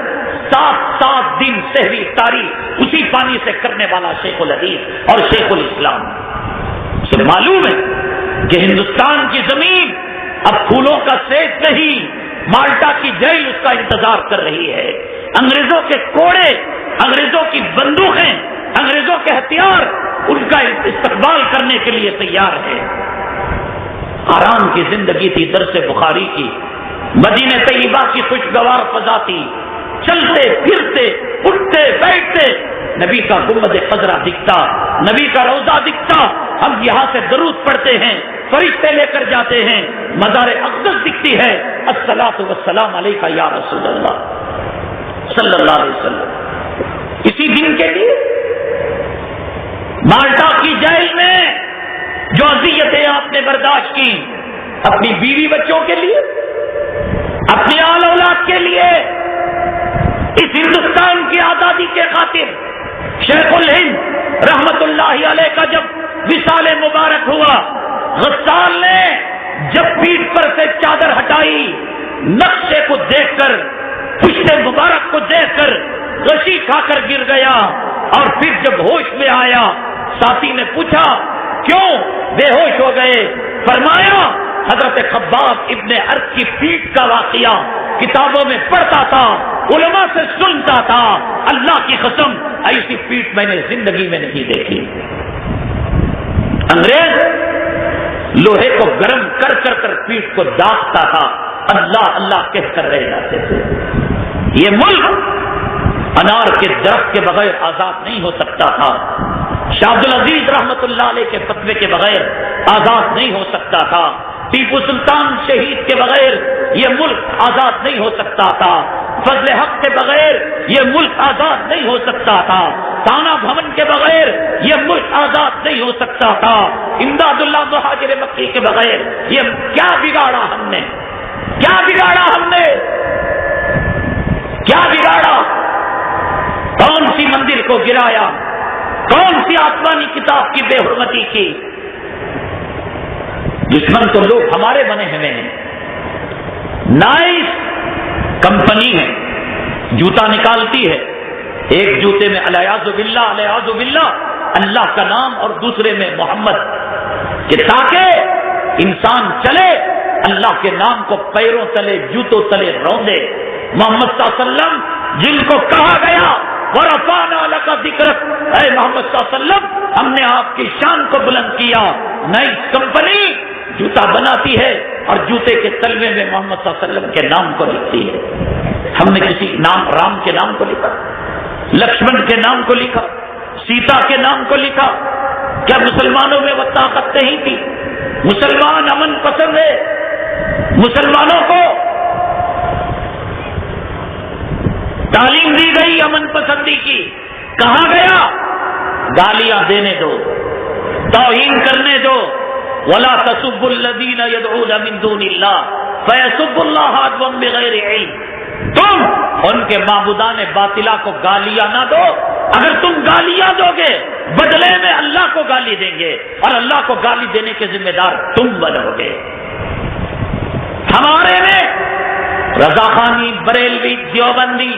7 دن سحری افطاری اسی پانی سے کرنے والا شیخ الحدیث اور شیخ الاسلام. اسے معلوم ہے کہ ہندوستان کی زمین اب پھولوں کا سیج نہیں، مالٹا کی جیل اس کا انتظار کر رہی ہے. انگریزوں کے کوڑے، انگریزوں کی بندوقیں، انگریزوں کے ہتھیار ان کا استقبال کرنے کے لیے تیار ہے. آرام کی زندگی تھی، درس بخاری کی، مدینہ طیبہ کی خوشگوار فضا تھی، چلتے پھرتے اٹھتے بیٹھتے نبی کا گنبد خضرا دکھتا، نبی کا روضہ دکھتا. ہم یہاں سے درود پڑھتے ہیں، فرشتے لے کر جاتے ہیں، مزار اقدس دکھتی ہے، الصلاۃ والسلام علیکہ یا رسول اللہ صلی اللہ علیہ وسلم. اسی دن کے لیے مالٹا کی جیل میں جو اذیتیں آپ نے برداشت کی، اپنی بیوی بچوں کے لیے، اپنی آل اولاد کے لیے، اس ہندوستان کی آزادی کے خاطر شیخ الہند رحمت اللہ علیہ کا جب وصال مبارک ہوا، غسال نے جب پیٹھ پر سے چادر ہٹائی، نقشے کو دیکھ کر، پشت مبارک کو دیکھ کر غشی کھا کر گر گیا. اور پھر جب ہوش میں آیا، ساتھی نے پوچھا کیوں بے ہوش ہو گئے؟ فرمایا حضرت خباب ابن ارد کی پیٹھ کا واقعہ کتابوں میں پڑھتا تھا، علماء سے سنتا تھا، اللہ کی قسم ایسی پیٹھ میں نے زندگی میں نہیں دیکھی. انگریز لوہے کو گرم کر کر کر پیٹھ کو داغتا تھا، اللہ اللہ کہہ کر رہ جاتے تھے. یہ ملک انار کے درخت کے بغیر آزاد نہیں ہو سکتا تھا، شاہ عبد العزیز رحمت اللہ علیہ کے فتوے کے بغیر آزاد نہیں ہو سکتا تھا، ٹیپو سلطان شہید کے بغیر یہ ملک آزاد نہیں ہو سکتا تھا، فضل حق کے بغیر یہ ملک آزاد نہیں ہو سکتا تھا، تانا بھون کے بغیر یہ ملک آزاد نہیں ہو سکتا تھا، امداد اللہ مہاجر مکی کے بغیر یہ کیا بگاڑا ہم نے، کیا بگاڑا ہم نے، کیا بگاڑا؟ کون سی مندر کو گرایا؟ کون سی آسمانی کتاب کی بے حرمتی کی؟ دشمن تو لوگ ہمارے بنے ہوئے ہیں. نائس کمپنی ہے، جوتا نکالتی ہے، ایک جوتے میں الیاذ باللہ الیاذ باللہ اللہ کا نام اور دوسرے میں محمد، کہ تاکہ انسان چلے اللہ کے نام کو پیروں تلے جوتوں تلے روندے. محمد صلی اللہ علیہ وسلم جن کو کہا گیا وَرَفَعْنَا لَكَ ذِكْرَكَ، اے محمد صلی اللہ علیہ وسلم ہم نے آپ کی شان کو بلند کیا. نئی کمپنی جوتا بناتی ہے اور جوتے کے تلوے میں محمد صلی اللہ علیہ وسلم کے نام کو لکھتی ہے. ہم نے کسی نام، رام کے نام کو لکھا، لکشمن کے نام کو لکھا، سیتا کے نام کو لکھا. کیا مسلمانوں میں وہ طاقت نہیں تھی؟ مسلمان امن پسند ہے، مسلمانوں کو تعلیم دی گئی امن پسندی کی. کہاں گیا؟ گالیاں دینے دو، توہین کرنے دو. وَلَا تَسُبُّوا الَّذِينَ يَدْعُونَ مِن دُونِ اللَّهِ فَيَسُبُّوا اللَّهَ عَدْوًا بِغَيْرِ عِلْمٍ. تم ان کے معبودان باطلہ کو گالیاں نہ دو. اگر تم گالیاں دو گے بدلے میں اللہ کو گالی دیں گے، اور اللہ کو گالی دینے کے ذمہ دار تم بنو گے. ہمارے میں رضاخانی، بریلوی، دیوبندی،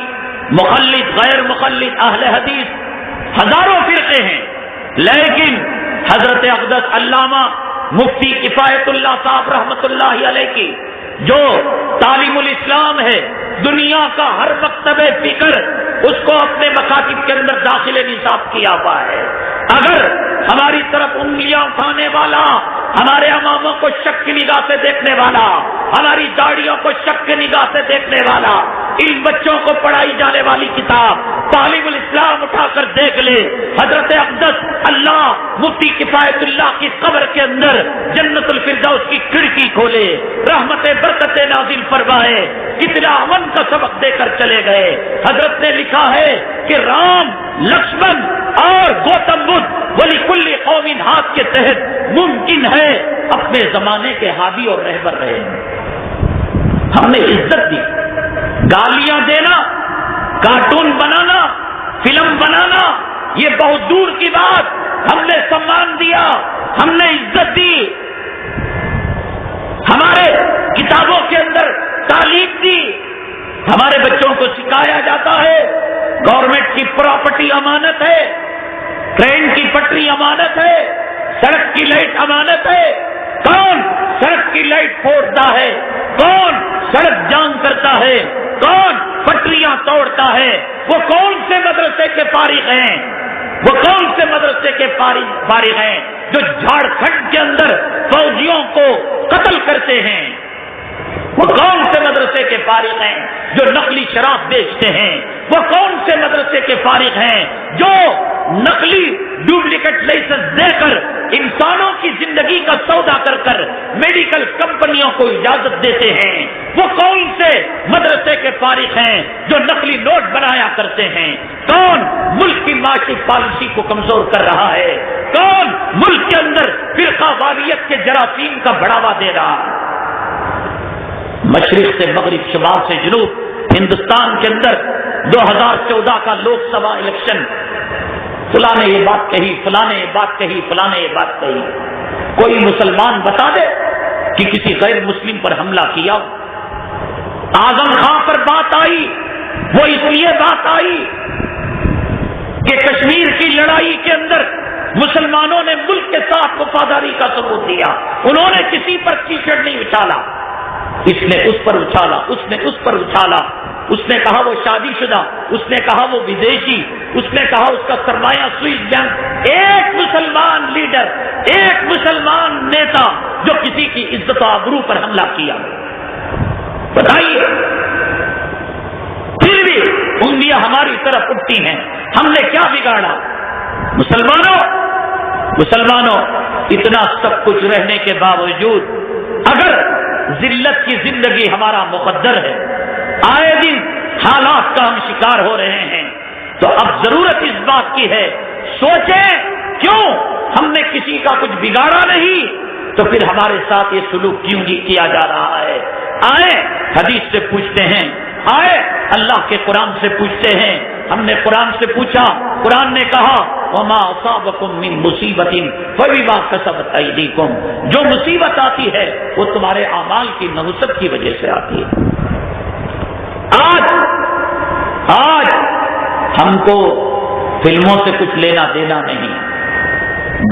مخلد، غیر مخلد، اہل حدیث ہزاروں فرقے ہیں، لیکن حضرت اقدس علامہ مفتی کفایت اللہ صاحب رحمت اللہ علیہ کی جو تعلیم الاسلام ہے، دنیا کا ہر مکتب فکر اس کو اپنے مکاتب کے اندر داخل نصاب کیا ہوا ہے. اگر ہماری طرف انگلیاں اٹھانے والا، ہمارے اماموں کو شک کی نگاہ سے دیکھنے والا، ہماری داڑھیوں کو شک کی نگاہ سے دیکھنے والا، ان بچوں کو پڑھائی جانے والی کتاب تعلیم الاسلام اٹھا کر دیکھ لے. حضرت اقدس اللہ مفتی کفایت اللہ کی قبر کے اندر جنت الفردوس کی کھڑکی کھولے، رحمت برکت نازل فرمائے، کتنا امن کا سبق دے کر چلے گئے. حضرت نے لکھا ہے کہ رام، لکشمن اور گوتم بدھ ولی کل قوم ہاتھ کے تحت ممکن ہے اپنے زمانے کے ہادی اور رہبر رہے. ہم نے عزت دی. گالیاں دینا، کارٹون بنانا، فلم بنانا یہ بہت دور کی بات. ہم نے سمان دیا، ہم نے عزت دی، ہمارے کتابوں کے اندر تعلیم دی. ہمارے بچوں کو سکھایا جاتا ہے گورنمنٹ کی پراپرٹی امانت ہے، ٹرین کی پٹری امانت ہے، سڑک کی لائٹ امانت ہے. کون سڑک کی لائٹ پھوڑتا ہے، کون سڑک جام کرتا ہے، کون پٹریاں توڑتا ہے، وہ کون سے مدرسے کے فارغ ہیں، وہ کون سے مدرسے کے فارغ ہیں جو جھارکھنڈ کے اندر فوجیوں کو قتل کرتے ہیں؟ وہ کون سے مدرسے کے فارغ ہیں جو نقلی شراب بیچتے ہیں؟ وہ کون سے مدرسے کے فارغ ہیں جو نقلی ڈپلیکیٹ لائسنس دے کر انسانوں کی زندگی کا سودا کر کر میڈیکل کمپنیوں کو اجازت دیتے ہیں؟ وہ کون سے مدرسے کے فارغ ہیں جو نقلی نوٹ بنایا کرتے ہیں؟ کون ملک کی معاشی پالیسی کو کمزور کر رہا ہے؟ کون ملک کے اندر فرقہ واریت کے جراثیم کا بڑھاوا دے رہا ہے؟ مشرق سے مغرب، شمال سے جنوب، ہندوستان کے اندر 2014 کا لوک سبھا الیکشن، فلاں نے یہ بات کہی، فلاں نے یہ بات کہی، فلاں نے یہ بات کہی. کوئی مسلمان بتا دے کہ کسی غیر مسلم پر حملہ کیا؟ اعظم خان پر بات آئی، وہ اس لیے بات آئی کہ کشمیر کی لڑائی کے اندر مسلمانوں نے ملک کے ساتھ وفاداری کا ثبوت دیا. انہوں نے کسی پر کیچڑ نہیں اچھالا. اس نے اس پر اچھالا، اس نے اس پر اچھالا. اس نے کہا وہ شادی شدہ، اس نے کہا وہ ودیشی، اس نے کہا اس کا سرمایہ سوئس بینک. ایک مسلمان لیڈر، ایک مسلمان نیتا جو کسی کی عزت و آبرو پر حملہ کیا، بتائیے. پھر بھی انگلیاں ہماری طرف اٹھتی ہیں. ہم نے کیا بگاڑا؟ مسلمانوں اتنا سب کچھ رہنے کے باوجود اگر ذلت کی زندگی ہمارا مقدر ہے، آئے دن حالات کا ہم شکار ہو رہے ہیں، تو اب ضرورت اس بات کی ہے سوچیں کیوں ہم نے کسی کا کچھ بگاڑا نہیں تو پھر ہمارے ساتھ یہ سلوک کیوں نہیں کیا جا رہا ہے؟ آئے حدیث سے پوچھتے ہیں، آئے اللہ کے قرآن سے پوچھتے ہیں. ہم نے قرآن سے پوچھا، قرآن نے کہا وما اصابکم من مصیبت فبما کسبت ایدیکم، جو مصیبت آتی ہے وہ تمہارے اعمال کی نحوست کی وجہ سے آتی ہے. آج ہم کو فلموں سے کچھ لینا دینا نہیں،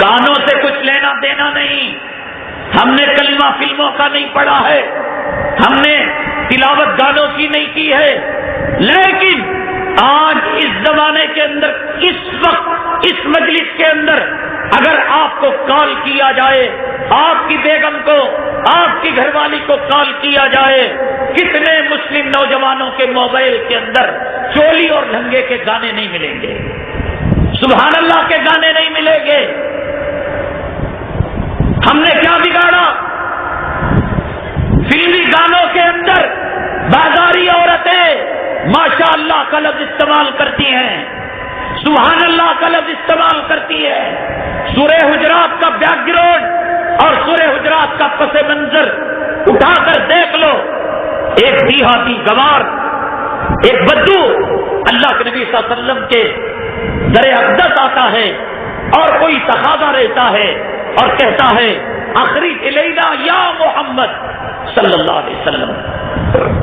گانوں سے کچھ لینا دینا نہیں. ہم نے کلمہ فلموں کا نہیں پڑھا ہے، ہم نے تلاوت گانوں کی نہیں کی ہے، لیکن آج اس زمانے کے اندر، اس وقت، اس مجلس کے اندر اگر آپ کو کال کیا جائے، آپ کی بیگم کو، آپ کی گھر والی کو کال کیا جائے، کتنے مسلم نوجوانوں کے موبائل کے اندر چولی اور لہنگے کے گانے نہیں ملیں گے، سبحان اللہ کے گانے نہیں ملیں گے. ہم نے کیا بگاڑا؟ فلمی گانوں کے اندر بازاری عورتیں ماشاء اللہ کا لفظ استعمال کرتی ہیں، سبحان اللہ کا لفظ استعمال کرتی ہے. سورہ حجرات کا بیک گراؤنڈ اور سورہ حجرات کا پس منظر اٹھا کر دیکھ لو. ایک دیہاتی گوار، ایک بدو اللہ کے نبی صلی اللہ علیہ وسلم کے در اقدس آتا ہے اور کوئی تقاضا رہتا ہے اور کہتا ہے اخرج الینا یا محمد صلی اللہ علیہ وسلم،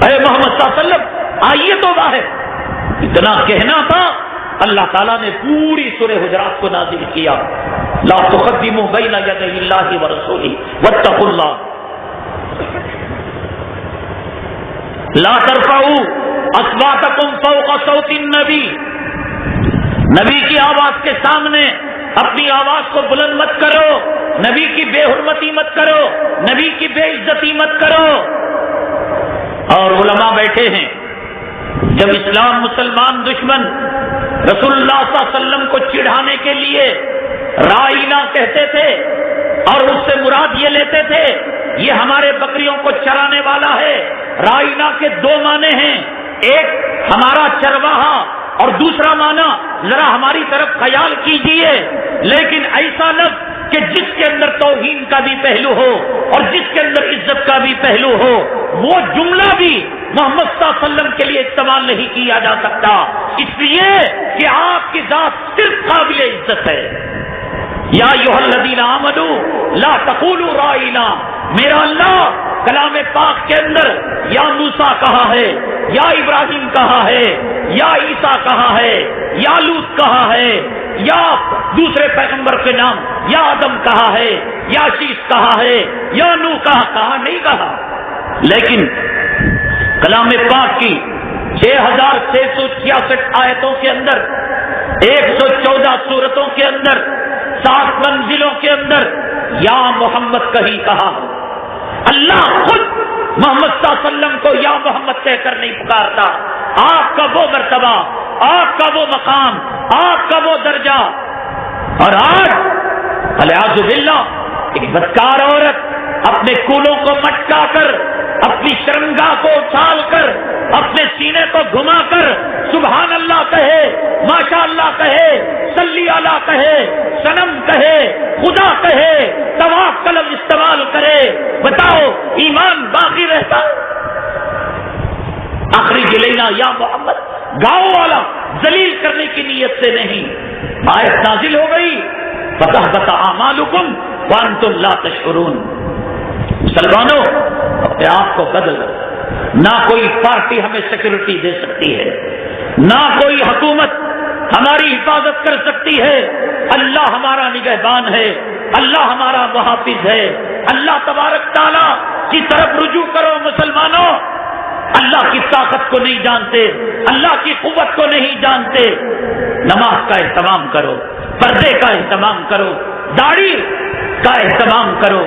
اے محمد صلی اللہ علیہ وسلم آئیے تو باہر. اتنا کہنا تھا، اللہ تعالیٰ نے پوری سورہ حجرات کو نازل کیا، لا تقدموا بین یدی اللہ ورسولہ واتقوا اللہ لا ترفعوا اصواتکم فوق صوت النبی، نبی کی آواز کے سامنے اپنی آواز کو بلند مت کرو، نبی کی بے حرمتی مت کرو، نبی کی بے عزتی مت کرو۔ اور علماء بیٹھے ہیں، جب اسلام مسلمان دشمن رسول اللہ صلی اللہ علیہ وسلم کو چڑھانے کے لیے رائنا کہتے تھے اور اس سے مراد یہ لیتے تھے یہ ہمارے بکریوں کو چرانے والا ہے۔ رائنا کے دو معنی ہیں، ایک ہمارا چرواہا اور دوسرا معنی ذرا ہماری طرف خیال کیجئے، لیکن ایسا لفظ کہ جس کے اندر توہین کا بھی پہلو ہو اور جس کے اندر عزت کا بھی پہلو ہو، وہ جملہ بھی محمد صلی اللہ علیہ وسلم کے لیے استعمال نہیں کیا جا سکتا، اس لیے کہ آپ کی ذات صرف قابل عزت ہے۔ یا ایھا الذین آمنوا لا تقولوا رائنا، میرا اللہ کلام پاک کے اندر یا موسیٰ کہا ہے، یا ابراہیم کہا ہے، یا عیسیٰ کہا ہے، یا لوط کہا ہے، یا دوسرے پیغمبر کے نام یا آدم کہا ہے، یا شیش کہا ہے، یا نوح کہا نہیں کہا، لیکن کلام پاک کی 6666 آیتوں کے اندر، 114 سورتوں کے اندر، 7 منزلوں کے اندر یا محمد کہیں کہا۔ اللہ خود محمد صلی اللہ علیہ وسلم کو یا محمد کہہ کر نہیں پکارتا۔ آپ کا وہ مرتبہ، آپ کا وہ مقام، آپ کا وہ درجہ، اور آج والعیاذ باللہ ایک بدکار عورت اپنے کولوں کو مٹکا کر، اپنی شرمگاہ کو اچھال کر، اپنے سینے کو گھما کر سبحان اللہ کہے، ماشاء اللہ کہے، صلی اللہ کہے، صنم کہے، خدا کہے، طواف قلم استعمال کرے، بتاؤ ایمان باقی رہتا؟ اخرج الینا یا محمد، گاؤں والا ذلیل کرنے کی نیت سے نہیں، آیت نازل ہو گئی فَتَحْبَطَ أَعْمَالُكُمْ وَأَنْتُمْ لَا تَشْعُرُونَ۔ مسلمانوں اپنے آپ کو بدل، نہ کوئی پارٹی ہمیں سیکورٹی دے سکتی ہے، نہ کوئی حکومت ہماری حفاظت کر سکتی ہے، اللہ ہمارا نگہبان ہے، اللہ ہمارا محافظ ہے۔ اللہ تبارک تعالیٰ کی طرف رجوع کرو مسلمانوں، اللہ کی طاقت کو نہیں جانتے، اللہ کی قوت کو نہیں جانتے، نماز کا اہتمام کرو، پردے کا اہتمام کرو، داڑھی کا اہتمام کرو۔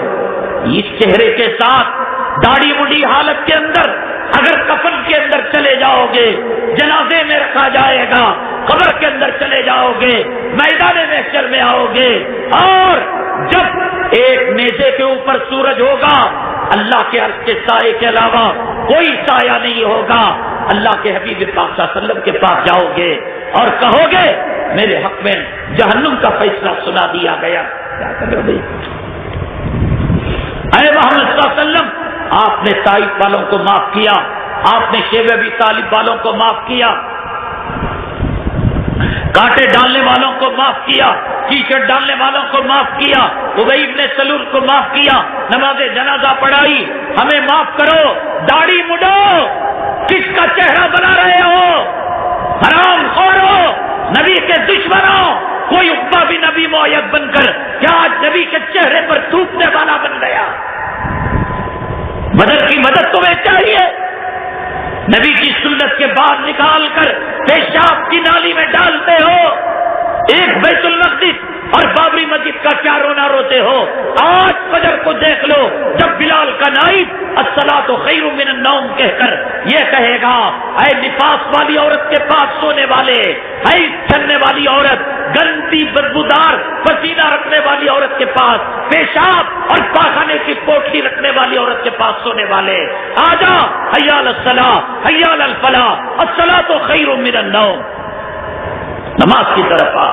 اس چہرے کے ساتھ داڑھی مڈی حالت کے اندر اگر کفن کے اندر چلے جاؤ گے، جنازے میں رکھا جائے گا، قبر کے اندر چلے جاؤ گے، میدان محشر میں آؤ گے، اور جب ایک نیزے کے اوپر سورج ہوگا، اللہ کے عرش کے سائے کے علاوہ کوئی سایہ نہیں ہوگا، اللہ کے حبیب پاک صلی اللہ علیہ وسلم کے پاس جاؤ گے اور کہو گے میرے حق میں جہنم کا فیصلہ سنا دیا گیا۔ کیا کر رہے اے محمد صلی اللہ علیہ وسلم، آپ نے طائف والوں کو معاف کیا، آپ نے شیب ابی طالب والوں کو معاف کیا، کانٹے ڈالنے والوں کو معاف کیا، کیچڑ ڈالنے والوں کو معاف کیا، ابی بن سلول کو معاف کیا، نماز جنازہ پڑھائی، ہمیں معاف کرو۔ داڑھی مڈو، کس کا چہرہ بنا رہے ہو؟ حرام خورو، نبی کے دشمنوں، کوئی عقبہ بھی نبی معید بن کر کیا آج نبی کے چہرے پر تھوکنے والا بن گیا؟ مدد کی مدد تمہیں چاہیے، نبی کی سنت کے بعد نکال کر پیشاب کی نالی میں ڈالتے ہو، ایک بیت المقدس اور بابری مسجد کا کیا رونا روتے ہو؟ آج فجر کو دیکھ لو، جب بلال کا نائب الصلاۃ خیر من النوم کہہ کر یہ کہے گا، اے نفاس والی عورت کے پاس سونے والے، اے چلنے والی عورت، گندی بدبودار پسینہ رکھنے والی عورت کے پاس، پیشاب اور پاخانے کی پوٹلی رکھنے والی عورت کے پاس سونے والے، آجا حی علی الصلاۃ حی علی الفلاح الصلاۃ خیر من النوم، نماز کی طرف آ،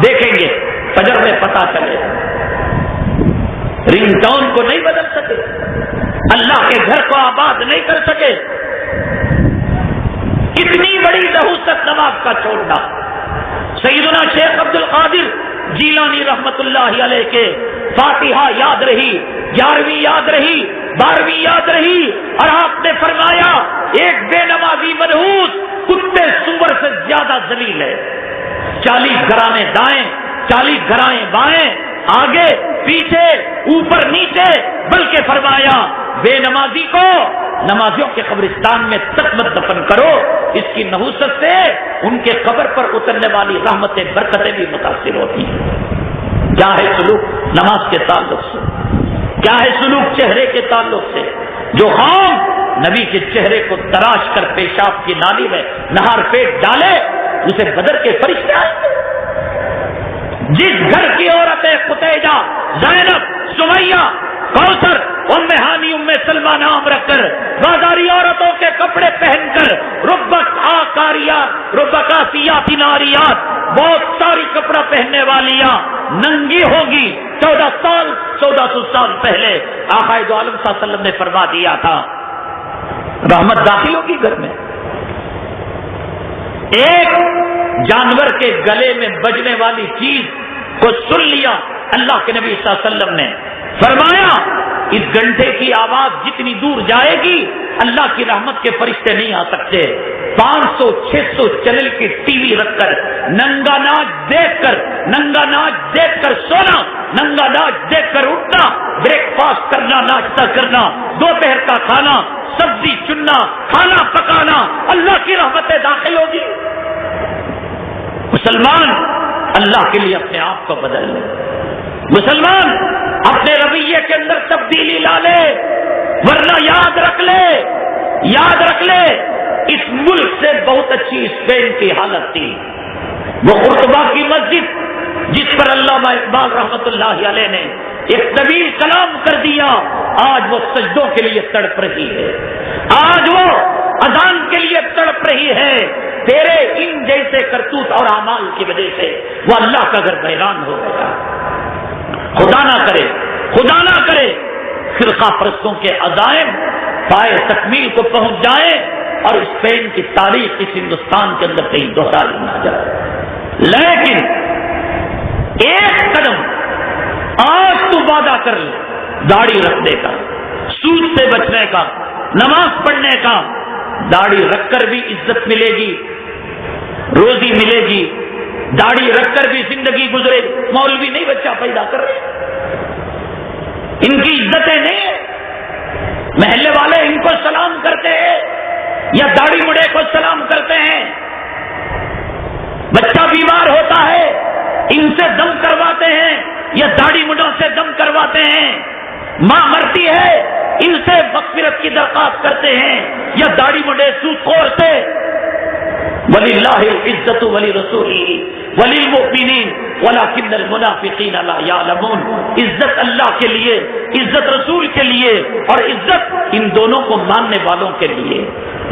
دیکھیں گے فجر میں پتہ چلے۔ رنگ ٹون کو نہیں بدل سکے، اللہ کے گھر کو آباد نہیں کر سکے، کتنی بڑی نحوست نماز کا چھوڑنا۔ سیدنا شیخ عبد القادر جیلانی رحمت اللہ علیہ کے فاتحہ یاد رہی، 11ویں یاد رہی، 12ویں یاد رہی، اور آپ نے فرمایا ایک بے نمازی منحوس کتے سور سے زیادہ ذلیل ہے۔ 40 گھرانے دائیں، 40 گھرانے بائیں، آگے پیچھے اوپر نیچے، بلکہ فرمایا بے نمازی کو نمازیوں کے قبرستان میں تک مت دفن کرو، اس کی نحوست سے ان کے قبر پر اترنے والی رحمتیں برکتیں بھی متاثر ہوتی ہیں۔ کیا ہے سلوک نماز کے تعلق سے، کیا ہے سلوک چہرے کے تعلق سے؟ جو قوم نبی کے چہرے کو تراش کر پیشاب کی نالی میں نہار پیٹ ڈالے اسے بدر کے فرشتے آئیں گے۔ جس گھر کی عورتیں قتیجہ، زینب، سمیہ، کوثر، ام ہانی، ام سلمہ نام رکھ کر بازاری عورتوں کے کپڑے پہن کر ربکاسیات ناریات، بہت ساری کپڑا پہننے والیاں ننگی ہوگی۔ 1400 سال پہلے آقا دو عالم صلی اللہ علیہ وسلم نے فرما دیا تھا رحمت داخل ہوگی گھر میں۔ ایک جانور کے گلے میں بجنے والی چیز کو سن لیا، اللہ کے نبی صلی اللہ علیہ وسلم نے فرمایا اس گھنٹے کی آواز جتنی دور جائے گی اللہ کی رحمت کے فرشتے نہیں آ سکتے۔ 500-600 چینل کی ٹی وی رکھ کر ننگا ناچ دیکھ کر سونا، ننگا ناچ دیکھ کر اٹھنا، بریک فاسٹ کرنا، ناشتہ کرنا، دوپہر کا کھانا، سبزی چننا، کھانا پکانا، اللہ کی رحمتیں داخل ہوگی۔ مسلمان اللہ کے لیے اپنے آپ کو بدل لے، مسلمان اپنے رویے کے اندر تبدیلی لا لے، ورنہ یاد رکھ لے اس ملک سے بہت اچھی اسپین کی حالت تھی۔ وہ قرطبہ کی مسجد جس پر علامہ اقبال رحمت اللہ علیہ نے ایک طویل کلام کر دیا، آج وہ سجدوں کے لیے تڑپ رہی ہے، آج وہ اذان کے لیے تڑپ رہی ہے۔ تیرے ان جیسے کرتوت اور اعمال کی وجہ سے وہ اللہ کا گھر ویران ہو گیا۔ خدا نہ کرے فرقہ پرستوں کے عزائم پائے تکمیل کو پہنچ جائے اور اسپین کی تاریخ اس ہندوستان کے اندر کہیں دوہرائی نہ جائے۔ لیکن ایک قدم آج تو وعدہ کر لے، داڑھی رکھنے کا، سود سے بچنے کا، نماز پڑھنے کا۔ داڑھی رکھ کر بھی عزت ملے گی، روزی ملے گی، داڑھی رکھ کر بھی زندگی گزرے۔ مولوی نہیں بچہ پیدا کر رہے، ان کی عزتیں نہیں ہیں، محلے والے ان کو سلام کرتے ہیں یا داڑھی مڑے کو سلام کرتے ہیں۔ بچہ بیمار ہوتا ہے ان سے دم کرواتے ہیں یا داڑھی مڑوں سے دم کرواتے ہیں۔ ماں مرتی ہے ان سے مغفرت کی درخواست کرتے ہیں یا داڑھی مڑے سود خور سے۔ وَلِلَّهِ الْعِزَّةُ وَلِرَسُولِهِ وَلِلْمُؤْمِنِينَ وَلَكِنَّ الْمُنَافِقِينَ لَا يَعْلَمُونَ۔ عزت اللہ کے لیے، عزت رسول کے لیے، اور عزت ان دونوں کو ماننے والوں کے لیے۔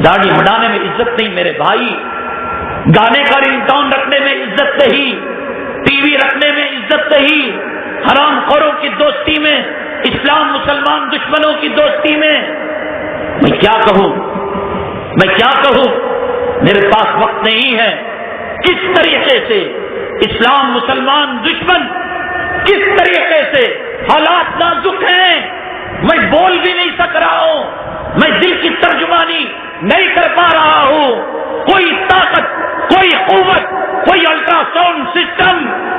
داڑھی مڑانے میں عزت نہیں میرے بھائی، گانے کا رنگ ٹون رکھنے میں عزت نہیں، ٹی وی رکھنے میں عزت نہیں، حرام خوروں کی دوستی میں، اسلام مسلمان دشمنوں کی دوستی میں۔ میں کیا کہوں، میرے پاس وقت نہیں ہے۔ کس طریقے سے اسلام مسلمان دشمن، کس طریقے سے حالات نازک ہیں، میں بول بھی نہیں سک رہا ہوں، میں دل کی ترجمانی نہیں کر پا رہا ہوں۔ کوئی طاقت، کوئی قوت، کوئی الٹرا ساؤنڈ سسٹم،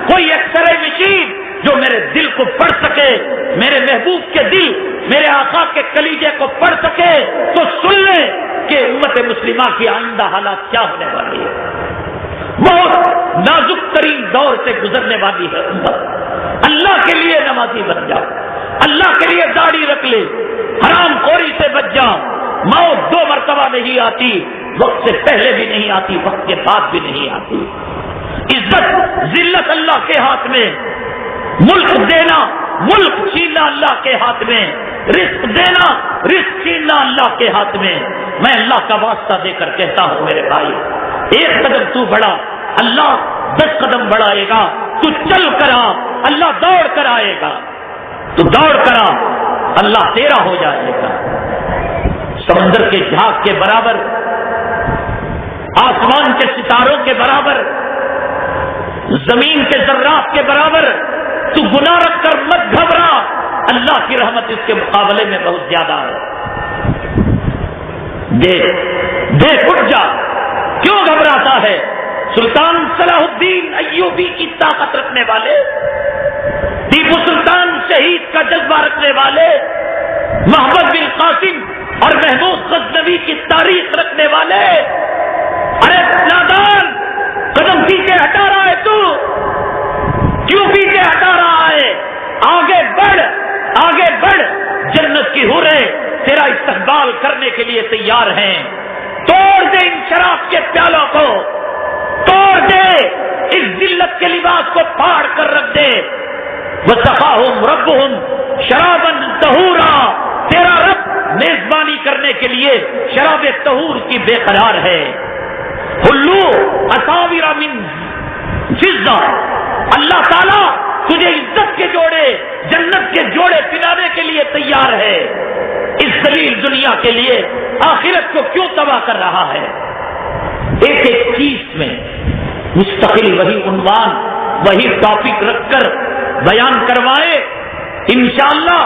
کوئی ایکس رے مشین جو میرے دل کو پڑھ سکے، میرے محبوب کے دل، میرے آقا کے کلیجے کو پڑھ سکے تو سن لیں کہ امت مسلمہ کی آئندہ حالات کیا ہونے والی ہے۔ بہت نازک ترین دور سے گزرنے والی ہے امت۔ اللہ کے لیے نمازی بن جاؤ، اللہ کے لیے داڑھی رکھ لے، حرام خوری سے بچ جاؤ۔ موت 2 مرتبہ نہیں آتی، وقت سے پہلے بھی نہیں آتی، وقت کے بعد بھی نہیں آتی۔ عزت ذلت اللہ کے ہاتھ میں، ملک دینا ملک چھیننا اللہ کے ہاتھ میں، رزق دینا رزق چھیننا اللہ کے ہاتھ میں۔ میں اللہ کا واسطہ دے کر کہتا ہوں میرے بھائی، 1 قدم تو بڑھا، اللہ 10 قدم بڑھائے گا۔ تو چل کر آ، اللہ دوڑ کر آئے گا۔ تو دوڑ کر آ، اللہ تیرا ہو جائے گا۔ سمندر کے جھاگ کے برابر، آسمان کے ستاروں کے برابر، زمین کے ذرات کے برابر تو گناہ رکھ کر مت گھبرا، اللہ کی رحمت اس کے مقابلے میں بہت زیادہ ہے۔ دیکھ اٹھ جا، کیوں گھبراتا ہے؟ سلطان صلاح الدین ایوبی کی طاقت رکھنے والے، ٹیپو سلطان شہید کا جذبہ رکھنے والے، محمد بن قاسم اور محمود غزنوی کی تاریخ رکھنے والے، ارے نادان، قدم پیچھے ہٹا رہا ہے تو؟ کیوں پیچھے ہٹا رہا ہے؟ آگے بڑھ، آگے بڑھ، جنت کی حوریں تیرا استقبال کرنے کے لیے تیار ہیں۔ توڑ دے ان شراب کے پیالوں کو، توڑ دے اس ذلت کے لباس کو، پھاڑ کر رکھ دے۔ وَسَقَاهُمْ رَبُّهُمْ شَرَابًا طَهُورًا، تیرا رب میزبانی کرنے کے لیے شراب طہور کی بے قرار ہے۔ حُلُّوا أَسَاوِرَ مِن فِضَّةٍ، اللہ تعالیٰ تجھے عزت کے جوڑے، جنت کے جوڑے پلانے کے لیے تیار ہے۔ اس ذلیل دنیا کے لیے آخرت کو کیوں تباہ کر رہا ہے؟ ایک ایک چیز میں مستقل وہی عنوان، وہی ٹاپک رکھ کر بیان کروائے، انشاءاللہ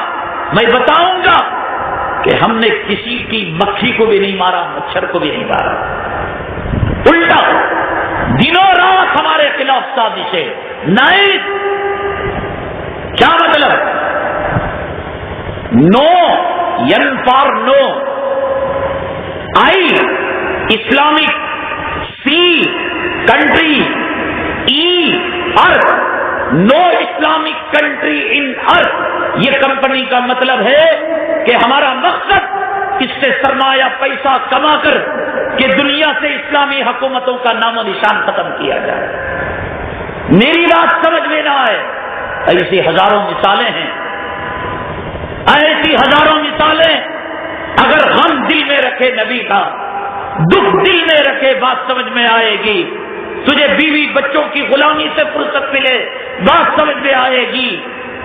میں بتاؤں گا کہ ہم نے کسی کی مکھی کو بھی نہیں مارا، مچھر کو بھی نہیں مارا، الٹا دنوں رات ہمارے خلاف سازشیں۔ نہیں، کیا مطلب؟ No, N for no, I Islamic, C country, E earth, no Islamic country in earth. یہ کمپنی کا مطلب ہے کہ ہمارا مقصد اس سے سرمایہ پیسہ کما کر کہ دنیا سے اسلامی حکومتوں کا نام و نشان ختم کیا جائے۔ میری بات سمجھ میں نہ آئے، ایسی ہزاروں مثالیں ہیں، ایسی ہزاروں مثالیں۔ اگر غم دل میں رکھے نبی کا، دکھ دل میں رکھے، بات سمجھ میں آئے گی۔ تجھے بیوی بچوں کی غلامی سے فرصت ملے، بات سمجھ میں آئے گی۔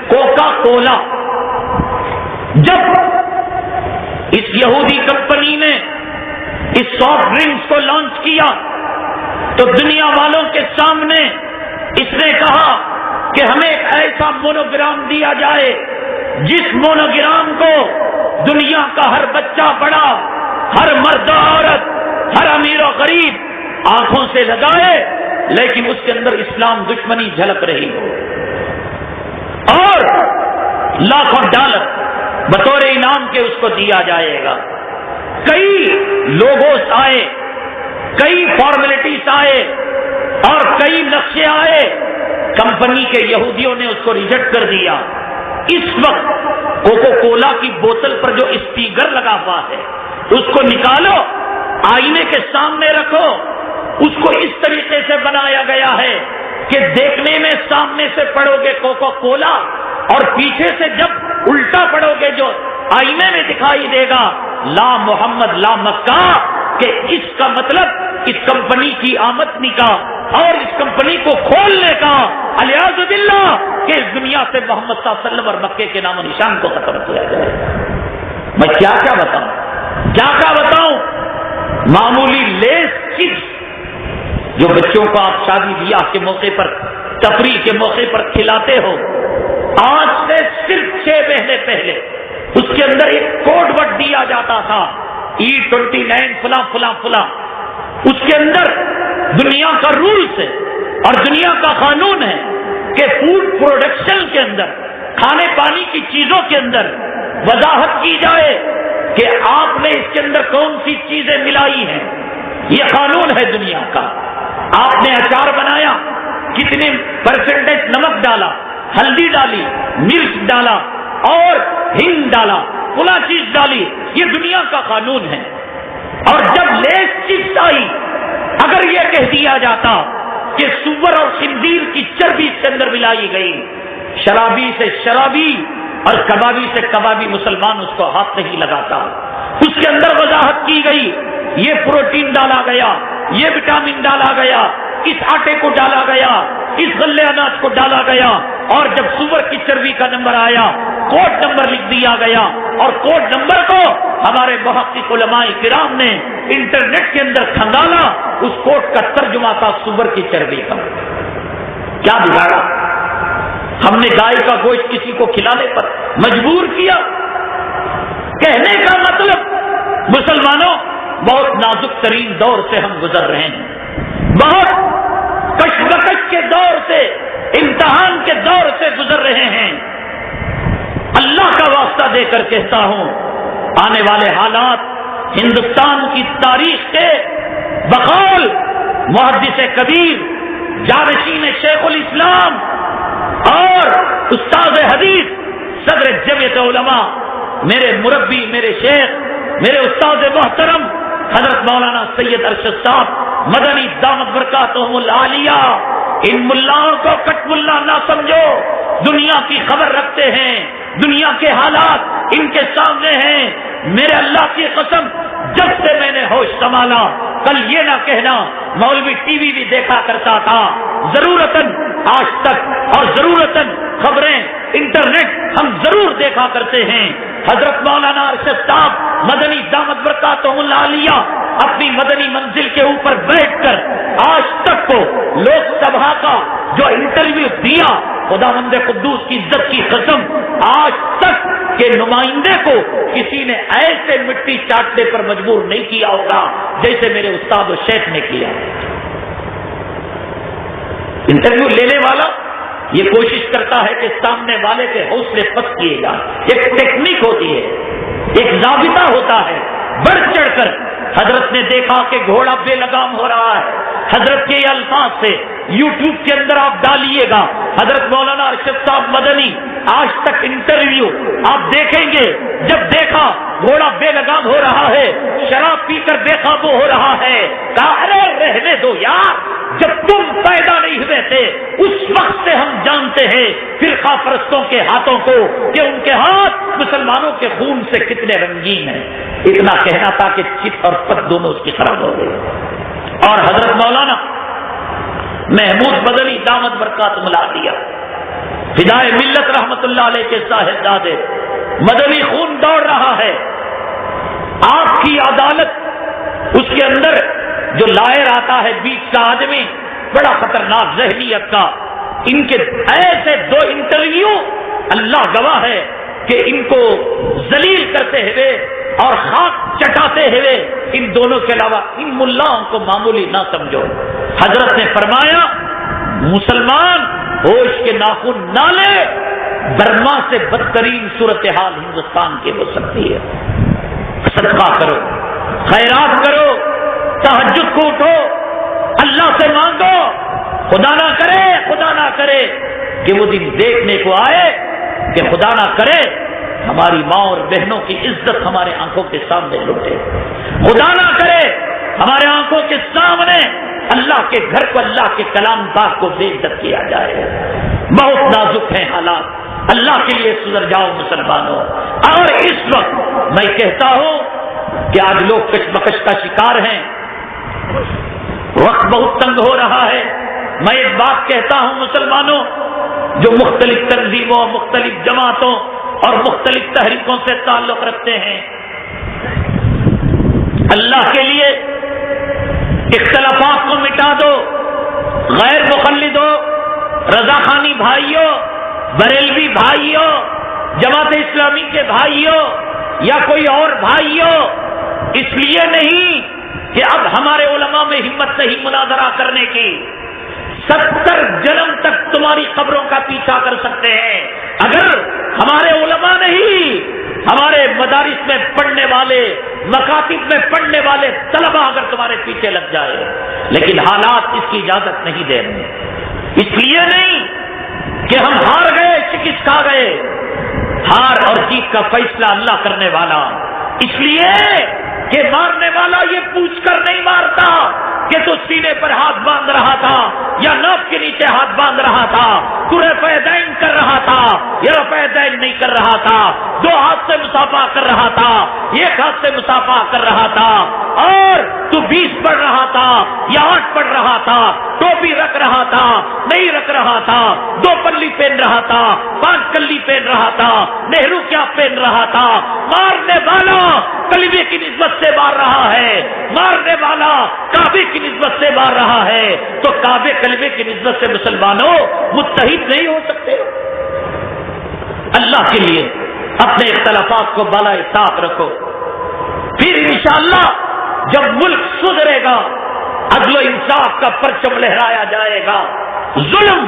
کوکا کولا، جب اس یہودی کمپنی نے اس سافٹ ڈرنکس کو لانچ کیا تو دنیا والوں کے سامنے اس نے کہا کہ ہمیں ایک ایسا مونوگرام دیا جائے جس مونوگرام کو دنیا کا ہر بچہ بڑا، ہر مرد عورت، ہر امیر و غریب آنکھوں سے لگائے، لیکن اس کے اندر اسلام دشمنی جھلک رہی ہو، اور لاکھوں ڈالر بطور انعام کے اس کو دیا جائے گا۔ کئی لوگوز آئے، کئی فارمیلٹیز آئے اور کئی نقشے آئے، کمپنی کے یہودیوں نے اس کو ریجیکٹ کر دیا۔ اس وقت کوکو کولا کی بوتل پر جو اسٹیکر لگا ہوا ہے اس کو نکالو، آئینے کے سامنے رکھو، اس کو اس طریقے سے بنایا گیا ہے کہ دیکھنے میں سامنے سے پڑھو گے کوکو کولا اور پیچھے سے جب الٹا پڑھو گے جو آئینے میں دکھائی دے گا لا محمد لا مکہ، کہ اس کا مطلب اس کمپنی کی آمدنی کا اور اس کمپنی کو کھولنے کا الیاذ باللہ کہ اس دنیا سے محمد صلی اللہ علیہ وسلم اور مکے کے نام و نشان کو ختم کیا جائے۔ میں کیا کیا بتاؤں، کیا کیا بتاؤں؟ معمولی لیس چپس جو بچوں کو آپ شادی بیاہ کے موقع پر، تفریح کے موقع پر کھلاتے ہو، آج سے صرف 6 مہینے پہلے اس کے اندر ایک کوڈ ورڈ دیا جاتا تھا E29 فلاں فلاں فلاں، اس کے اندر دنیا کا رولز ہے اور دنیا کا قانون ہے کہ فوڈ پروڈکشن کے اندر، کھانے پانی کی چیزوں کے اندر وضاحت کی جائے کہ آپ نے اس کے اندر کون سی چیزیں ملائی ہیں۔ یہ قانون ہے دنیا کا۔ آپ نے اچار بنایا، کتنے پرسنٹیج نمک ڈالا، ہلدی ڈالی، مرچ ڈالا اور ہنگ ڈالا، فلاں چیز ڈالی، یہ دنیا کا قانون ہے۔ اور جب لیس چپس آئی، اگر یہ کہہ دیا جاتا کہ سور اور خنزیر کی چربی اس کے اندر ملائی گئی، شرابی سے شرابی اور کبابی سے کبابی مسلمان اس کو ہاتھ نہیں لگاتا۔ اس کے اندر وضاحت کی گئی، یہ پروٹین ڈالا گیا، یہ وٹامن ڈالا گیا، اس آٹے کو ڈالا گیا، اس غلے اناج کو ڈالا گیا، اور جب سور کی چربی کا نمبر آیا کوڈ نمبر لکھ دیا گیا، اور کوڈ نمبر کو ہمارے محقق علماء کرام نے انٹرنیٹ کے اندر کھنگالا، اس کوڈ کا ترجمہ تھا سور کی چربی کا۔ کیا بگاڑا؟ ہم نے گائے کا گوشت کسی کو کھلانے پر مجبور کیا۔ کہنے کا مطلب مسلمانوں، بہت نازک ترین دور سے ہم گزر رہے ہیں، بہت کشمکش کے دور سے، امتحان کے دور سے گزر رہے ہیں۔ اللہ کا واسطہ دے کر کہتا ہوں، آنے والے حالات ہندوستان کی تاریخ کے بقول محدث کبیر جانشین شیخ الاسلام اور استاد حدیث صدر جمعیت علماء، میرے مربی، میرے شیخ، میرے استاد محترم حضرت مولانا سید ارشد صاحب مدنی دامت برکاتہم العالیہ، ان ملاؤں کو کٹ ملا نہ سمجھو، دنیا کی خبر رکھتے ہیں، دنیا کے حالات ان کے سامنے ہیں۔ میرے اللہ کی قسم، جب سے میں نے ہوش سنبھالا، کل یہ نہ کہنا مولوی ٹی وی بھی دیکھا کرتا تھا، ضرورتاً آج تک اور ضرورتاً خبریں انٹرنیٹ ہم ضرور دیکھا کرتے ہیں۔ حضرت مولانا ارشد صاحب مدنی دامت برکاتہم العالیہ اپنی مدنی منزل کے اوپر بیٹھ کر آج تک کو لوک سبھا کا جو انٹرویو دیا، خداوند قدوس کی عزت کی قسم، آج تک کے نمائندے کو کسی نے ایسے مٹی چاٹنے پر مجبور نہیں کیا ہوگا جیسے میرے استاد و شیخ نے کیا۔ انٹرویو لینے والا یہ کوشش کرتا ہے کہ سامنے والے کے حوصلے پست کیے جائیں، ایک ٹیکنیک ہوتی ہے، ایک ضابطہ ہوتا ہے، بڑھ چڑھ کر۔ حضرت نے دیکھا کہ گھوڑا بے لگام ہو رہا ہے، حضرت کے یہ الفاظ سے یوٹیوب کے اندر آپ ڈالیے گا، حضرت مولانا ارشد صاحب مدنی آج تک انٹرویو آپ دیکھیں گے، جب دیکھا گھوڑا بے لگام ہو رہا ہے، شراب پی کر بے قابو ہو رہا ہے، کہا ارے رہنے دو یار، جب تم پیدا نہیں ہوئے تھے اس وقت سے ہم جانتے ہیں فرقہ پرستوں کے ہاتھوں کو کہ ان کے ہاتھ مسلمانوں کے خون سے کتنے رنگین ہیں۔ اتنا کہنا تھا کہ چت اور پت دونوں اس کی خراب ہو گئی۔ اور حضرت مولانا محمود مدنی دامت برکاتہم العالیہ فدائے ملت رحمت اللہ علیہ کے صاحبزادے، مدنی خون دوڑ رہا ہے، آپ کی عدالت اس کے اندر جو لائر آتا ہے بیچ کا آدمی، بڑا خطرناک ذہنیت کا، ان کے ایسے دو انٹرویو اللہ گواہ ہے کہ ان کو ذلیل کرتے ہوئے اور خاک چٹاتے ہوئے ان دونوں کے علاوہ ان ملاؤں کو معمولی نہ سمجھو۔ حضرت نے فرمایا مسلمان ہوش کے ناخن نہ لے، برما سے بدترین صورتحال ہندوستان کی ہو سکتی ہے۔ صدقہ کرو، خیرات کرو، تہجد کو اٹھو، اللہ سے مانگو، خدا نہ کرے کہ وہ دن دیکھنے کو آئے کہ خدا نہ کرے ہماری ماں اور بہنوں کی عزت ہمارے آنکھوں کے سامنے لوٹے، خدا نہ کرے ہمارے آنکھوں کے سامنے اللہ کے گھر کو، اللہ کے کلام پاک کو بے عزت کیا جائے۔ بہت نازک ہیں حالات، اللہ کے لیے سدھر جاؤ مسلمانوں۔ اور اس وقت میں کہتا ہوں کہ آج لوگ کشمکش کا شکار ہیں، وقت بہت تنگ ہو رہا ہے۔ میں ایک بات کہتا ہوں مسلمانوں، جو مختلف تنظیموں، مختلف جماعتوں اور مختلف تحریکوں سے تعلق رکھتے ہیں، اللہ کے لیے اختلافات کو مٹا دو، غیر مقلدوں، رضاخانی بھائیوں، بریلوی بھائیوں، جماعت اسلامی کے بھائیوں یا کوئی اور بھائیوں، اس لیے نہیں کہ اب ہمارے علماء میں ہمت نہیں مناظرہ کرنے کی، 70 جنم تک تمہاری قبروں کا پیچھا کر سکتے ہیں، اگر ہمارے علماء نہیں، ہمارے مدارس میں پڑھنے والے، مکاتب میں پڑھنے والے طلبہ اگر تمہارے پیچھے لگ جائے، لیکن حالات اس کی اجازت نہیں دے رہے۔ اس لیے نہیں کہ ہم ہار گئے، شکست کھا گئے، ہار اور جیت کا فیصلہ اللہ کرنے والا، اس لیے کہ مارنے والا یہ پوچھ کر نہیں مارتا کہ تو سینے پر ہاتھ باندھ رہا تھا یا ناف کے نیچے ہاتھ باندھ رہا تھا، تو رفع دین کر رہا تھا یا رفع دین نہیں کر رہا تھا، 2 ہاتھ سے مصافحہ کر رہا تھا، 1 ہاتھ سے مصافحہ کر رہا تھا، اور تو 20 پڑھ رہا تھا یا 8 پڑھ رہا تھا، ٹوپی رکھ رہا تھا نہیں رکھ رہا تھا، 2 پلی پہن رہا تھا 5 کلی پہن رہا تھا، نہرو کیا پہن رہا تھا، مارنے والا کلبے کی نسبت سے مار رہا ہے، مارنے والا کعبے کی نسبت سے مار رہا ہے، تو کعبے کلبے کی نسبت سے مسلمانوں متحد نہیں ہو سکتے۔ اللہ کے لیے اپنے اختلافات کو بالائے طاق رکھو، پھر انشاءاللہ جب ملک سدھرے گا، عدل و انصاف کا پرچم لہرایا جائے گا، ظلم،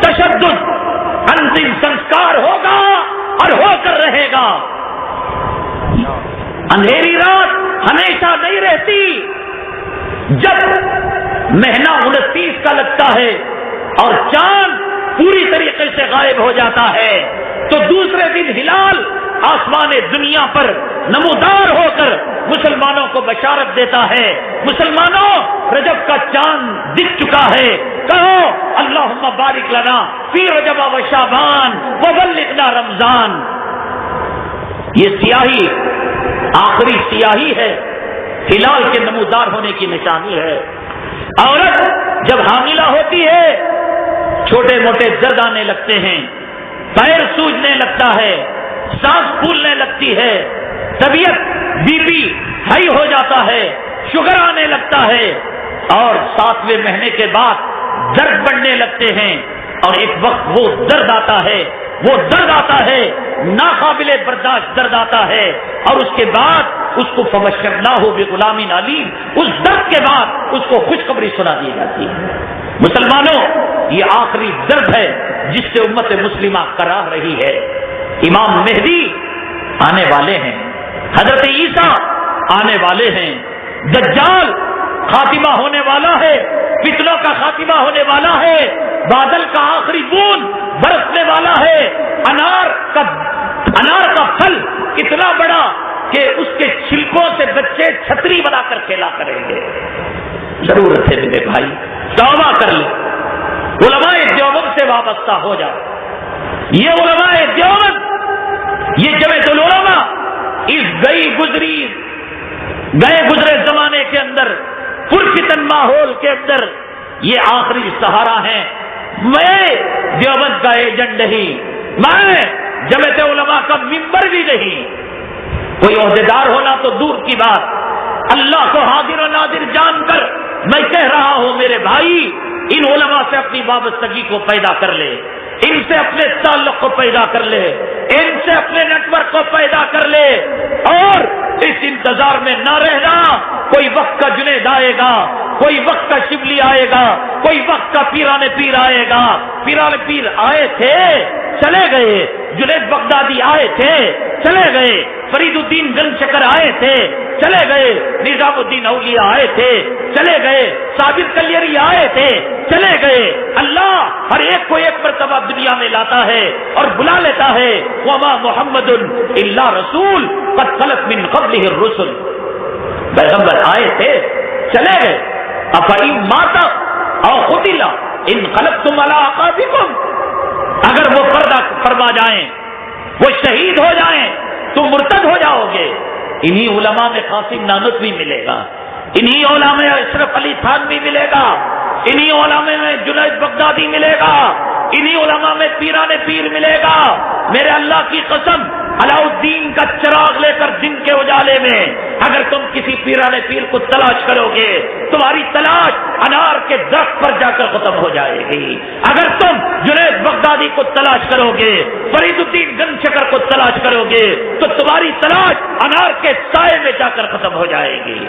تشدد انتم سنسکار ہوگا، اور ہو کر رہے گا. اندھیری رات ہمیشہ نہیں رہتی. جب مہینہ 29 کا لگتا ہے اور چاند پوری طریقے سے غائب ہو جاتا ہے تو دوسرے دن ہلال آسمان دنیا پر نمودار ہو کر مسلمانوں کو بشارت دیتا ہے. مسلمانوں رجب کا چاند دکھ چکا ہے. کہو اللہم بارک لنا فی رجب و شعبان وبلغنا رمضان. یہ سیاہی آخری سیاہی ہے, ہلال کے نمودار ہونے کی نشانی ہے. عورت جب حاملہ ہوتی ہے چھوٹے موٹے درد آنے لگتے ہیں, پیر سوجنے لگتا ہے, سانس پھولنے لگتی ہے, طبیعت بی پی ہائی ہو جاتا ہے, شوگر آنے لگتا ہے, اور 7ویں مہینے کے بعد درد بڑھنے لگتے ہیں. اور ایک وقت وہ درد آتا ہے, وہ درد آتا ہے, ناقابل برداشت درد آتا ہے, اور اس کے بعد اس کو فبشرناہ بغلام علیم, اس درد کے بعد اس کو خوشخبری سنا دی جاتی ہے. مسلمانوں یہ آخری درد ہے جس سے امت مسلمہ کراہ رہی ہے. امام مہدی آنے والے ہیں, حضرت عیسیٰ آنے والے ہیں, دجال خاتمہ ہونے والا ہے, فتنوں کا خاتمہ ہونے والا ہے, بادل کا آخری بوند برسنے والا ہے, انار کا پھل اتنا بڑا کہ اس کے چھلکوں سے بچے چھتری بنا کر کھیلا کریں گے. ضرورت ہے میرے بھائی توبہ کر لیں, علماء دیوبند سے وابستہ ہو جاؤ. یہ علماء دیوبند, یہ جمعیت العلماء اس گئے گزرے زمانے کے اندر پرفتن ماحول کے اندر یہ آخری سہارا ہے. میں دیوبند کا ایجنٹ نہیں, میں جمعیت علماء کا ممبر بھی نہیں, کوئی عہدیدار ہونا تو دور کی بات. اللہ کو حاضر و ناظر جان کر میں کہہ رہا ہوں میرے بھائی, ان علماء سے اپنی وابستگی کو پیدا کر لے, ان سے اپنے تعلق کو پیدا کر لے, ان سے اپنے نیٹ ورک کو پیدا کر لے, اور اس انتظار میں نہ رہنا کوئی وقت کا جنید آئے گا, کوئی وقت کا شبلی آئے گا, کوئی وقت کا پیران پیر آئے گا. پیران پیر آئے تھے چلے گئے, جنید بغدادی آئے تھے چلے گئے, فرید الدین گنج شکر آئے تھے چلے گئے, نظام الدین اولیاء آئے تھے چلے گئے, صابر کلیری آئے تھے چلے گئے. اللہ ہر ایک کو ایک مرتبہ دنیا میں لاتا ہے اور بلا لیتا ہے. وما محمد الا رسول قد خلت من قبلہ الرسل. پیغمبر آئے تھے چلے گئے. افئن مات او قتل انقلبتم علی اعقابکم, اگر وہ پردہ فرما جائیں, وہ شہید ہو جائیں, تم مرتد ہو جاؤ گے. انہی علماء میں قاسم نانوتوی ملے گا, انہی علماء میں اشرف علی تھانوی ملے گا, انہی علماء میں جنید بغدادی ملے گا, انہی علماء میں پیران پیر ملے گا. میرے اللہ کی قسم, علاء الدین کا چراغ لے کر دن کے اجالے میں اگر تم کسی پیران پیر کو تلاش کرو گے, تمہاری تلاش انار کے درخت پر جا کر ختم ہو جائے گی. اگر تم جنید بغدادی کو تلاش کرو گے, فرید الدین گنج شکر کو تلاش کرو گے, تو تمہاری تلاش انار کے سائے میں جا کر ختم ہو جائے گی.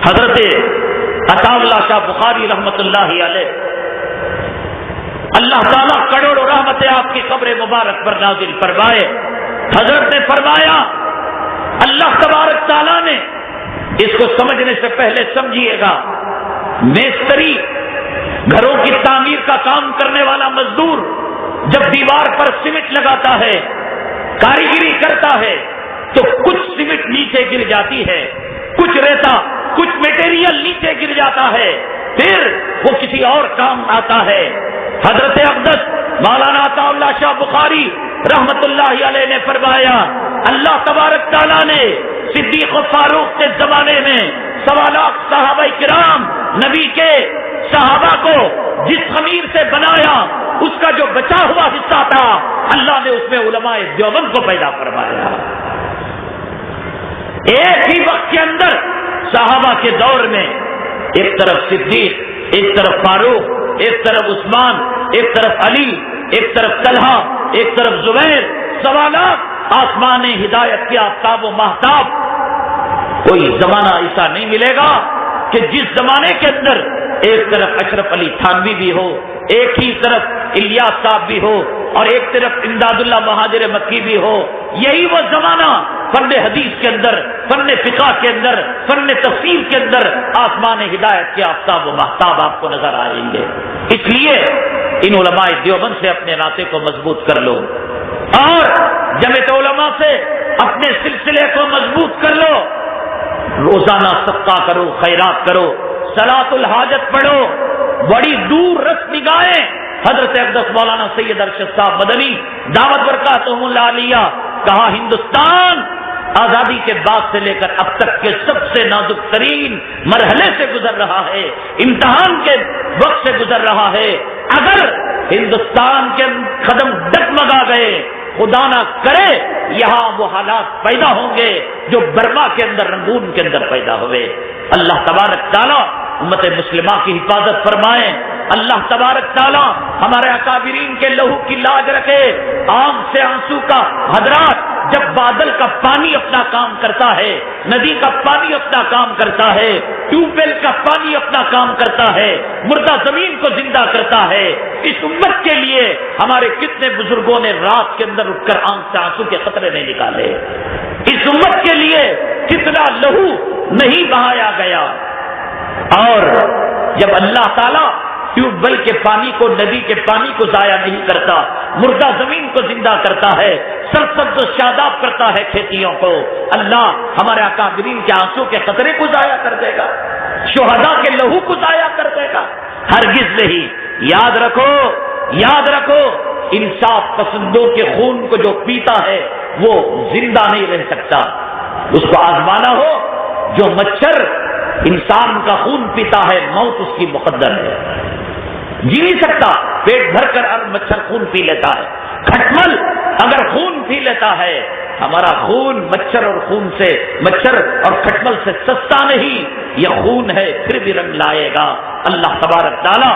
حضرت عطا اللہ شاہ بخاری رحمت اللہ علیہ, اللہ تعالیٰ کروڑوں رحمتیں آپ کی قبر مبارک پر نازل فرمائے. حضرت نے فرمایا, اللہ تبارک تعالیٰ نے, اس کو سمجھنے سے پہلے سمجھیے گا, میستری گھروں کی تعمیر کا کام کرنے والا مزدور جب دیوار پر سیمنٹ لگاتا ہے, کاریگری کرتا ہے, تو کچھ سیمنٹ نیچے گر جاتی ہے, کچھ ریتا, کچھ میٹیریل نیچے گر جاتا ہے, پھر وہ کسی اور کام آتا ہے. حضرت اقدس مولانا عطا اللہ شاہ بخاری رحمت اللہ علیہ نے فرمایا, اللہ تبارک تعالیٰ نے صدیق و فاروق کے زمانے میں 1.25 لاکھ صحابہ کرام نبی کے صحابہ کو جس خمیر سے بنایا, اس کا جو بچا ہوا حصہ تھا اللہ نے اس میں علماء دیوبند کو پیدا فرمایا. ایک ہی وقت کے اندر صحابہ کے دور میں ایک طرف صدیق, ایک طرف فاروق, ایک طرف عثمان, ایک طرف علی, ایک طرف طلحہ, ایک طرف زبیر, 1.25 لاکھ آسمان ہدایت کے آفتاب و مہتاب. کوئی زمانہ ایسا نہیں ملے گا کہ جس زمانے کے اندر ایک طرف اشرف علی تھانوی بھی ہو, ایک ہی طرف الیاس صاحب بھی ہو اور ایک طرف امداد اللہ مہاجر مکی بھی ہو. یہی وہ زمانہ فن حدیث کے اندر، فن فقہ کے اندر، فن تفسیر کے اندر آسمان ہدایت کے آفتاب و مہتاب آپ کو نظر آئیں گے. اس لیے ان علماء دیوبند سے اپنے ناطے کو مضبوط کر لو اور جمعیت علماء سے اپنے سلسلے کو مضبوط کر لو. روزانہ صدقہ کرو، خیرات کرو، صلاۃ الحاجت پڑھو، بڑی دور رس نگاہیں حضرت اقدس مولانا سید ارشد صاحب مدنی دعوت برکاتہم اللہ علیہ کہا ہندوستان آزادی کے بعد سے لے کر اب تک کے سب سے نازک ترین مرحلے سے گزر رہا ہے، امتحان کے وقت سے گزر رہا ہے. اگر ہندوستان کے قدم ڈگمگا گئے، خدا نہ کرے یہاں وہ حالات پیدا ہوں گے جو برما کے اندر، رنگون کے اندر پیدا ہوئے. اللہ تبارک تعالیٰ امت مسلمہ کی حفاظت فرمائے. اللہ تبارک تعالیٰ ہمارے اکابرین کے لہو کی لاج رکھے. آنکھ سے آنسو کا حضرات، جب بادل کا پانی اپنا کام کرتا ہے، ندی کا پانی اپنا کام کرتا ہے، ٹیوب ویل کا پانی اپنا کام کرتا ہے، مردہ زمین کو زندہ کرتا ہے، اس امت کے لیے ہمارے کتنے بزرگوں نے رات کے اندر اٹھ کر آنکھ سے آنسو کے قطرے نہیں نکالے. اس امت کے لیے کتنا لہو نہیں بہایا گیا. اور جب اللہ تعالیٰ ٹیوب ویل کے پانی کو، ندی کے پانی کو ضائع نہیں کرتا، مردہ زمین کو زندہ کرتا ہے، سرسبز و شاداب کرتا ہے کھیتیوں کو، اللہ ہمارے اکابرین کے آنسو کے قطرے کو ضائع کر دے گا، شہداء کے لہو کو ضائع کر دے گا؟ ہرگز نہیں. یاد رکھو، یاد رکھو، انصاف پسندوں کے خون کو جو پیتا ہے وہ زندہ نہیں رہ سکتا. اس کو آزمانا ہو. جو مچھر انسان کا خون پیتا ہے موت اس کی مقدر ہے، جی نہیں سکتا. پیٹ بھر کر ہر مچھر خون پی لیتا ہے. کھٹمل اگر خون پی لیتا ہے، ہمارا خون مچھر اور خون سے، مچھر اور کھٹمل سے سستا نہیں. یہ خون ہے پھر بھی رنگ لائے گا. اللہ تبارک تعالیٰ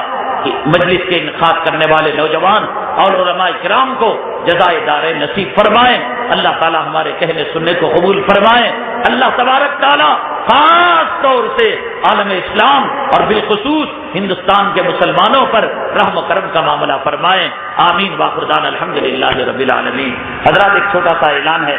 مجلس کے انعقاد کرنے والے نوجوان اور علماء کرام کو جزائے دارین نصیب فرمائیں. اللہ تعالیٰ ہمارے کہنے سننے کو قبول فرمائیں. اللہ تبارک تعالیٰ خاص طور سے عالم اسلام اور بالخصوص ہندوستان کے مسلمانوں پر رحم و کرم کا معاملہ فرمائیں. آمین. واخر دعوانا الحمدللہ رب العالمین. حضرات ایک چھوٹا سا اعلان ہے.